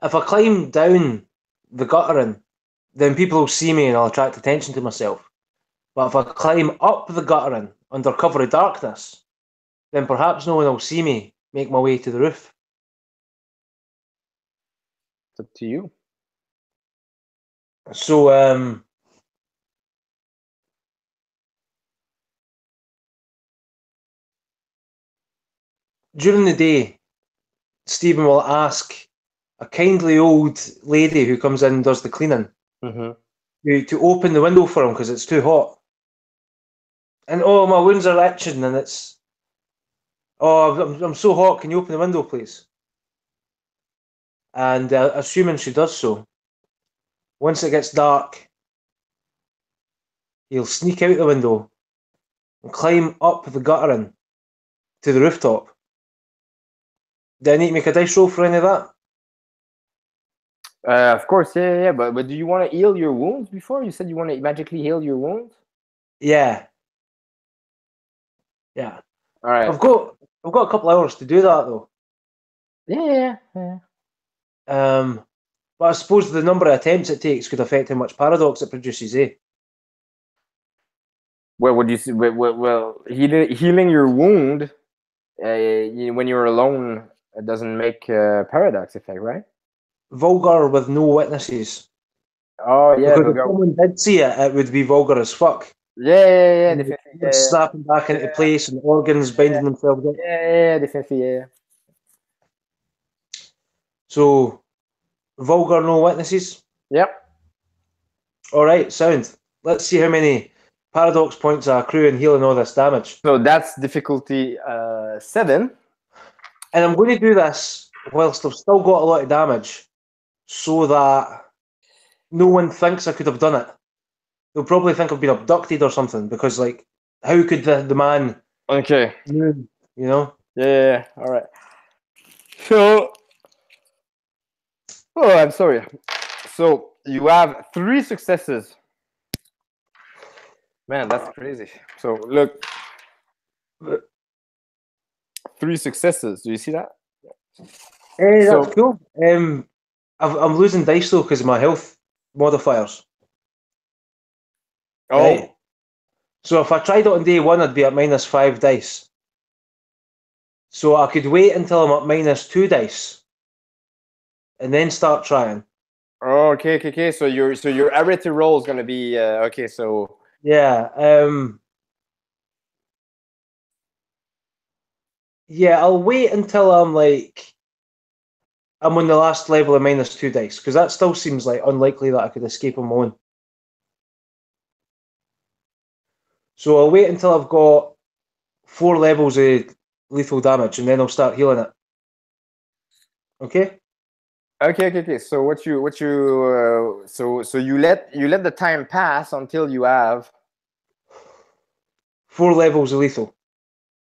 If I climb down the guttering, then people will see me and I'll attract attention to myself. But if I climb up the guttering under cover of darkness, then perhaps no one will see me make my way to the roof. It's up to you. So, during the day, Stephen will ask a kindly old lady who comes in and does the cleaning to open the window for him because it's too hot. And my wounds are itching, and I'm so hot. Can you open the window, please? And assuming she does so, once it gets dark, he'll sneak out the window and climb up the guttering to the rooftop. Do I need to make a dice roll for any of that? Of course, yeah. But do you want to heal your wounds before? You said you want to magically heal your wounds. Yeah. All right. I've got a couple hours to do that though. Yeah. But I suppose the number of attempts it takes could affect how much paradox it produces, eh? Well, what do you see? Well, healing your wound when you're alone, it doesn't make paradox effect, right? Vulgar with no witnesses. Oh yeah. Because if someone did see it, it would be vulgar as fuck. Yeah. Definitely. Snapping back into place and organs binding themselves up. Yeah, definitely. Yeah. So, vulgar, no witnesses? Yep. Alright, sound. Let's see how many paradox points I accrue in healing all this damage. So that's difficulty 7. And I'm going to do this whilst I've still got a lot of damage so that no one thinks I could have done it. They'll probably think I've been abducted or something because, like, how could the man... Okay. You know? Yeah. All right. So... Oh, I'm sorry. So you have 3 successes. Man, that's crazy. So look, 3 successes. Do you see that? Hey, So that's cool. I'm losing dice though because of my health modifiers, oh, right? So if I tried it on day one, I'd be at -5 dice. So I could wait until I'm at -2 dice and then start trying. oh, okay. So your ability roll is gonna be okay. So Yeah. Yeah, I'll wait until I'm on the last level of -2 dice because that still seems like unlikely that I could escape on my own. So I'll wait until I've got 4 levels of lethal damage and then I'll start healing it. Okay? okay. So so you let the time pass until you have 4 levels of lethal.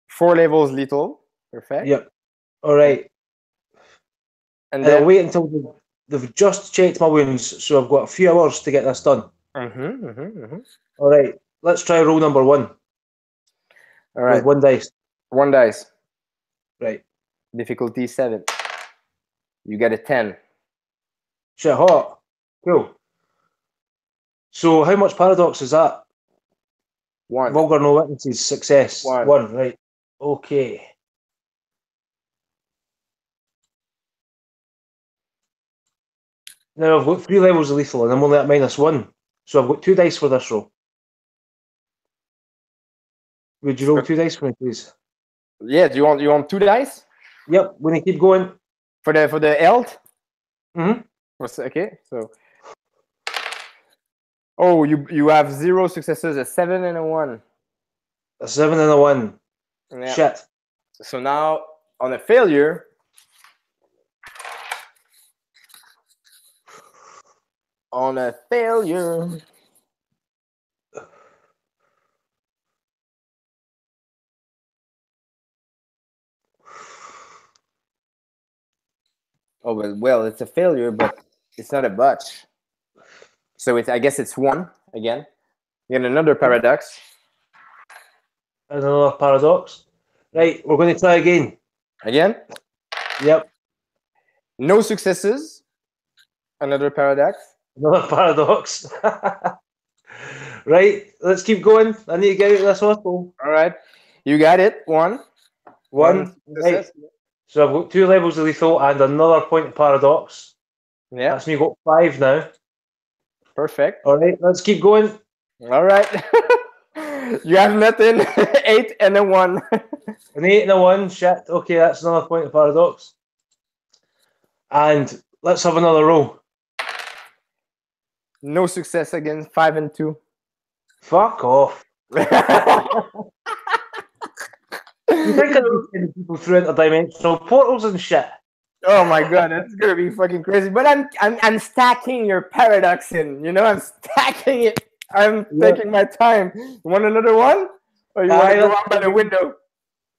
4 levels lethal. Perfect. Yep. All right. And And I'll then wait until they've just checked my wounds, so I've got a few hours to get this done. All right. Let's try roll number 1 All with right. 1 dice. 1 dice. Right. Difficulty 7. You get a 10. Shit hot. Cool. So how much paradox is that? 1. Vulgar no witnesses, success. 1. 1, right. Okay. Now I've got 3 levels of lethal and I'm only at -1. So I've got 2 dice for this roll. Would you roll 2 dice for me, please? Yeah. Do you want 2 dice Yep, when you keep going. for the health? Mm-hmm. Okay. So oh, you have 0 successes, a 7 and a 1. A 7 and a 1. Yeah. Shit. So now on a failure, oh well, it's a failure, but it's not a botch. So I guess it's 1 again. You get another paradox. Another paradox. Right, we're going to try again. Again, Yep, no successes. Another paradox. another paradox. Right, let's keep going. I need to get out of this hospital. All right, you got it. 1 1, right. success. So I've got 2 levels of lethal and another point of paradox. Yeah, That's me got 5 now. perfect. All right, let's keep going. All right, you have nothing. 8 and a 1. An 8 and a 1. Shit. Okay, that's another point of paradox. And let's have another roll. No success again. 5 and 2. Fuck off. You think I'd be sending people through interdimensional portals and shit? Oh my god, that's gonna be fucking crazy. But I'm stacking your paradox in. You know, I'm stacking it. I'm taking my time. You want another one, or you want to go out by the window?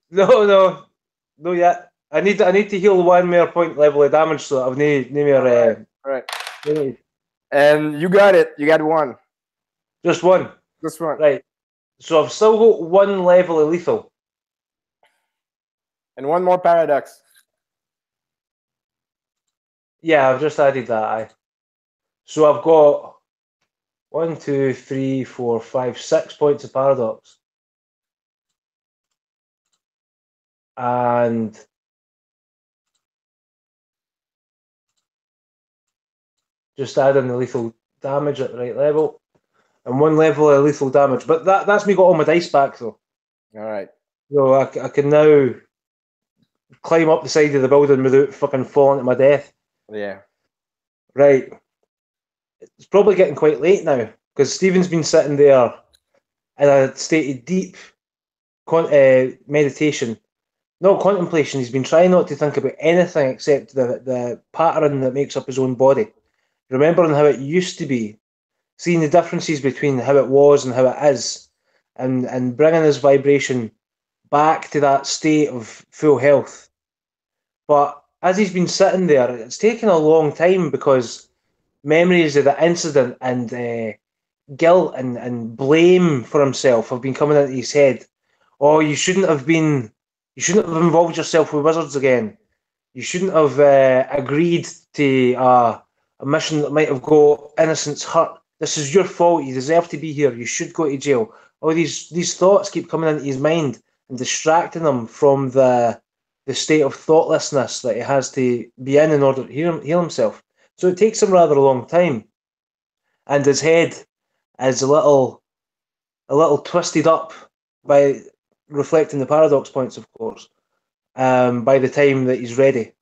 No yet. I need to heal 1 more point level of damage, so I've no more. All right. And you got it. You got 1. Just 1. Just 1. Right. So I've still got 1 level of lethal. And 1 more paradox. Yeah, I've just added that. Aye. So I've got 1, 2, 3, 4, 5, 6 points of paradox. And just adding the lethal damage at the right level. And 1 level of lethal damage. But that's me got all my dice back though. All right. So I can now climb up the side of the building without fucking falling to my death. Yeah. Right. It's probably getting quite late now because Stephen's been sitting there in a state of deep meditation. Not contemplation. He's been trying not to think about anything except the pattern that makes up his own body. Remembering how it used to be, seeing the differences between how it was and how it is, and bringing his vibration back to that state of full health. But as he's been sitting there, it's taken a long time because memories of the incident and guilt and blame for himself have been coming into his head. Oh, you shouldn't have involved yourself with wizards again. You shouldn't have agreed to a mission that might have got innocents hurt. This is your fault. You deserve to be here. You should go to jail. All these thoughts keep coming into his mind and distracting him from the state of thoughtlessness that he has to be in order to heal himself. So it takes him rather a long time, and his head is a little twisted up by reflecting the paradox points, of course. By the time that he's ready,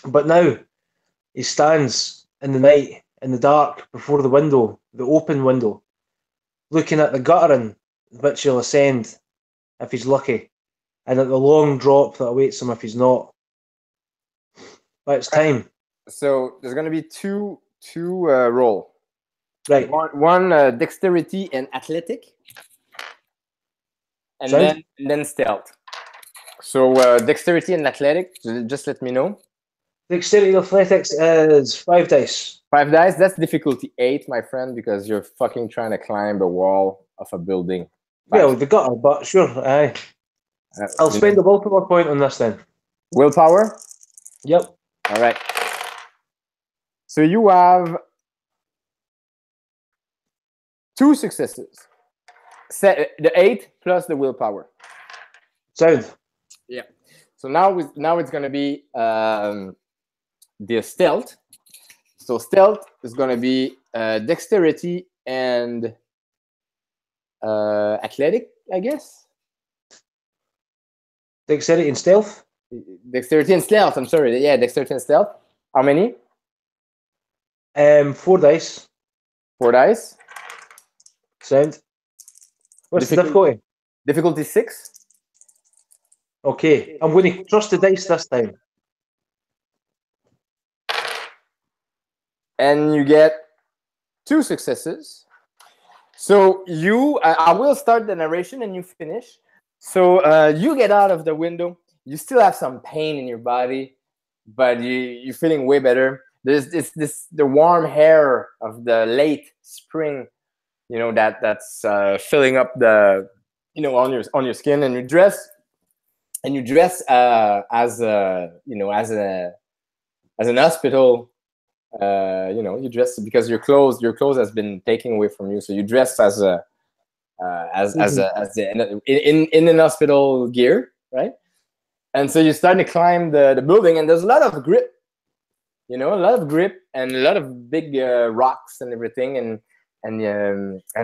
but now he stands in the night, in the dark, before the window, the open window, looking at the guttering which he'll ascend if he's lucky, and at the long drop that awaits him if he's not. But it's time. So there's going to be two roll. Right. One dexterity and athletic, and then stealth. So dexterity and athletic, just let me know. Dexterity athletics is 5 dice. 5 dice. That's difficulty 8, my friend, because you're fucking trying to climb a wall of a building. Yeah, the gutter, but sure. Aye. I'll spend a willpower point on this then. Willpower? Yep. All right. So you have 2 successes. The 8 plus the willpower. Sound. Yeah. So now it's going to be the stealth. So stealth is going to be dexterity and athletic, I guess. Dexterity and stealth? Dexterity and stealth. I'm sorry. Yeah, dexterity and stealth. How many? 4 dice. 4 dice. Sound. What's the difficulty? Difficulty 6. Okay, I'm going to trust the dice this time. And you get 2 successes. So I will start the narration and you finish. So you get out of the window. You still have some pain in your body, but you're feeling way better. There's the warm air of the late spring, that's filling up the, on your skin, and you dress as an hospital. You dress because your clothes has been taken away from you, so you dress as in an hospital gear, right? And so you start to climb the building, and there's a lot of grip, a lot of grip and a lot of big rocks and everything, and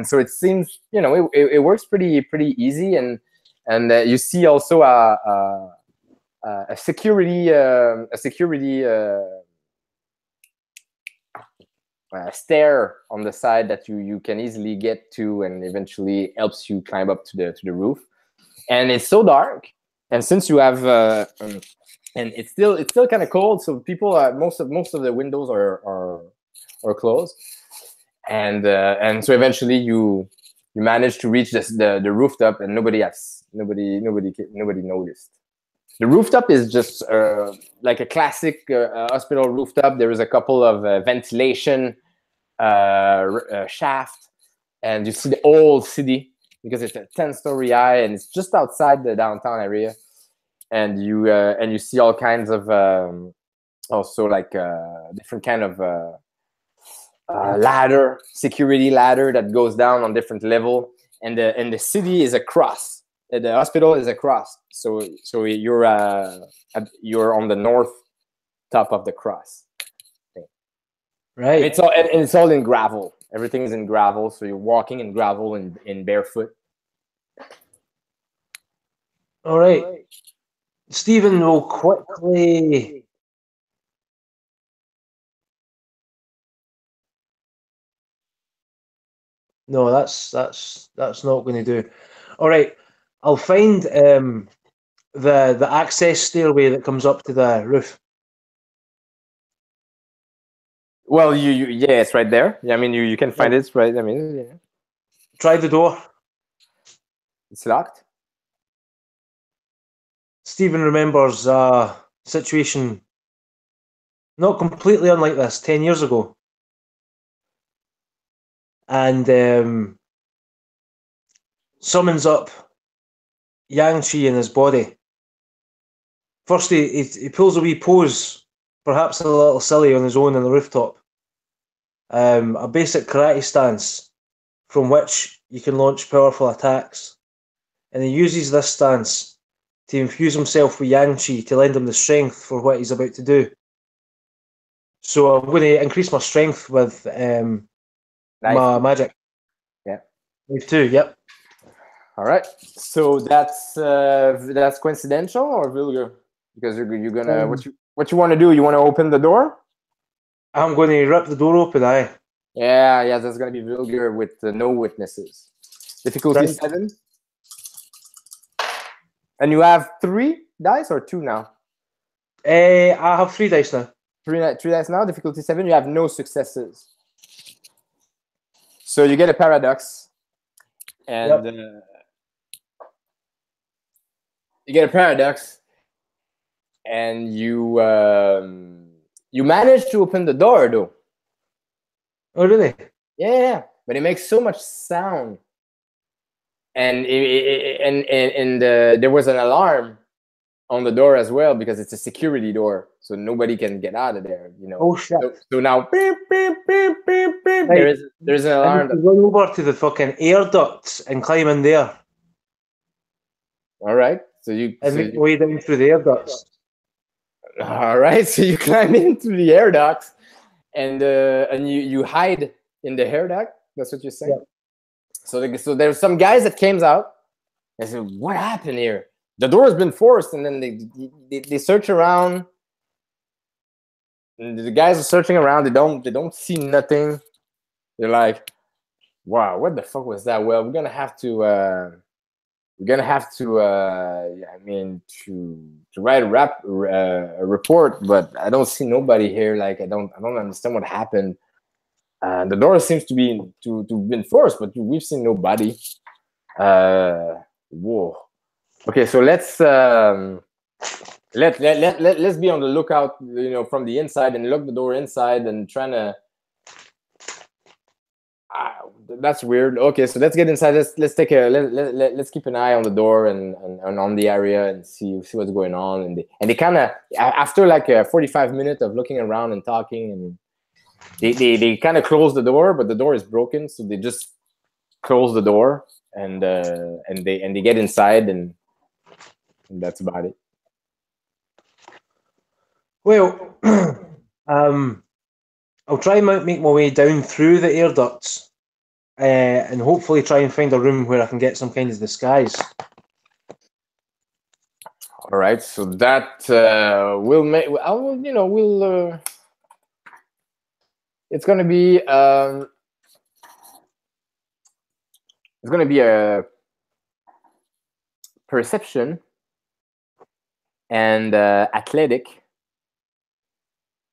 so it seems it works pretty easy, and you see also a security stair on the side that you can easily get to, and eventually helps you climb up to the roof. And it's so dark, and since you have and it's still kind of cold, so people most of the windows are closed, and so eventually you manage to reach the rooftop, and nobody noticed. The rooftop is just like a classic hospital rooftop. There is a couple of ventilation shaft, and you see the old city because it's a 10-story high, and it's just outside the downtown area. And you see all kinds of also like different kind of security ladder that goes down on different level, and the city is across. The hospital is across, so you're on the north top of the cross. Right. And it's all in gravel. Everything is in gravel, so you're walking in gravel in barefoot. All right. Stephen will quickly. No, that's not going to do. All right. I'll find the access stairway that comes up to the roof. Well, it's right there. Yeah, I mean, you can find it, right? I mean, yeah. Try the door. It's locked. Stephen remembers a situation not completely unlike this 10 years ago. and summons up Yang Chi in his body. First, he pulls a wee pose, perhaps a little silly, on his own on the rooftop. A basic karate stance from which you can launch powerful attacks. And he uses this stance to infuse himself with Yang Chi to lend him the strength for what he's about to do. So I'm going to increase my strength with my magic. Yeah. Wave 2, yep. All right. So that's coincidental or vulgar? Because you're gonna what you want to do? You want to open the door? I'm going to rip the door open, aye. Yeah, that's gonna be vulgar with no witnesses. Difficulty 7. And you have 3 dice or 2 now? I have 3 dice now. 3 dice now. Difficulty 7. You have no successes. So you get a paradox, and you get a paradox, and you manage to open the door though. Oh really? Yeah, but it makes so much sound, and there was an alarm on the door as well because it's a security door, so nobody can get out of there. You know. Oh shit! So now, beep, beep, beep, beep, beep. Right. There's an alarm. I need to run over to the fucking air ducts and climb in there. All right. So you make my way down through the air ducts. All right. So you climb into the air ducts, and you hide in the air duct. That's what you're saying. Yeah. So there's some guys that came out and said, "What happened here? The door has been forced," and then they search around. And the guys are searching around. They don't see nothing. They're like, "Wow, what the fuck was that?" Well, we're gonna have to to write a report, but I don't see nobody here. Like I don't understand what happened. The door seems to be to been forced, but we've seen nobody. Whoa. Okay, so let's be on the lookout, you know, from the inside and lock the door inside and trying to. That's weird. Okay, so let's get inside. Let's take let's keep an eye on the door and on the area and see what's going on. And they kind of after like 45 minutes of looking around and talking, and they kind of close the door, but the door is broken, so they just close the door and they get inside and that's about it. Well, I'll try and make my way down through the air ducts and hopefully try and find a room where I can get some kind of disguise. All right, so that will make. We'll. It's gonna be. It's gonna be a perception and athletic.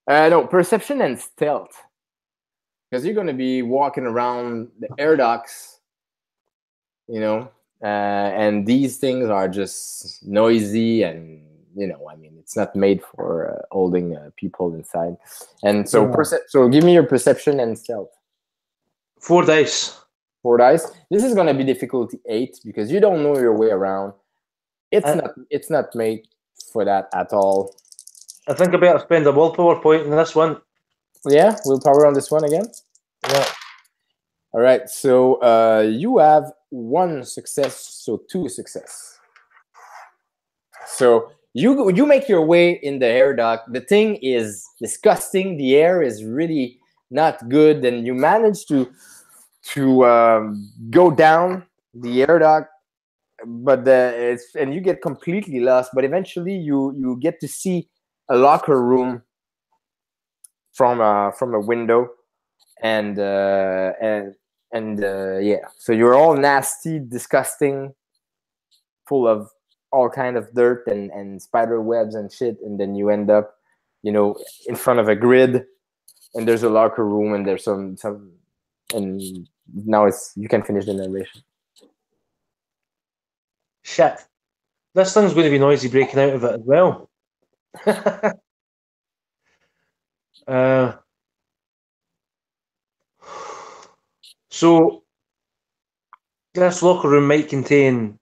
No, perception and stealth. Because you're going to be walking around the air ducts, you know, and these things are just noisy and, you know, I mean, it's not made for holding people inside. And so, so give me your perception and stealth. 4 dice. 4 dice. This is going to be difficulty 8 because you don't know your way around. It's not made for that at all. I think I better spend a willpower point in this one. Yeah, willpower on this one again? Yeah. All right, so you have 1 success, so 2 success. So you make your way in the air duct. The thing is disgusting. The air is really not good, and you manage to go down the air duct, but and you get completely lost. But eventually, you get to see a locker room from a window, and yeah, so you're all nasty, disgusting, full of all kind of dirt and spider webs and shit, and then you end up, you know, in front of a grid, and there's a locker room, and there's some and now you can finish the narration. Shit, this thing's going to be noisy breaking out of it as well. So this locker room might contain,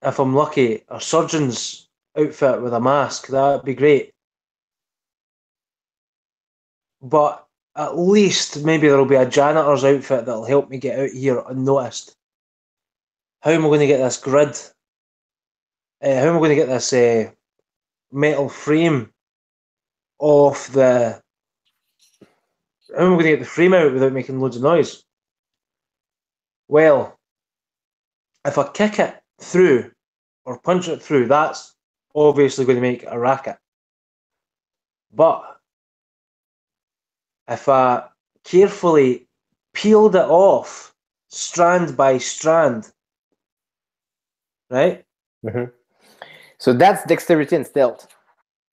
if I'm lucky, a surgeon's outfit with a mask. That'd be great. But at least maybe there'll be a janitor's outfit that'll help me get out here unnoticed. How am I going to get this grid? How am I going to get this metal frame off the... How am I going to get the frame out without making loads of noise? Well, if I kick it through or punch it through, that's obviously going to make a racket. But if I carefully peeled it off, strand by strand, right? Mm-hmm. So that's dexterity and stealth.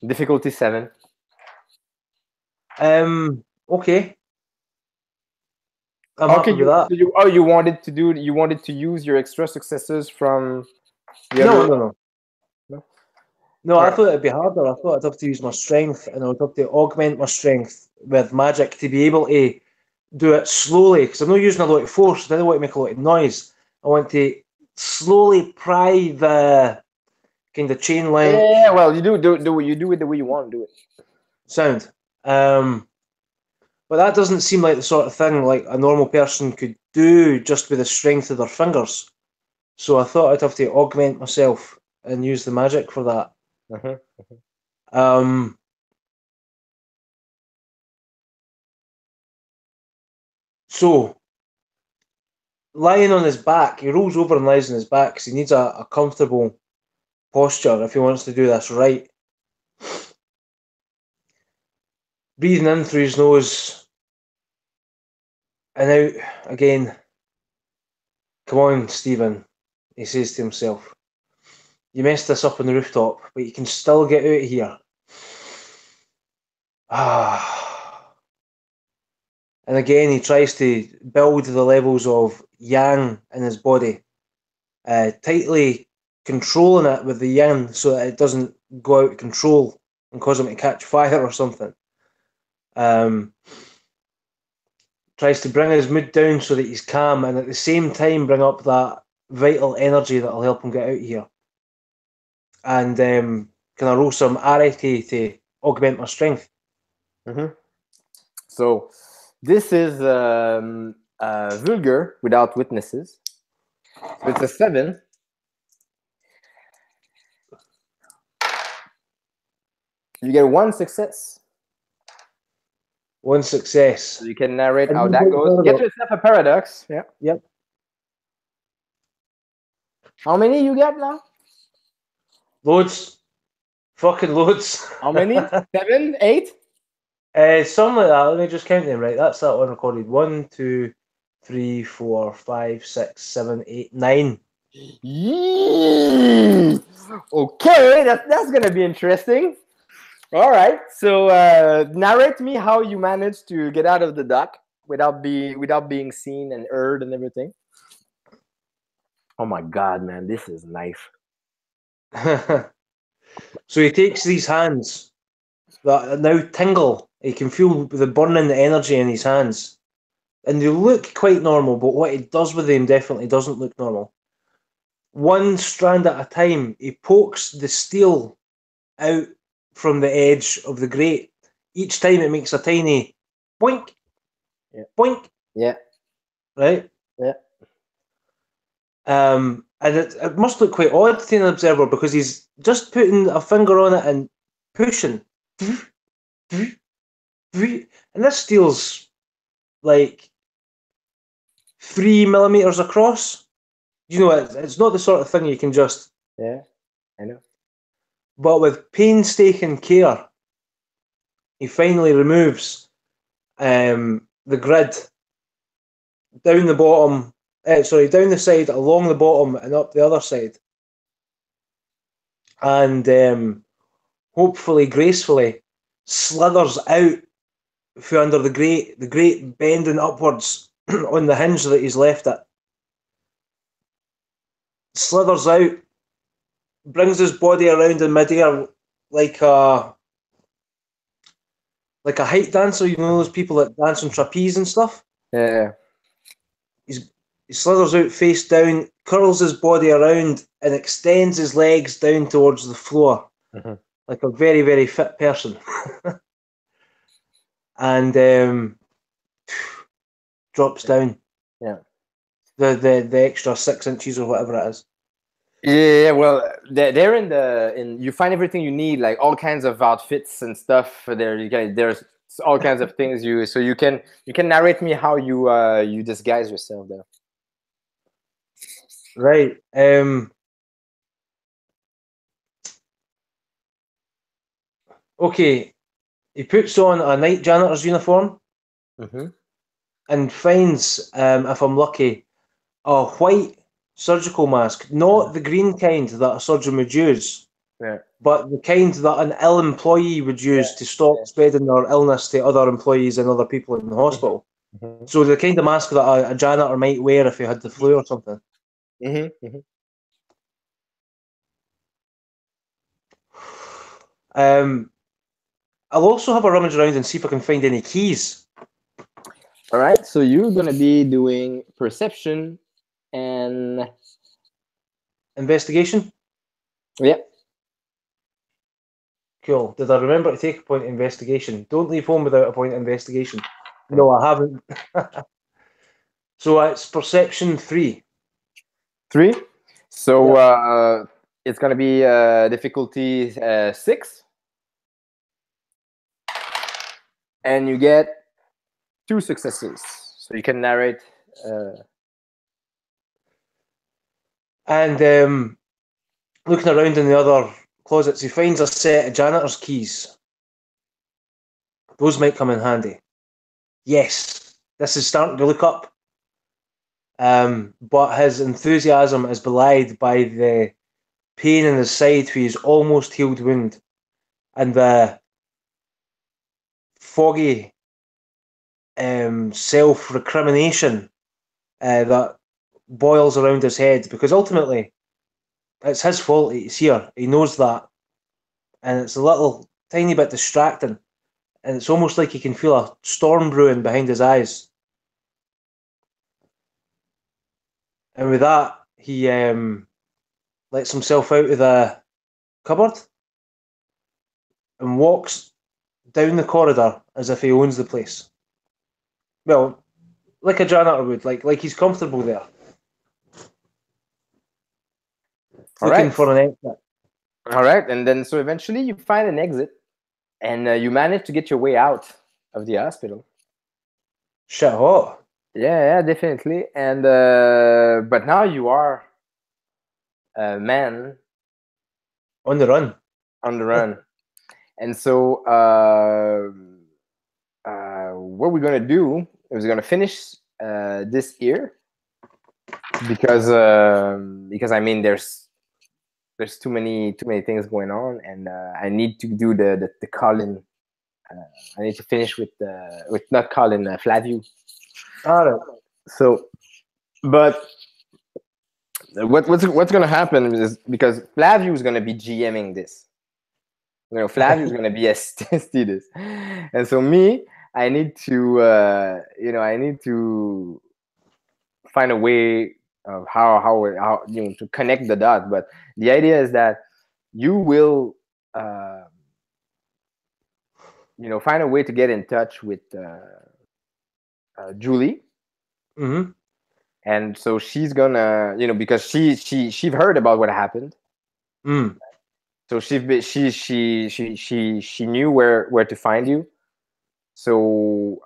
Difficulty 7. Okay. I'm happy with that. So you wanted to use your extra successes from the No. No, I Right. thought it'd be harder. I thought I'd have to use my strength, and I would have to augment my strength with magic to be able to do it slowly, because I'm not using a lot of force. I don't want to make a lot of noise. I want to slowly pry the kind of chain link Yeah, well, you do it the way you want to do it. sound. But that doesn't seem like the sort of thing like a normal person could do just with the strength of their fingers. So I thought I'd have to augment myself and use the magic for that. So, lying on his back, he rolls over and lies on his back because he needs a comfortable posture if he wants to do this right. Breathing in through his nose and out again. Come on, Stephen, he says to himself. You messed this up on the rooftop, but you can still get out of here. And again, he tries to build the levels of yang in his body, tightly controlling it with the yang so that it doesn't go out of control and cause him to catch fire or something. Tries to bring his mood down so that he's calm, and at the same time bring up that vital energy that'll help him get out here. And can I roll some arity to augment my strength? So this is vulgar without witnesses. So it's a 7. You get 1 success. 1 success. So you can narrate how that goes. Get yourself a paradox. Yeah. Yep. How many you get now? Loads. Fucking loads. How many? 7, 8? Something like that. Let me just count them. Right, that's that one recorded. 1, 2, 3, 4, 5, 6, 7, 8, 9. Okay, that's gonna be interesting. All right, so narrate me how you managed to get out of the dock without being seen and heard and everything. Oh my god, man, this is nice. So he takes these hands that now tingle. He can feel the burning energy in his hands, and they look quite normal. But what he does with them definitely doesn't look normal. One strand at a time, he pokes the steel out from the edge of the grate. Each time it makes a tiny boink, boink. Yeah. Right? Yeah. And it must look quite odd to an observer because he's just putting a finger on it and pushing. And this steel's like 3 millimeters across. You know, it's not the sort of thing you can just... Yeah, I know. But with painstaking care, he finally removes the grid down the bottom, down the side, along the bottom, and up the other side. And hopefully, gracefully, slithers out from under the grate bending upwards on the hinge that he's left it. Slithers out, brings his body around in midair like a height dancer. You know those people that dance on trapeze and stuff? Yeah. he slithers out face down, curls his body around, and extends his legs down towards the floor, like a very, very fit person. And drops down. Yeah. The extra 6 inches or whatever it is. Yeah, well, they're in you find everything you need, like all kinds of outfits and stuff there. There's all kinds of things you can narrate me how you disguise yourself there. Right. Okay. He puts on a night janitor's uniform and finds, if I'm lucky, a white surgical mask, not the green kind that a surgeon would use, but the kind that an ill employee would use to stop spreading their illness to other employees and other people in the hospital. So the kind of mask that a janitor might wear if he had the flu or something. I'll also have a rummage around and see if I can find any keys. All right, so you're gonna be doing perception and investigation. Yeah. Cool. Did I remember to take a point of investigation? Don't leave home without a point of investigation. No, I haven't. So it's perception 3. 3. So it's gonna be difficulty 6, and you get 2 successes. So you can narrate. And looking around in the other closets, he finds a set of janitor's keys. Those might come in handy. Yes, this is starting to look up. But his enthusiasm is belied by the pain in his side for his almost healed wound and the foggy self-recrimination that boils around his head, because ultimately it's his fault he's here. He knows that, and it's a little tiny bit distracting, and it's almost like he can feel a storm brewing behind his eyes. And with that, he lets himself out of the cupboard and walks down the corridor as if he owns the place. Well, like a janitor would, like he's comfortable there. Looking for an exit. All right, and then so eventually you find an exit, and you manage to get your way out of the hospital. Shit hot. Yeah, definitely. And but now you are a man on the run. And so what we're gonna do is we're gonna finish this here, because I mean there's too many things going on, and I need to do the Colin. I need to finish with not Colin, Flaviu. All right. So, but what's going to happen is, because Flaviu is going to be GMing this. You know, Flaviu is going to be ST this, and so me, I need to I need to find a way of how to connect the dot. But the idea is that you will find a way to get in touch with Julie. Mm-hmm. And so she's gonna, because she heard about what happened. So she knew where to find you. So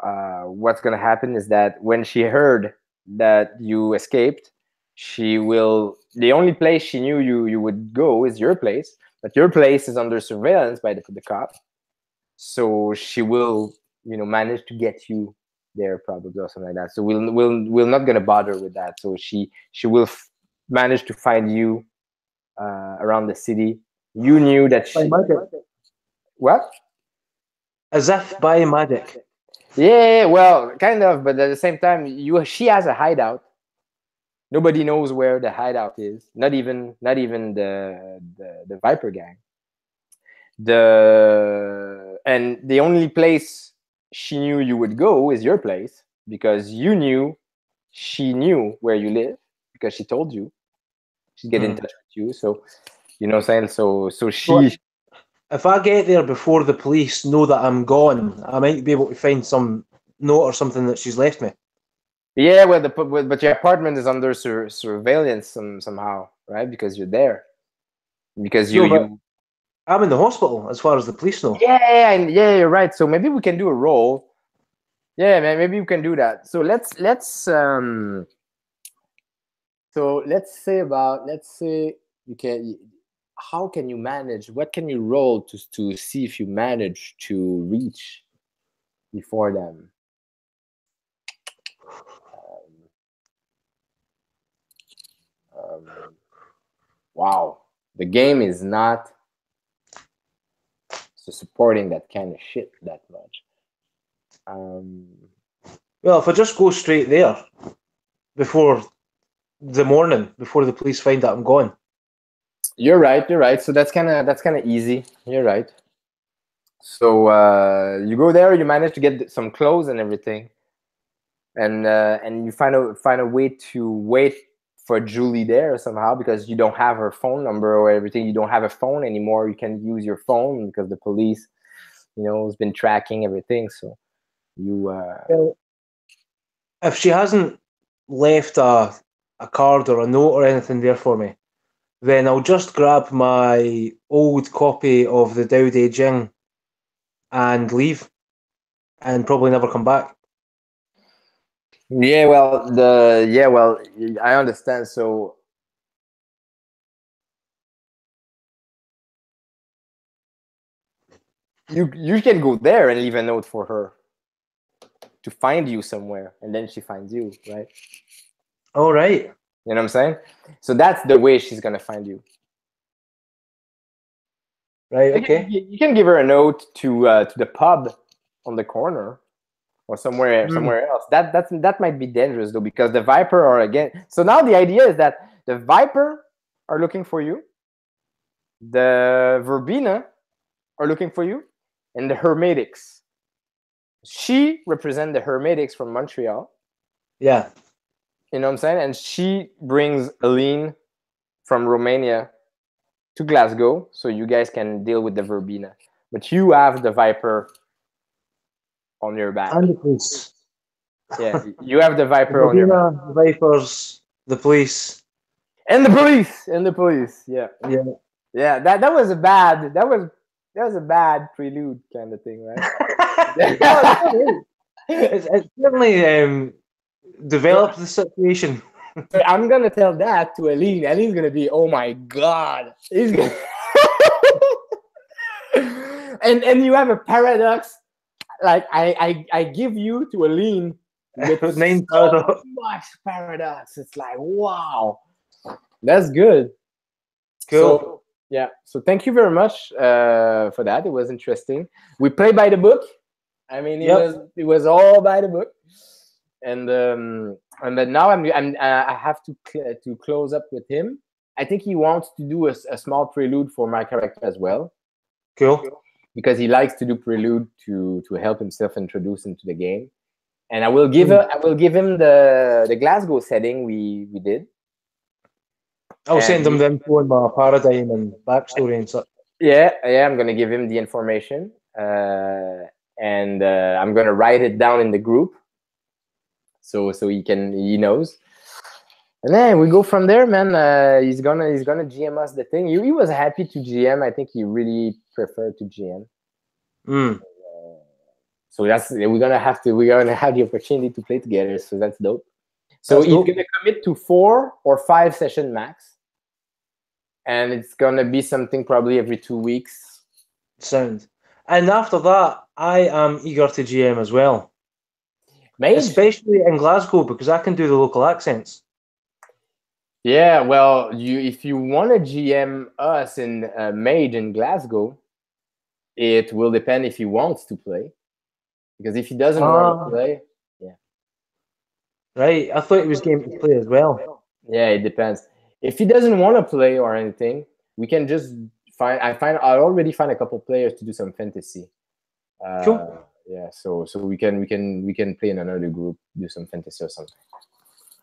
what's gonna happen is that when she heard that you escaped, she will. The only place she knew you would go is your place, but your place is under surveillance by the cop. So she will, manage to get you there, probably, or something like that. So we're not gonna bother with that. So she will manage to find you around the city. You knew that she. What? As if by magic. Yeah, well, kind of, but at the same time, she has a hideout. Nobody knows where the hideout is. Not even the Viper gang. And the only place she knew you would go is your place, because you knew she knew where you live because she told you. She'd get in touch with you. So, you know what I'm saying? So she... If I get there before the police know that I'm gone, I might be able to find some note or something that she's left me. Yeah, well, but your apartment is under surveillance somehow, right? Because you're there. Because you... I'm in the hospital, as far as the police know. Yeah, you're right. So maybe we can do a roll. Yeah, man, maybe we can do that. So let's say you can... How can you manage? What can you roll to see if you manage to reach before them? Wow, the game is not supporting that kind of shit that much. Well, if I just go straight there before the morning, before the police find that I'm gone. You're right. So that's kind of easy. You're right. So you go there, you manage to get some clothes and everything, and you find a way to wait for Julie there somehow, because you don't have her phone number or everything. You don't have a phone anymore. You can use your phone because the police, has been tracking everything. So you... Well, if she hasn't left a card or a note or anything there for me, then I'll just grab my old copy of the Dao De Jing and leave, and probably never come back. Yeah, well, I understand. So you can go there and leave a note for her to find you somewhere, and then she finds you, right? All right. You know what I'm saying? So that's the way she's gonna find you. Right. Okay. You can give her a note to the pub on the corner, or somewhere else. That might be dangerous though, because the Viper are again. So now the idea is that the Viper are looking for you, the Verbena are looking for you, and the Hermetics. She represents the Hermetics from Montreal. Yeah. You know what I'm saying? And she brings Aline from Romania to Glasgow, so you guys can deal with the Verbena. But you have the Viper on your back. And the police. Yeah, you have the Viper the on your back. The Vipers, the police. And the police. Yeah. Yeah. Yeah, that was a bad prelude kind of thing, right? It's certainly developed the situation. I'm gonna tell that to Aline. Aline's gonna be, oh my god. He's gonna... and you have a paradox. Like I give you to Aline with Nine so much paradox. It's like, wow, that's good. Cool. So, yeah. So thank you very much for that. It was interesting. We play by the book. I mean, it was all by the book. And then now I have to close up with him. I think he wants to do a small prelude for my character as well. Cool. Because he likes to do prelude to help himself introduce into the game. And I will give him the Glasgow setting we did. I'll send him the info on my paradigm and backstory and such. Yeah, I'm gonna give him the information, and I'm gonna write it down in the group, so he knows. And then we go from there, man. He's gonna GM us the thing. He was happy to GM. I think he really preferred to GM. So we're gonna have the opportunity to play together. So that's dope. So he's gonna commit to 4 or 5 session max, and it's gonna be something probably every 2 weeks. Sound. And after that, I am eager to GM as well. Mage? Especially in Glasgow, because I can do the local accents. Yeah, well, if you want to GM us in Mage in Glasgow, it will depend if he wants to play. Because if he doesn't want to play, yeah. Right, I thought he was game to play as well. Yeah, it depends. If he doesn't want to play or anything, we can just I already find a couple players to do some fantasy. Cool. Yeah, so we can play in another group, do some fantasy or something.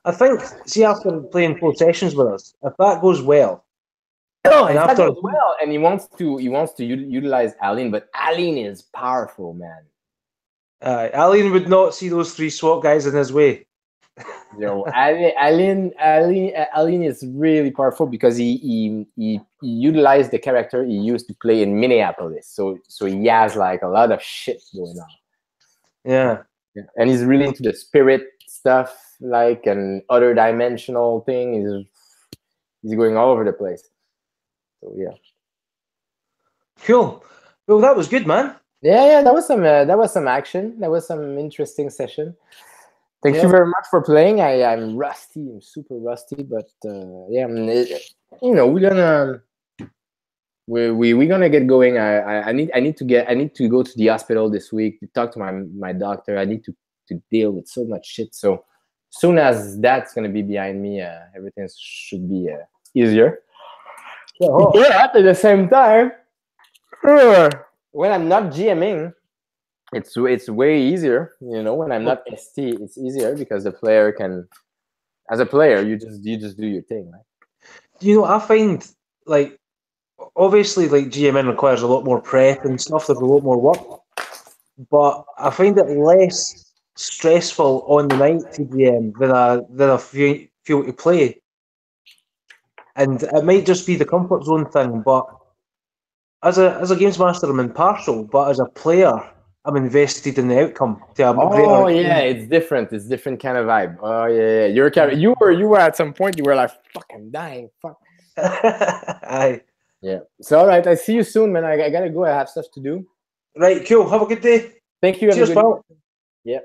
I think, see, after playing 4 sessions with us, if that goes well, No, and if that after goes well, and he wants to utilize Aline, but Aline is powerful, man. Aline would not see those 3 SWAT guys in his way. Aline is really powerful because he utilized the character he used to play in Minneapolis. So he has like a lot of shit going on. Yeah. And he's really into the spirit stuff, like an other dimensional thing. He's going all over the place. So yeah. Cool. Well, that was good, man. Yeah, that was some action. That was some interesting session. Thank you very much for playing. I'm rusty. I'm super rusty, but yeah, we're gonna get going. I need to go to the hospital this week to talk to my doctor. I need to deal with so much shit. So as soon as that's gonna be behind me, everything should be easier. Yeah, at the same time, when I'm not GMing, it's way easier. When I'm not ST, it's easier because the player can, as a player, you just do your thing, right? I find, like, obviously, like, GMN requires a lot more prep and stuff. There's a lot more work, but I find it less stressful on the night to GM than I feel to play. And it might just be the comfort zone thing, but as a games master, I'm impartial. But as a player, I'm invested in the outcome. Oh yeah, it's different. It's different kind of vibe. Oh yeah. You were at some point. You were like, "Fuck, I'm dying. Fuck." Aye. Yeah. So all right, I see you soon, man. I gotta go. I have stuff to do. Right. Cool. Have a good day. Thank you. Cheers, pal. Yeah.